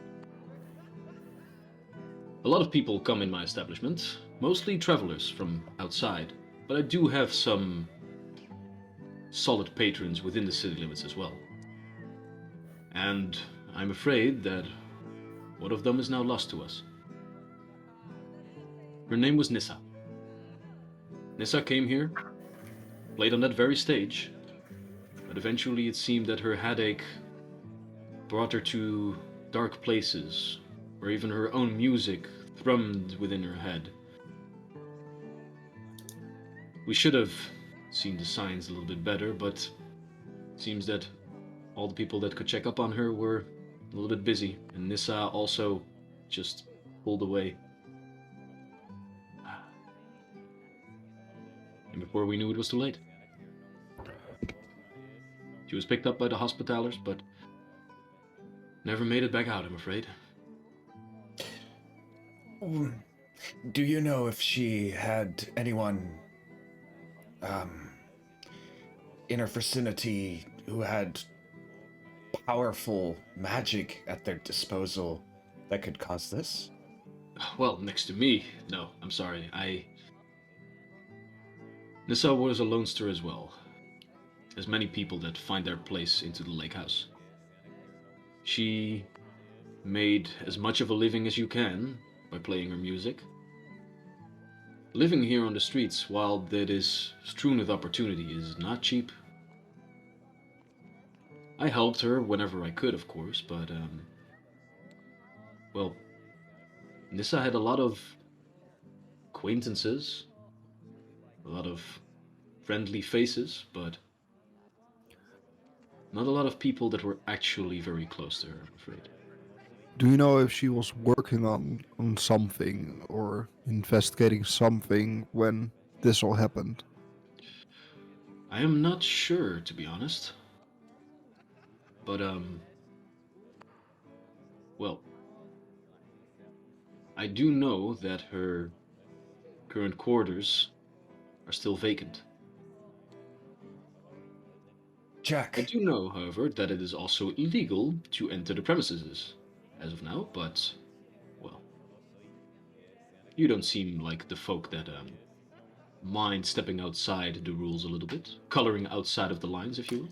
A lot of people come in my establishment, mostly travelers from outside, but I do have some solid patrons within the city limits as well. And I'm afraid that one of them is now lost to us. Her name was Nissa. Nissa came here, played on that very stage, but eventually it seemed that her headache brought her to dark places, where even her own music thrummed within her head. We should have seen the signs a little bit better, but it seems that all the people that could check up on her were a little bit busy, and Nissa also just pulled away. And before we knew it was too late. She was picked up by the Hospitalers, but never made it back out, I'm afraid. Do you know if she had anyone in her vicinity who had powerful magic at their disposal that could cause this? Well, next to me, no, I'm sorry. Nissa was a lonester as well, as many people that find their place into the lake house. She made as much of a living as you can by playing her music. Living here on the streets, while that is strewn with opportunity, is not cheap. I helped her whenever I could, of course, but, well, Nissa had a lot of acquaintances, a lot of friendly faces, but not a lot of people that were actually very close to her, I'm afraid. Do you know if she was working on something or investigating something when this all happened? I am not sure, to be honest. But, well, I do know that her current quarters are still vacant. Jack. I do know, however, that it is also illegal to enter the premises as of now, but, well, you don't seem like the folk that, mind stepping outside the rules a little bit, coloring outside of the lines, if you will.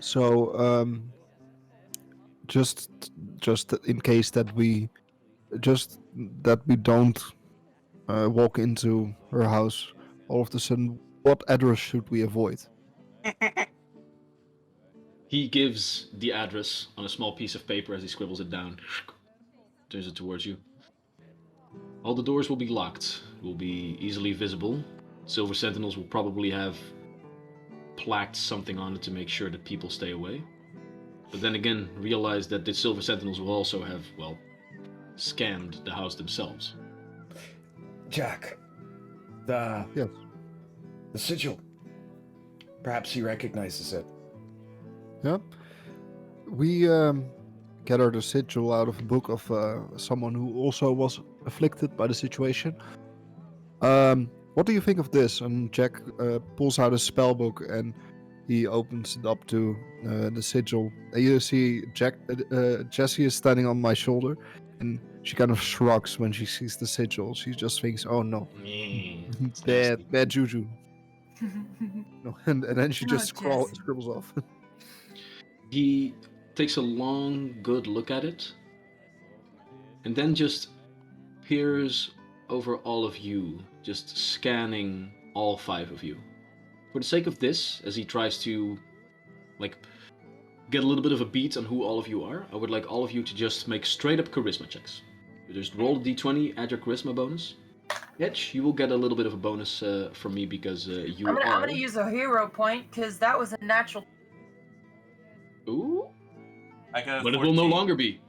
So, just in case that we don't walk into her house all of a sudden, what address should we avoid? He gives the address on a small piece of paper as he scribbles it down. Turns it towards you. All the doors will be locked, will be easily visible. Silver Sentinels will probably have plaqued something on it to make sure that people stay away. But then again, realize that the Silver Sentinels will also have, well, scanned the house themselves. Jack, Yes. the sigil. Perhaps he recognizes it. Yeah. We gathered a sigil out of a book of someone who also was afflicted by the situation. What do you think of this? And Jack pulls out a spell book and he opens it up to the sigil. And you see Jessie is standing on my shoulder, and she kind of shrugs when she sees the sigil. She just thinks, "Oh no, bad juju." No, and then she just scribbles off. He takes a long, good look at it, and then just peers over all of you, just scanning all 5 of you. For the sake of this, as he tries to, like, get a little bit of a beat on who all of you are, I would like all of you to just make straight up charisma checks. You just roll a d20, add your charisma bonus. Edge, you will get a little bit of a bonus from me because you I'm are. gonna use a hero point because that was a natural. Ooh. I got a But it 14. will no longer be.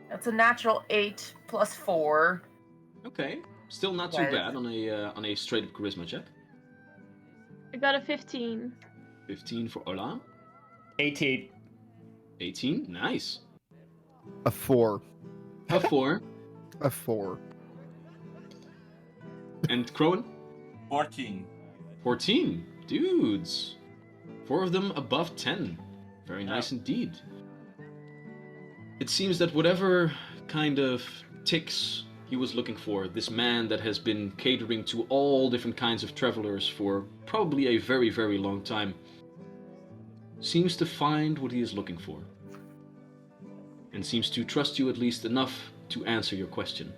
That's a natural 8 plus 4. Okay. Still not too Yes. bad on a straight up charisma check. I got a 15. 15 for Ola. 18. 18. Nice. A 4. A 4. A 4. And Crowan? 14. 14. Dudes. 4 of them above 10. Very nice indeed. It seems that whatever kind of ticks he was looking for, this man that has been catering to all different kinds of travelers for probably a very, very long time, seems to find what he is looking for. And seems to trust you at least enough to answer your question.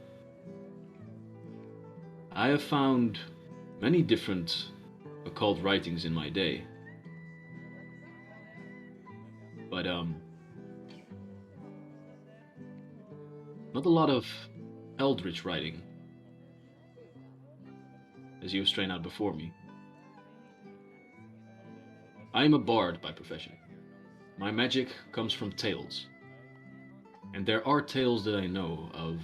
I have found many different occult writings in my day. But, not a lot of eldritch writing, as you have strained out before me. I am a bard by profession. My magic comes from tales. And there are tales that I know of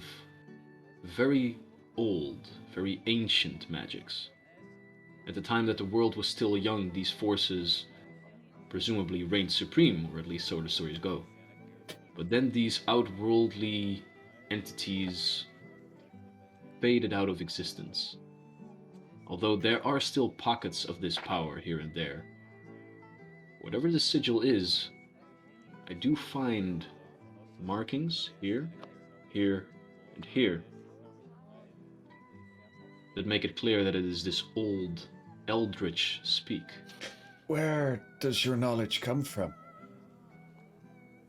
very old, very ancient magics. At the time that the world was still young, these forces presumably reigned supreme, or at least so the stories go. But then these outworldly entities faded out of existence. Although there are still pockets of this power here and there. Whatever the sigil is, I do find markings here, here, and here that make it clear that it is this old eldritch speak. Where does your knowledge come from?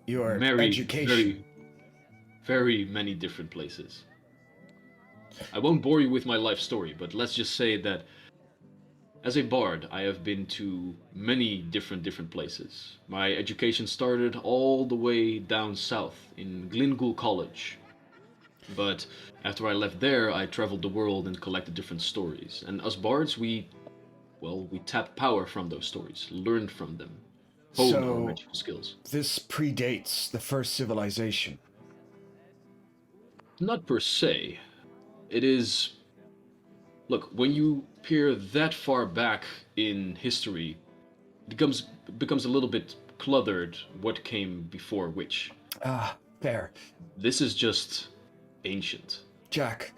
Your Very, education. very many different places. I won't bore you with my life story, but let's just say that as a bard, I have been to many different places. My education started all the way down south in Glyngool College. But after I left there, I traveled the world and collected different stories. And us bards, we tapped power from those stories, learned from them, honed our magical skills. This predates the first civilization. Not per se. It is... Look, when you peer that far back in history, it becomes a little bit cluttered what came before which. Ah, fair. This is just ancient. Jack.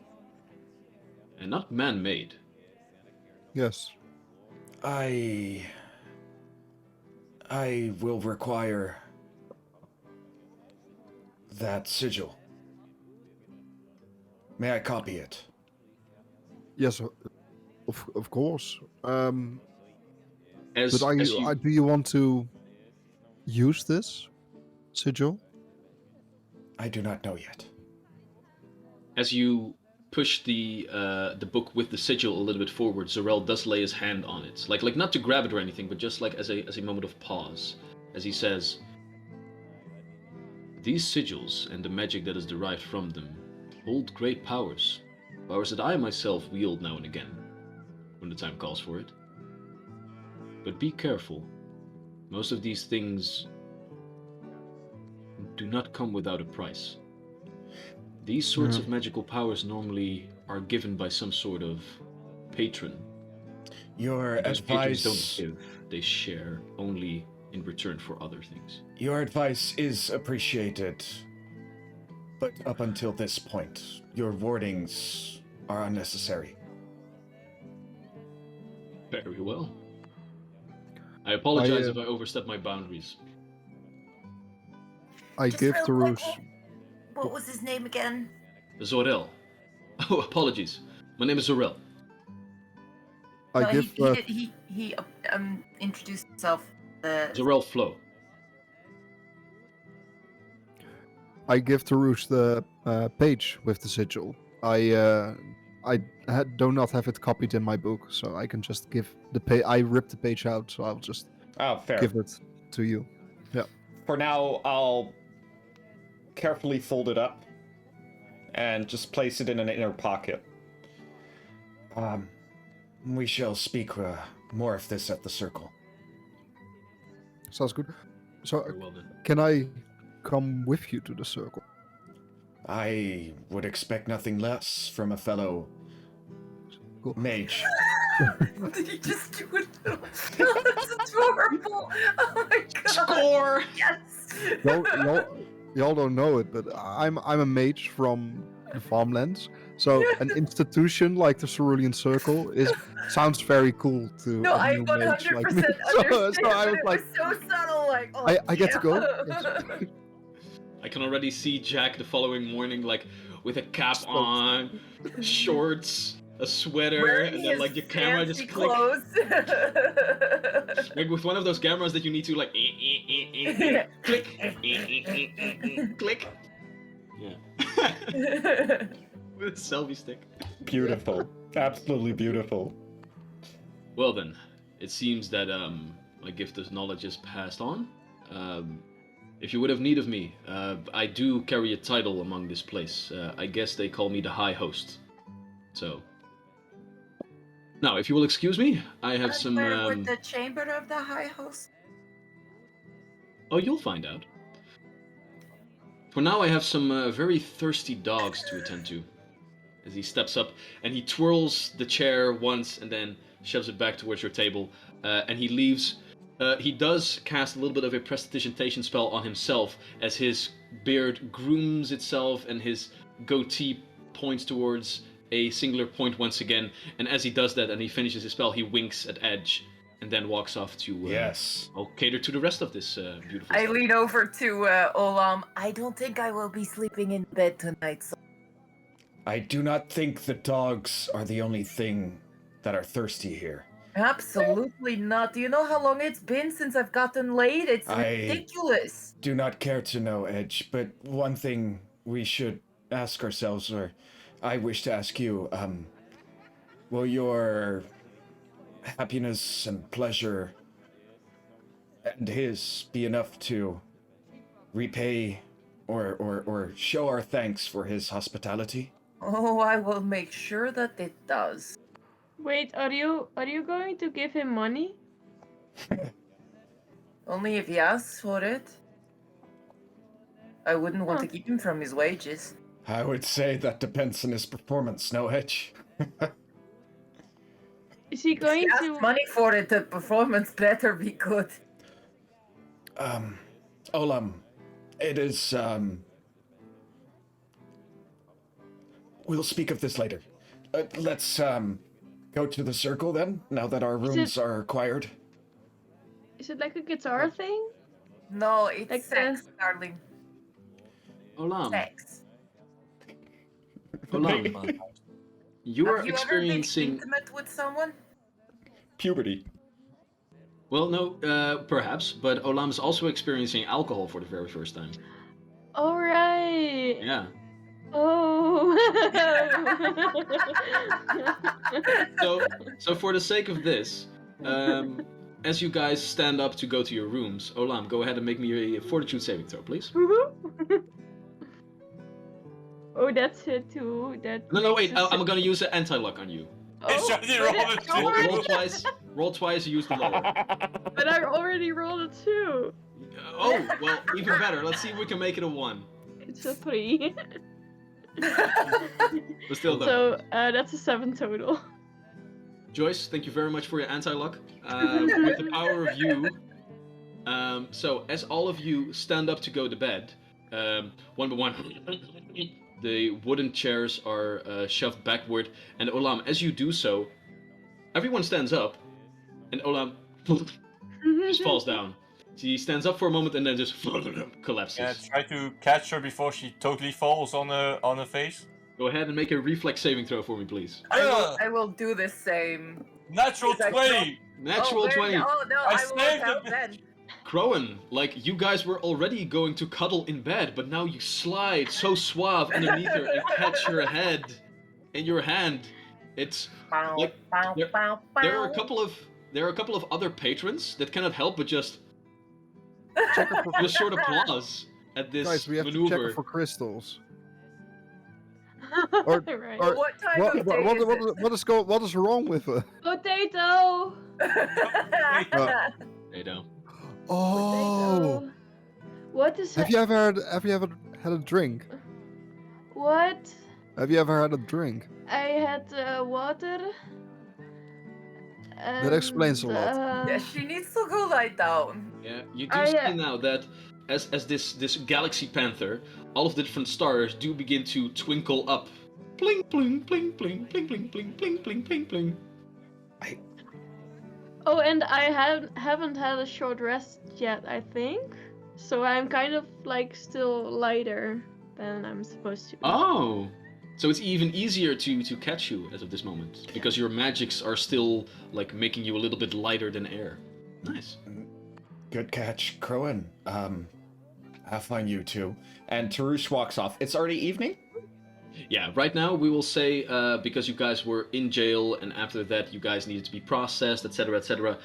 And not man-made. Yes. I will require that sigil. May I copy it? Yes, of course. But As you, do you want to use this sigil? I do not know yet. As you push the book with the sigil a little bit forward, Zorel does lay his hand on it, like not to grab it or anything, but just like as a moment of pause, as he says, "These sigils and the magic that is derived from them hold great powers, powers that I myself wield now and again, when the time calls for it. But be careful. Most of these things do not come without a price. These sorts of magical powers normally are given by some sort of patron. Your Those advice... patrons don't give, they share only in return for other things. Your advice is appreciated. But up until this point, your warnings are unnecessary. Very well. I apologize if I overstep my boundaries. I Just give real to quick, Roos. What was his name again? Zorel. Oh, apologies. My name is Zorel. I No, give. he introduced himself. Zorel Flo. I give to Roos the page with the sigil. Do not have it copied in my book, so I can just give the page. I ripped the page out, so I'll just Fair. give it to you. Yeah. For now, I'll carefully fold it up and just place it in an inner pocket. We shall speak more of this at the circle. Sounds good. So, Very well then. can I come with you to the circle? I would expect nothing less from a fellow Cool. mage. Did he just do it? Oh, that's adorable. Oh my god. Score! Yes. Y'all don't know it, but I'm a mage from the farmlands. So an institution like the Cerulean Circle sounds very cool to No, a I new 100% mage like me. understand. So I but was it like, was so subtle, like, oh, I get to go. yeah. I can already see Jack the following morning, like, with a cap Stoked. on, shorts, a sweater, Wearing and then, his like, your camera fancy just click. clothes. Like, with one of those cameras that you need to, like, click, click. Yeah. With a selfie stick. Beautiful. Absolutely beautiful. Well then, it seems that my gift of knowledge is passed on. If you would have need of me, I do carry a title among this place. I guess they call me the High Host. So, now if you will excuse me, I have some. Where would the chamber of the High Host? Oh, you'll find out. For now, I have some very thirsty dogs to attend to. As he steps up and he twirls the chair once and then shoves it back towards your table, and he leaves. He does cast a little bit of a prestidigitation spell on himself as his beard grooms itself and his goatee points towards a singular point once again. And as he does that and he finishes his spell, he winks at Edge and then walks off to Yes. I'll cater to the rest of this beautiful I stuff. lean over to Olam. I don't think I will be sleeping in bed tonight. So I do not think the dogs are the only thing that are thirsty here. absolutely not. Do you know how long it's been since I've gotten laid? It's ridiculous. Do not care to know, Edge, but one thing we should ask ourselves, or I wish to ask you, will your happiness and pleasure and his be enough to repay or show our thanks for his hospitality? Oh, I will make sure that it does. Wait, are you going to give him money? Only if he asks for it. I wouldn't want to Huh. keep him from his wages. I would say that depends on his performance, no, Edge? Is he If going he asks to? money for it, the performance better be good. Olam, it is, we'll speak of this later. Let's, go to the circle then, now that our Is rooms are acquired. Is it like a guitar thing? No, it's Like sex, darling. Olam, Sex. Olam, you are Have you experiencing. ever been intimate with someone? Puberty. Well, no, perhaps, but Olam is also experiencing alcohol for the very first time. All right. Yeah. Oh. So for the sake of this, as you guys stand up to go to your rooms, Olam, go ahead and make me a fortitude saving throw, please. Oh, that's it too. That. No, wait, makes it I'm gonna use an anti-luck on you. It's already rolled a Roll, two. roll twice. Roll twice. Use the lower. But I already rolled a 2. Oh, well, even better. Let's see if we can make it a 1. It's a 3. But still, though. So that's a 7 total. Joyce, thank you very much for your anti-luck. With the power of you, so as all of you stand up to go to bed, one by one, the wooden chairs are shoved backward, and Olam, as you do so, everyone stands up, and Olam just falls down. He stands up for a moment and then just collapses. Yeah, try to catch her before she totally falls on her face. Go ahead and make a reflex saving throw for me, please. I will do the same. Natural Is that 20! Natural oh, 20. Oh no, I I will saved help it. then. Crowan, like, you guys were already going to cuddle in bed, but now you slide so suave underneath her and catch her head in your hand. It's like there are a couple of other patrons that cannot help but just sort of pause at this Guys, we have to check maneuver. her for crystals. Or- Right. or- What time of day is it? What is wrong with her? Potato. Potato. Oh, Potato. What is have it? you ever had a drink? What? Have you ever had a drink? I had water. That explains a lot. Yeah, she needs to go lie down. Yeah, you do I, see now that as this galaxy panther, all of the different stars do begin to twinkle up. Bling bling bling bling bling bling bling bling bling bling bling. Oh, and I haven't had a short rest yet, I think. So I'm kind of like still lighter than I'm supposed to be. Oh, so it's even easier to catch you as of this moment because your magics are still like making you a little bit lighter than air. Nice. Good catch, Crowan. Have fun, you two. And Tarush walks off. It's already evening? Yeah, right now we will say because you guys were in jail and after that you guys needed to be processed, etc., etc.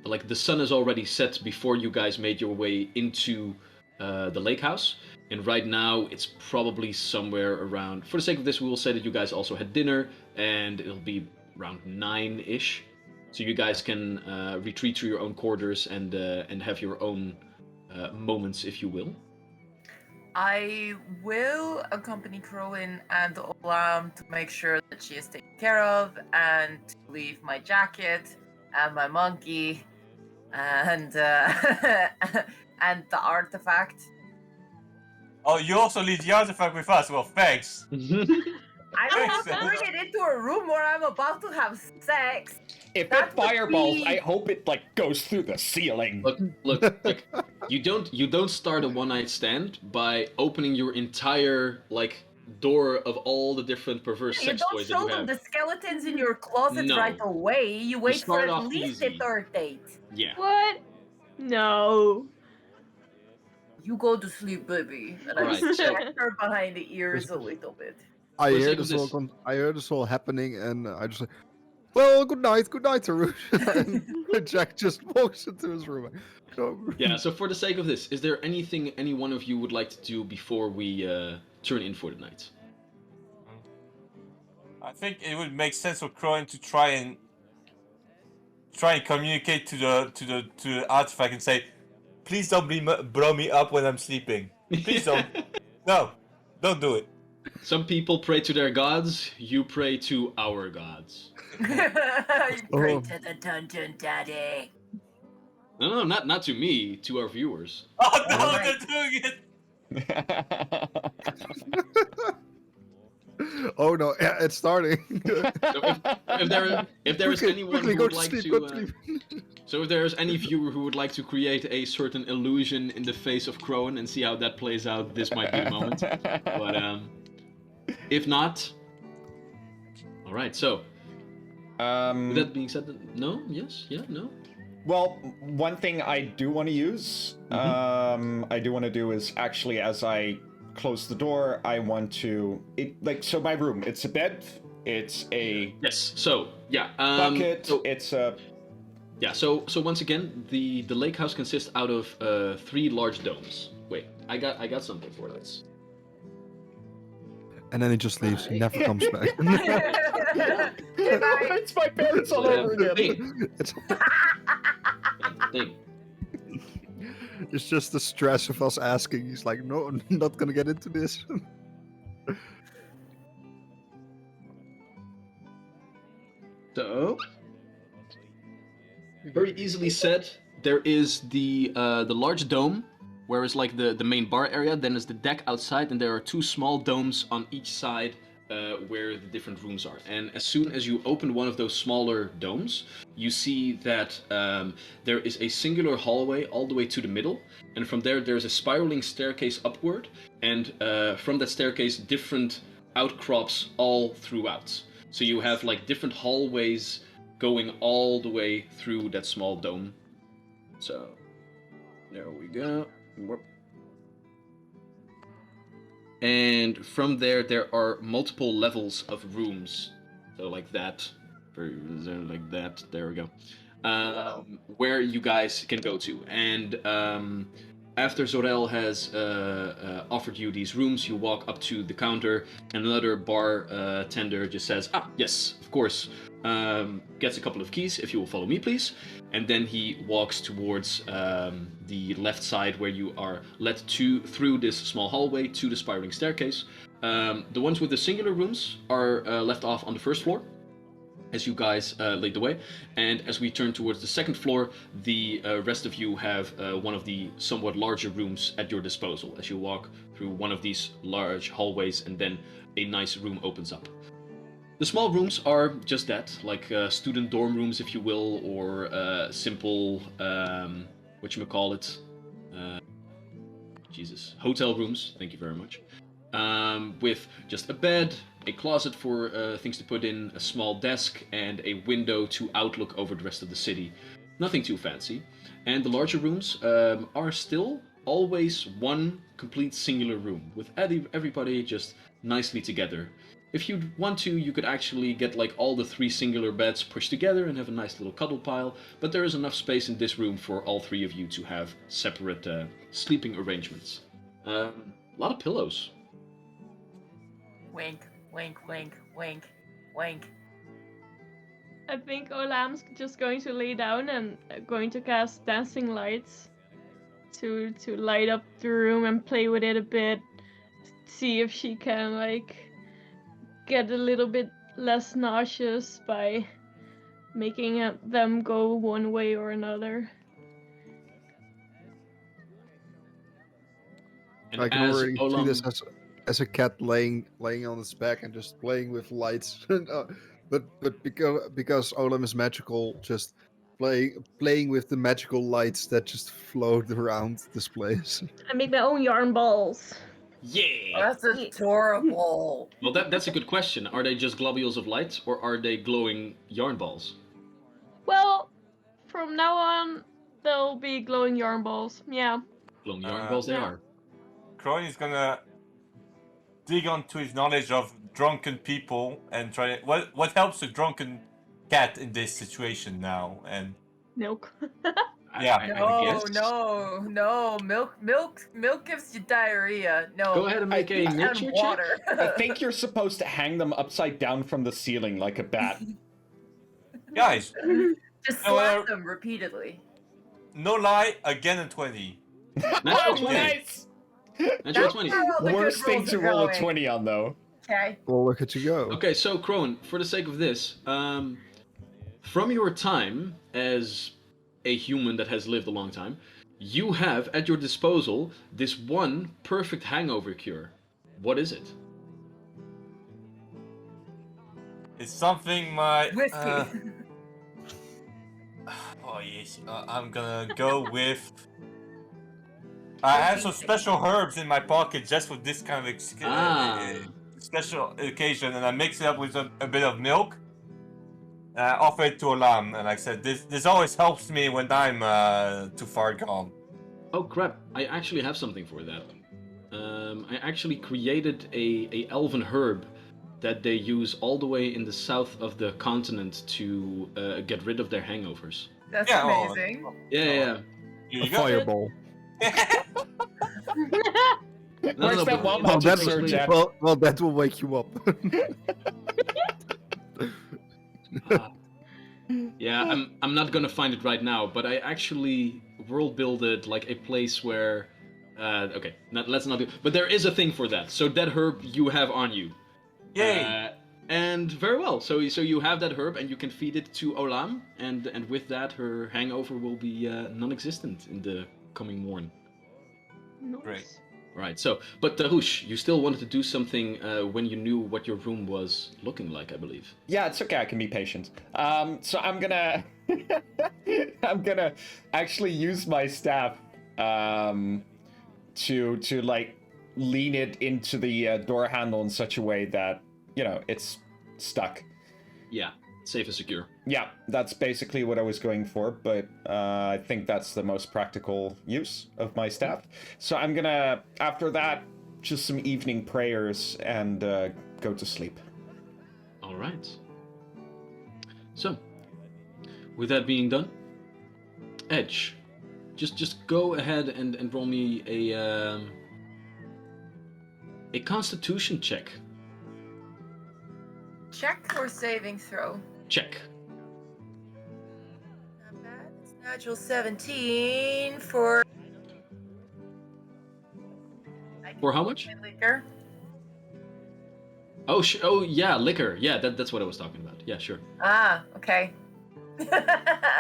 Like the sun is already set before you guys made your way into the lake house, and right now it's probably somewhere around. For the sake of this, we will say that you guys also had dinner, and it'll be around 9-ish. So you guys can retreat to your own quarters and have your own moments, if you will. I will accompany Crowin and Olam to make sure that she is taken care of and to leave my jacket and my monkey and and the artifact. Oh, you also leave the artifact with us. Well, thanks. I don't have to Makes bring sense. it into a room where I'm about to have sex. If That it would fireballs, be- I hope it like goes through the ceiling. Look, you don't start a one-night stand by opening your entire like door of all the different perverse You sex don't toys that show you them have. the skeletons in your closet No. right away. You wait for start at off least easy. the third date. Yeah. What? No. You go to sleep, baby. And I Alright, so scratch her behind the ears a little bit. I For the hear sake of this all. this- I heard this all happening, and I just like, well, good night, Tarush. And Jack just walks into his room. Go. yeah, so for the sake of this, is there anything any one of you would like to do before we turn in for the night? I think it would make sense for Crowan to try and communicate to the artifact and say, please don't blow me up when I'm sleeping. Please don't. No, don't do it. Some people pray to their gods, you pray to our gods. Pray Oh. to the dungeon, daddy. No, not to me, to our viewers. Oh no, Alright. they're doing it. Oh no, yeah, it's starting. So if there is Quickly, anyone quickly, who go would to like sleep, to, go to sleep. so if there is any viewer who would like to create a certain illusion in the face of Crowan and see how that plays out, this might be the moment. But if not, all right. So with that being said, no, yes, yeah, no. Well, one thing I do want to use, I do want to do is actually as I close the door, I want to so my room. It's a bed. It's a Yes. So yeah, bucket. so- It's a Yeah, so once again, the lake house consists out of 3 large domes. Wait, I got something for this. And then he just leaves. He never comes back. it's my parents all over again. Thing. it's, Thing. it's just the stress of us asking. He's like, no, I'm not gonna get into this. So very easily said. There is the large dome, where is like the main bar area. Then is the deck outside, and there are 2 small domes on each side where the different rooms are. And as soon as you open one of those smaller domes, you see that there is a singular hallway all the way to the middle, and from there's a spiraling staircase upward, and from that staircase different outcrops all throughout. So you have like different hallways going all the way through that small dome. So there we go. Whoop. And from there are multiple levels of rooms. So like that, like that. There we go. Where you guys can go to, and After Zorel has offered you these rooms, you walk up to the counter, and another bar tender just says, "Ah, yes, of course." Gets a couple of keys, if you will follow me, please. And then he walks towards the left side, where you are led through this small hallway to the spiraling staircase. The ones with the singular rooms are left off on the first floor, as you guys lead the way. And as we turn towards the second floor, the rest of you have one of the somewhat larger rooms at your disposal as you walk through one of these large hallways, and then a nice room opens up. The small rooms are just that, like student dorm rooms, if you will, or simple, whatchamacallit, hotel rooms, thank you very much. With just a bed, a closet for things to put in, a small desk, and a window to outlook over the rest of the city. Nothing too fancy. And the larger rooms are still always one complete singular room, with everybody just nicely together. If you'd want to, you could actually get like all the 3 singular beds pushed together and have a nice little cuddle pile, but there is enough space in this room for all 3 of you to have separate sleeping arrangements. A lot of pillows. Wink, wink, wink, wink, wink. I think Olam's just going to lay down and going to cast dancing lights to light up the room and play with it a bit. See if she can like get a little bit less nauseous by making them go one way or another. And I can as already see Olam- this as a cat laying on its back and just playing with lights. But because Olam is magical, just playing with the magical lights that just float around this place. I make my own yarn balls. Yeah! That's adorable. Well, that's a good question. Are they just globules of light, or are they glowing yarn balls? Well, from now on, they'll be glowing yarn balls. Yeah. Glowing yarn balls they yeah. are. Cronin is gonna dig onto his knowledge of drunken people and try what helps a drunken cat in this situation now, and Milk. Yeah. I No, guess. no. Milk gives you diarrhea. No. Go ahead and make a and nature check. water. I think you're supposed to hang them upside down from the ceiling like a bat. guys, Just No, slap them repeatedly. no lie, again a 20. Natural 20. Nice! Natural That's 20. where all the Worst good thing rolls to are roll a going. 20 on, though. Okay. Well, look at you go. Okay, so Crone, for the sake of this, from your time as a human that has lived a long time, you have at your disposal this one perfect hangover cure. What is it? It's something my Whiskey. oh yes, I'm gonna go with. I have some special herbs in my pocket just for this kind of special occasion, and I mix it up with a bit of milk. Offer it to Olam, and like I said, this always helps me when I'm too far gone. Oh crap, I actually have something for that. I actually created a elven herb that they use all the way in the south of the continent to get rid of their hangovers. That's Yeah, well, amazing. Yeah. Here A you go. fireball. Where's that wild but- magic that's surge at? well, that will wake you up. Yeah, I'm not gonna find it right now, but I actually world builded like a place where okay, let's not do. But there is a thing for that. So that herb you have on you. Yay! And very well. So you have that herb, and you can feed it to Olam, and with that, her hangover will be non-existent in the coming morn. Great. Right. So, but Hoosh, you still wanted to do something when you knew what your room was looking like, I believe. Yeah, it's okay. I can be patient. So I'm gonna, I'm gonna actually use my staff, to like lean it into the door handle in such a way that it's stuck. Yeah. Safe and secure. Yeah, that's basically what I was going for, but I think that's the most practical use of my staff. So I'm gonna, after that, just some evening prayers and go to sleep. All right. So, with that being done, Edge, Just go ahead and roll me a Constitution check. Check or saving throw? Check. Not bad. It's natural 17 for. For how much? Liquor. Oh, oh yeah, liquor. Yeah, that's what I was talking about. Yeah, sure. Ah, okay.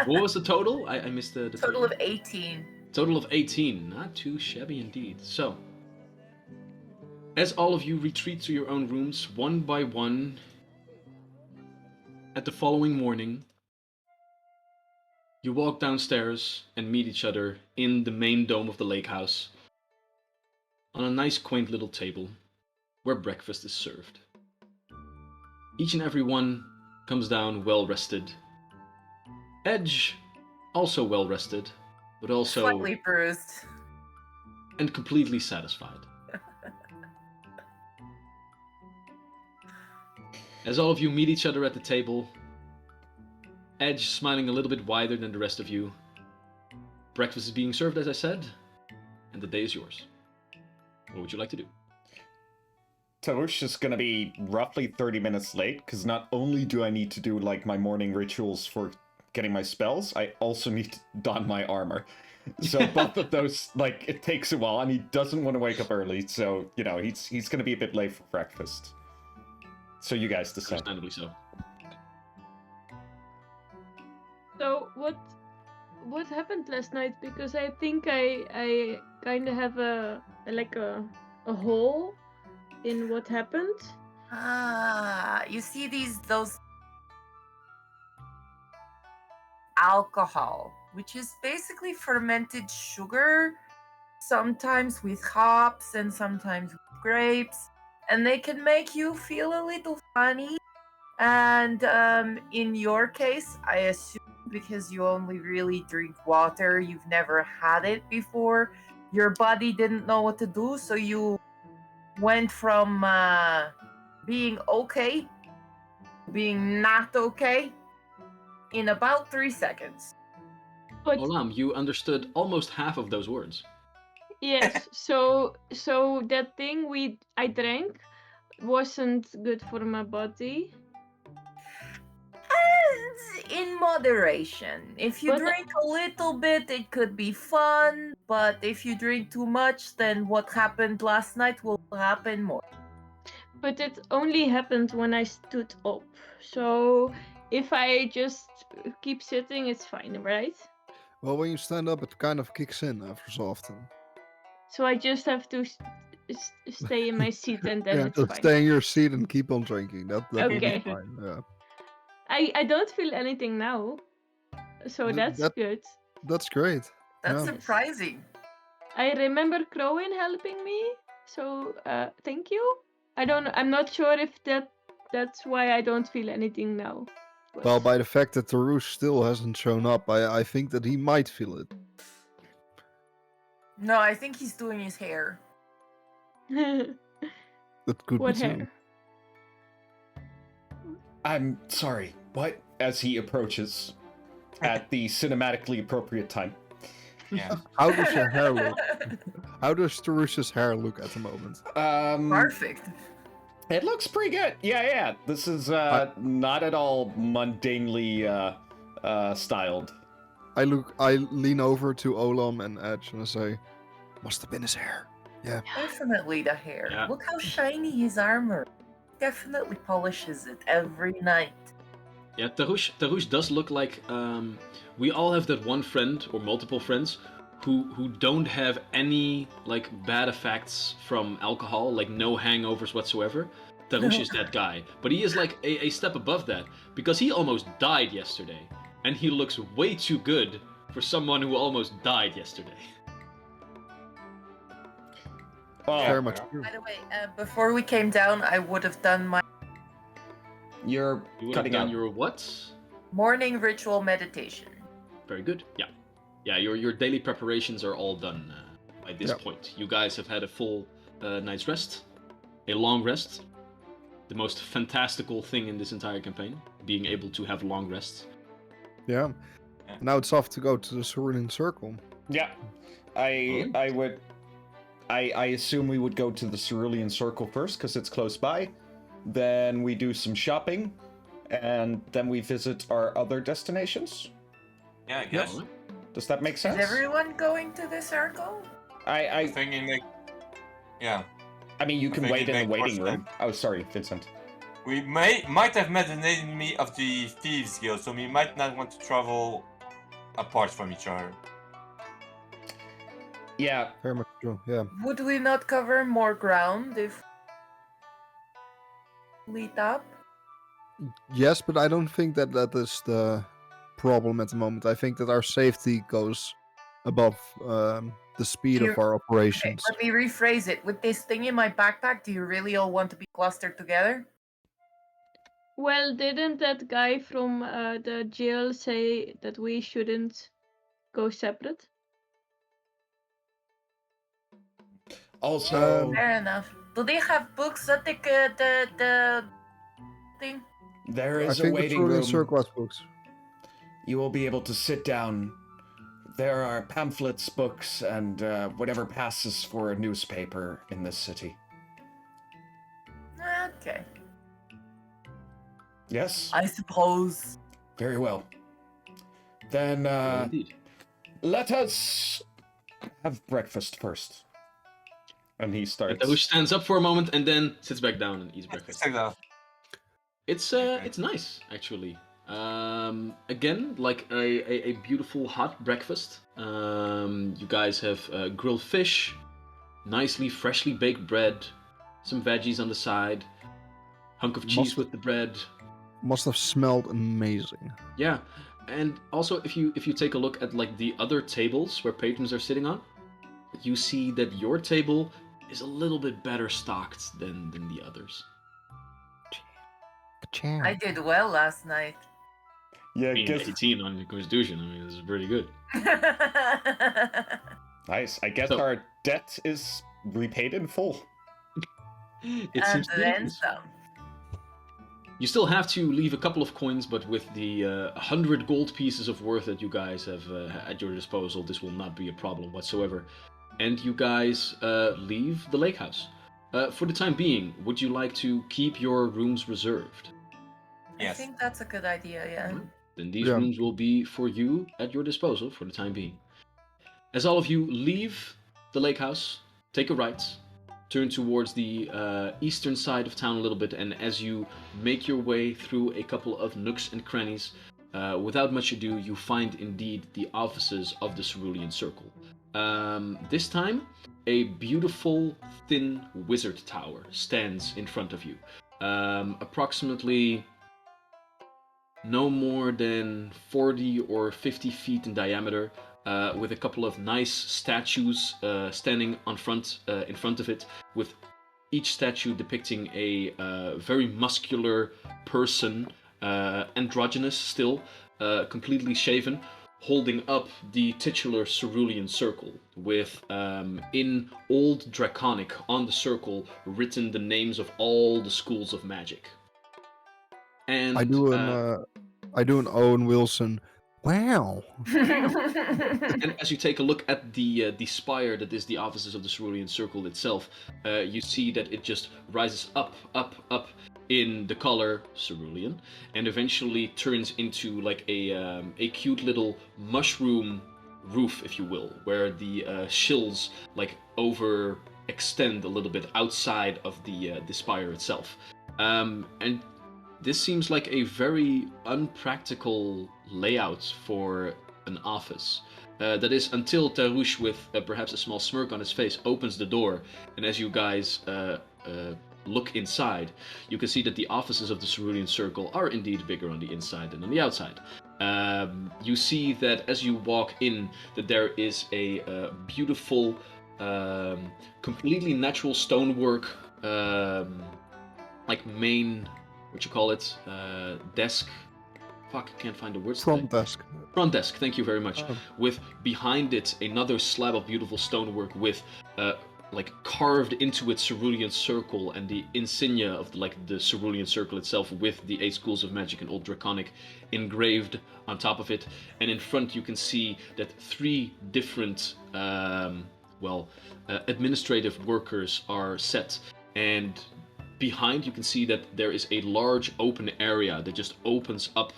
What was the total? I missed the Total of 18. Total of 18. Not too shabby indeed. So, as all of you retreat to your own rooms, one by one, at the following morning, you walk downstairs and meet each other in the main dome of the lake house, on a nice quaint little table, where breakfast is served. Each and every one comes down well rested. Edge, also well rested, but also Slightly bruised. and completely satisfied. As all of you meet each other at the table, Edge smiling a little bit wider than the rest of you. Breakfast is being served, as I said, and the day is yours. What would you like to do? Tarush is gonna be roughly 30 minutes late, because not only do I need to do, like, my morning rituals for getting my spells, I also need to don my armor. So both of those, like, it takes a while, and he doesn't want to wake up early, so, you know, he's gonna be a bit late for breakfast. So you guys decide. Understandably so. So what happened last night? Because I think I kind of have a hole in what happened. Ah, you see those alcohol, which is basically fermented sugar, sometimes with hops and sometimes with grapes, and they can make you feel a little funny. And in your case, I assume because you only really drink water, you've never had it before, your body didn't know what to do, so you went from being okay to being not okay in about 3 seconds. But Olam, you understood almost half of those words. yes, so that thing I drank wasn't good for my body. And in moderation. If you But- drink a little bit, it could be fun, but if you drink too much, then what happened last night will happen more. But it only happened when I stood up. So if I just keep sitting, it's fine, right? Well, when you stand up, it kind of kicks in every so often. So I just have to stay in my seat and then Yeah, it's just fine. stay in your seat and keep on drinking. That will Okay. be fine. Yeah. I don't feel anything now. So that's good. That's great. That's Yeah. surprising. I remember Crowin helping me, so thank you. I'm not sure if that's why I don't feel anything now. But... Well, by the fact that Tarush still hasn't shown up, I think that he might feel it. No, I think he's doing his hair. That could What be too. hair? I'm sorry, what? As he approaches at the cinematically appropriate time. Yeah. How does your hair look? How does Tarush's hair look at the moment? Perfect. It looks pretty good. Yeah. This is not at all mundanely styled. I lean over to Olam and Edge and I say, must have been his hair. Yeah. Definitely the hair. Yeah. Look how shiny his armor. Definitely polishes it every night. Yeah, Tarush does look like we all have that one friend or multiple friends who don't have any like bad effects from alcohol, like no hangovers whatsoever. Tarush is that guy, but he is like a step above that because he almost died yesterday, and he looks way too good for someone who almost died yesterday. Oh, Very much true. By the way, before we came down, I would have done my you're You would have cutting done out. your what? morning ritual meditation. Very good. Yeah. Your daily preparations are all done by this Yep. point. You guys have had a full night's rest, a long rest. The most fantastical thing in this entire campaign, being able to have long rests. Yeah. Now it's off to go to the swirling circle. Yeah, I would. I assume we would go to the Cerulean Circle first because it's close by. Then we do some shopping, and then we visit our other destinations. Yeah, I guess. Does that make Is sense? everyone going to the circle? I think it make. Yeah. I mean, you I can think wait it in the make waiting more room. Oh, sorry, Vincent. We might have met an enemy of the Thieves Guild, so we might not want to travel apart from each other. Yeah, Very much true. Yeah. Would we not cover more ground if we top? Yes, but I don't think that that is the problem at the moment. I think that our safety goes above the speed of our Okay, operations. let me rephrase it. With this thing in my backpack, do you really all want to be clustered together? Well, didn't that guy from the jail say that we shouldn't go separate? also, Fair enough. Do they have books at the thing? there I is a think the waiting Cerulean room. Circle has books. You will be able to sit down. There are pamphlets, books, and whatever passes for a newspaper in this city. Okay. Yes? I suppose. Very well. Then, Indeed. let us have breakfast first. And he And starts. Tarush stands up for a moment and then sits back down and eats breakfast. Check that. It's nice actually. Again, like a beautiful hot breakfast. You guys have grilled fish, nicely freshly baked bread, some veggies on the side, hunk of cheese Must- with the bread. Must have smelled amazing. Yeah, and also if you take a look at like the other tables where patrons are sitting on, you see that your table is a little bit better stocked than the others. I did well last night. Yeah, Being 18 on your Constitution, I mean, this is pretty good. nice. I guess So- our debt is repaid in full. It And seems to be. then some. You still have to leave a couple of coins, but with the 100 gold pieces of worth that you guys have at your disposal, this will not be a problem whatsoever. And you guys leave the lake house. For the time being, would you like to keep your rooms reserved? I Yes. think that's a good idea, yeah. Alright. Then these Yeah. rooms will be for you at your disposal for the time being. As all of you leave the lake house, take a right, turn towards the eastern side of town a little bit, and as you make your way through a couple of nooks and crannies, without much ado, you find indeed the offices of the Cerulean Circle. This time, a beautiful, thin wizard tower stands in front of you. Approximately no more than 40 or 50 feet in diameter, with a couple of nice statues standing in front of it, with each statue depicting a very muscular person, androgynous still, completely shaven, holding up the titular Cerulean Circle, with in Old Draconic on the circle written the names of all the schools of magic. And I do an Owen Wilson. Wow. and as you take a look at the spire that is the offices of the Cerulean Circle itself, you see that it just rises up, up, up in the color cerulean, and eventually turns into like a cute little mushroom roof, if you will, where the shills like overextend a little bit outside of the spire itself, and this seems like a very unpractical layout for an office. That is until Tarush, with perhaps a small smirk on his face, opens the door, and as you guys look inside, you can see that the offices of the Cerulean Circle are indeed bigger on the inside than on the outside. You see that as you walk in, that there is a beautiful, completely natural stonework, like main, what you call it, desk. Fuck, I can't find the words. Front desk. Front desk, thank you very much. Oh. With behind it another slab of beautiful stonework with carved into its cerulean circle, and the insignia of the cerulean circle itself with the 8 schools of magic and old draconic engraved on top of it. And in front you can see that 3 different administrative workers are set, and behind you can see that there is a large open area that just opens up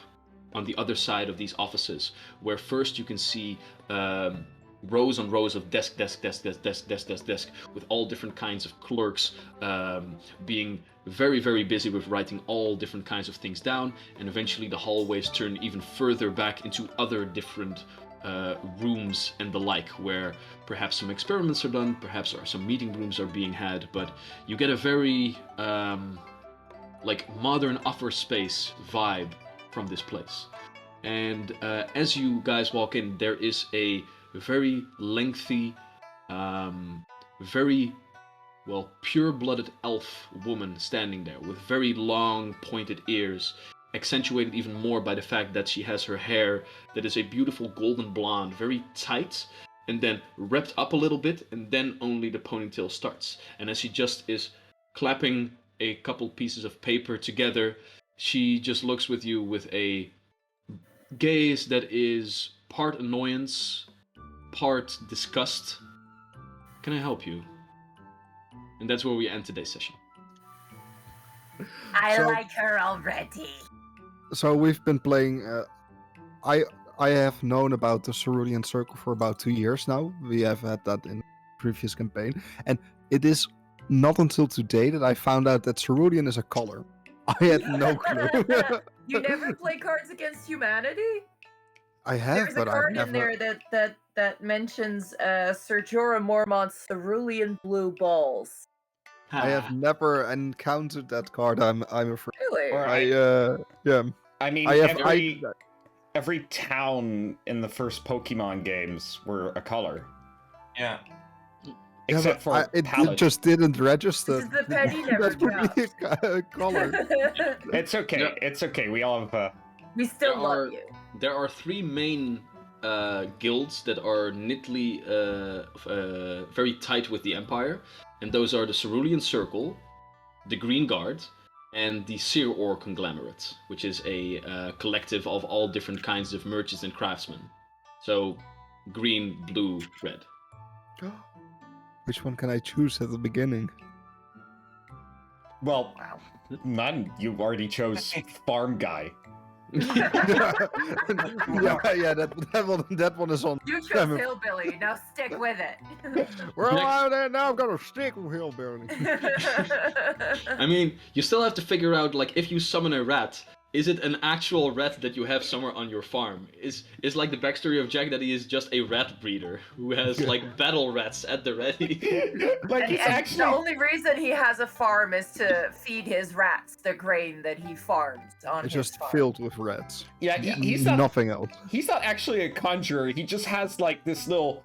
on the other side of these offices, where first you can see rows on rows of desk, with all different kinds of clerks being very, very busy with writing all different kinds of things down, and eventually the hallways turn even further back into other different rooms and the like, where perhaps some experiments are done, perhaps some meeting rooms are being had, but you get a very modern office space vibe from this place. And as you guys walk in, there is a very lengthy, very pure-blooded elf woman standing there with very long pointed ears, accentuated even more by the fact that she has her hair that is a beautiful golden blonde, very tight, and then wrapped up a little bit, and then only the ponytail starts. And as she just is clapping a couple pieces of paper together, she just looks with you with a gaze that is part annoyance, part disgust. Can I help you? And that's where we end today's session. I like her already. So we've been playing. I have known about the Cerulean Circle for about 2 years now. We have had that in previous campaign, and it is not until today that I found out that cerulean is a color. I had no clue. You never play Cards Against Humanity? I have, There's but a I've card never. in there that mentions Sir Jorah Mormont's cerulean blue balls. I have never encountered that card. I'm afraid. Really? I mean, I have. every town in the first Pokemon games were a color. Yeah. Except for it Palette. just didn't register. This is the penny never That would be a color. It's okay. Yeah. It's okay. We all have. We still love you. There are 3 main guilds that are knitly very tight with the Empire, and those are the Cerulean Circle, the Green Guard, and the Seer Ore Conglomerate, which is a collective of all different kinds of merchants and craftsmen. So, green, blue, red. Which one can I choose at the beginning? Well, none. You already chose Farm Guy. yeah, that one is on. You chose Hillbilly, now stick with it. Well, now I'm gonna stick with Hillbilly. I mean, you still have to figure out, if you summon a rat, is it an actual rat that you have somewhere on your farm? Is like the backstory of Jack that he is just a rat breeder who has battle rats at the ready? The only reason he has a farm is to feed his rats the grain that he farms on It's his just farm. filled with rats. Yeah, he's not nothing else. He's not actually a conjurer. He just has this little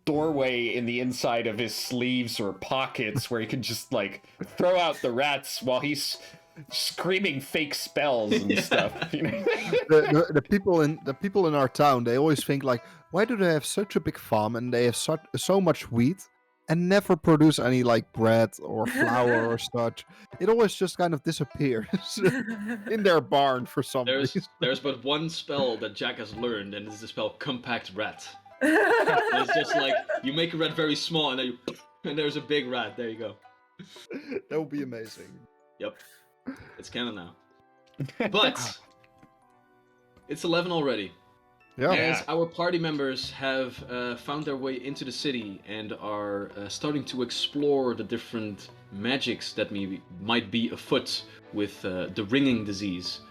doorway in the inside of his sleeves or pockets where he can just throw out the rats while he's screaming fake spells and stuff. You know? the people in our town, they always think why do they have such a big farm and they have so much wheat and never produce any bread or flour or such? It always just kind of disappears in their barn for some reason. There's but one spell that Jack has learned, and it's the spell Compact Rat. It's just you make a rat very small and then and there's a big rat. There you go. That would be amazing. Yep. It's canon now. But it's 11 already. Yeah. As our party members have found their way into the city and are starting to explore the different magics that might be afoot with the ringing disease,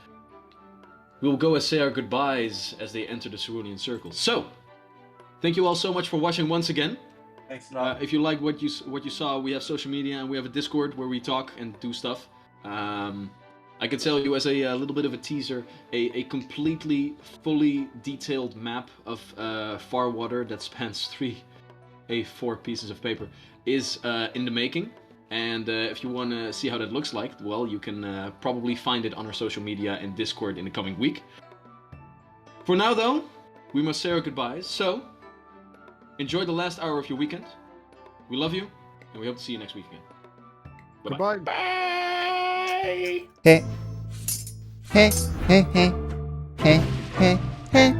we'll go and say our goodbyes as they enter the Cerulean Circle. So, thank you all so much for watching once again. Thanks a lot. If you like what you saw, we have social media and we have a Discord where we talk and do stuff. I can tell you as a little bit of a teaser, a completely, fully detailed map of Farwater that spans 3 A4 pieces of paper is in the making. And if you want to see how that looks like, well, you can probably find it on our social media and Discord in the coming week. For now, though, we must say our goodbyes. So, enjoy the last hour of your weekend. We love you, and we hope to see you next week again. Bye-bye. Goodbye. Bye. Hey, hey, hey, hey, hey, hey, hey.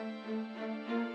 Thank you.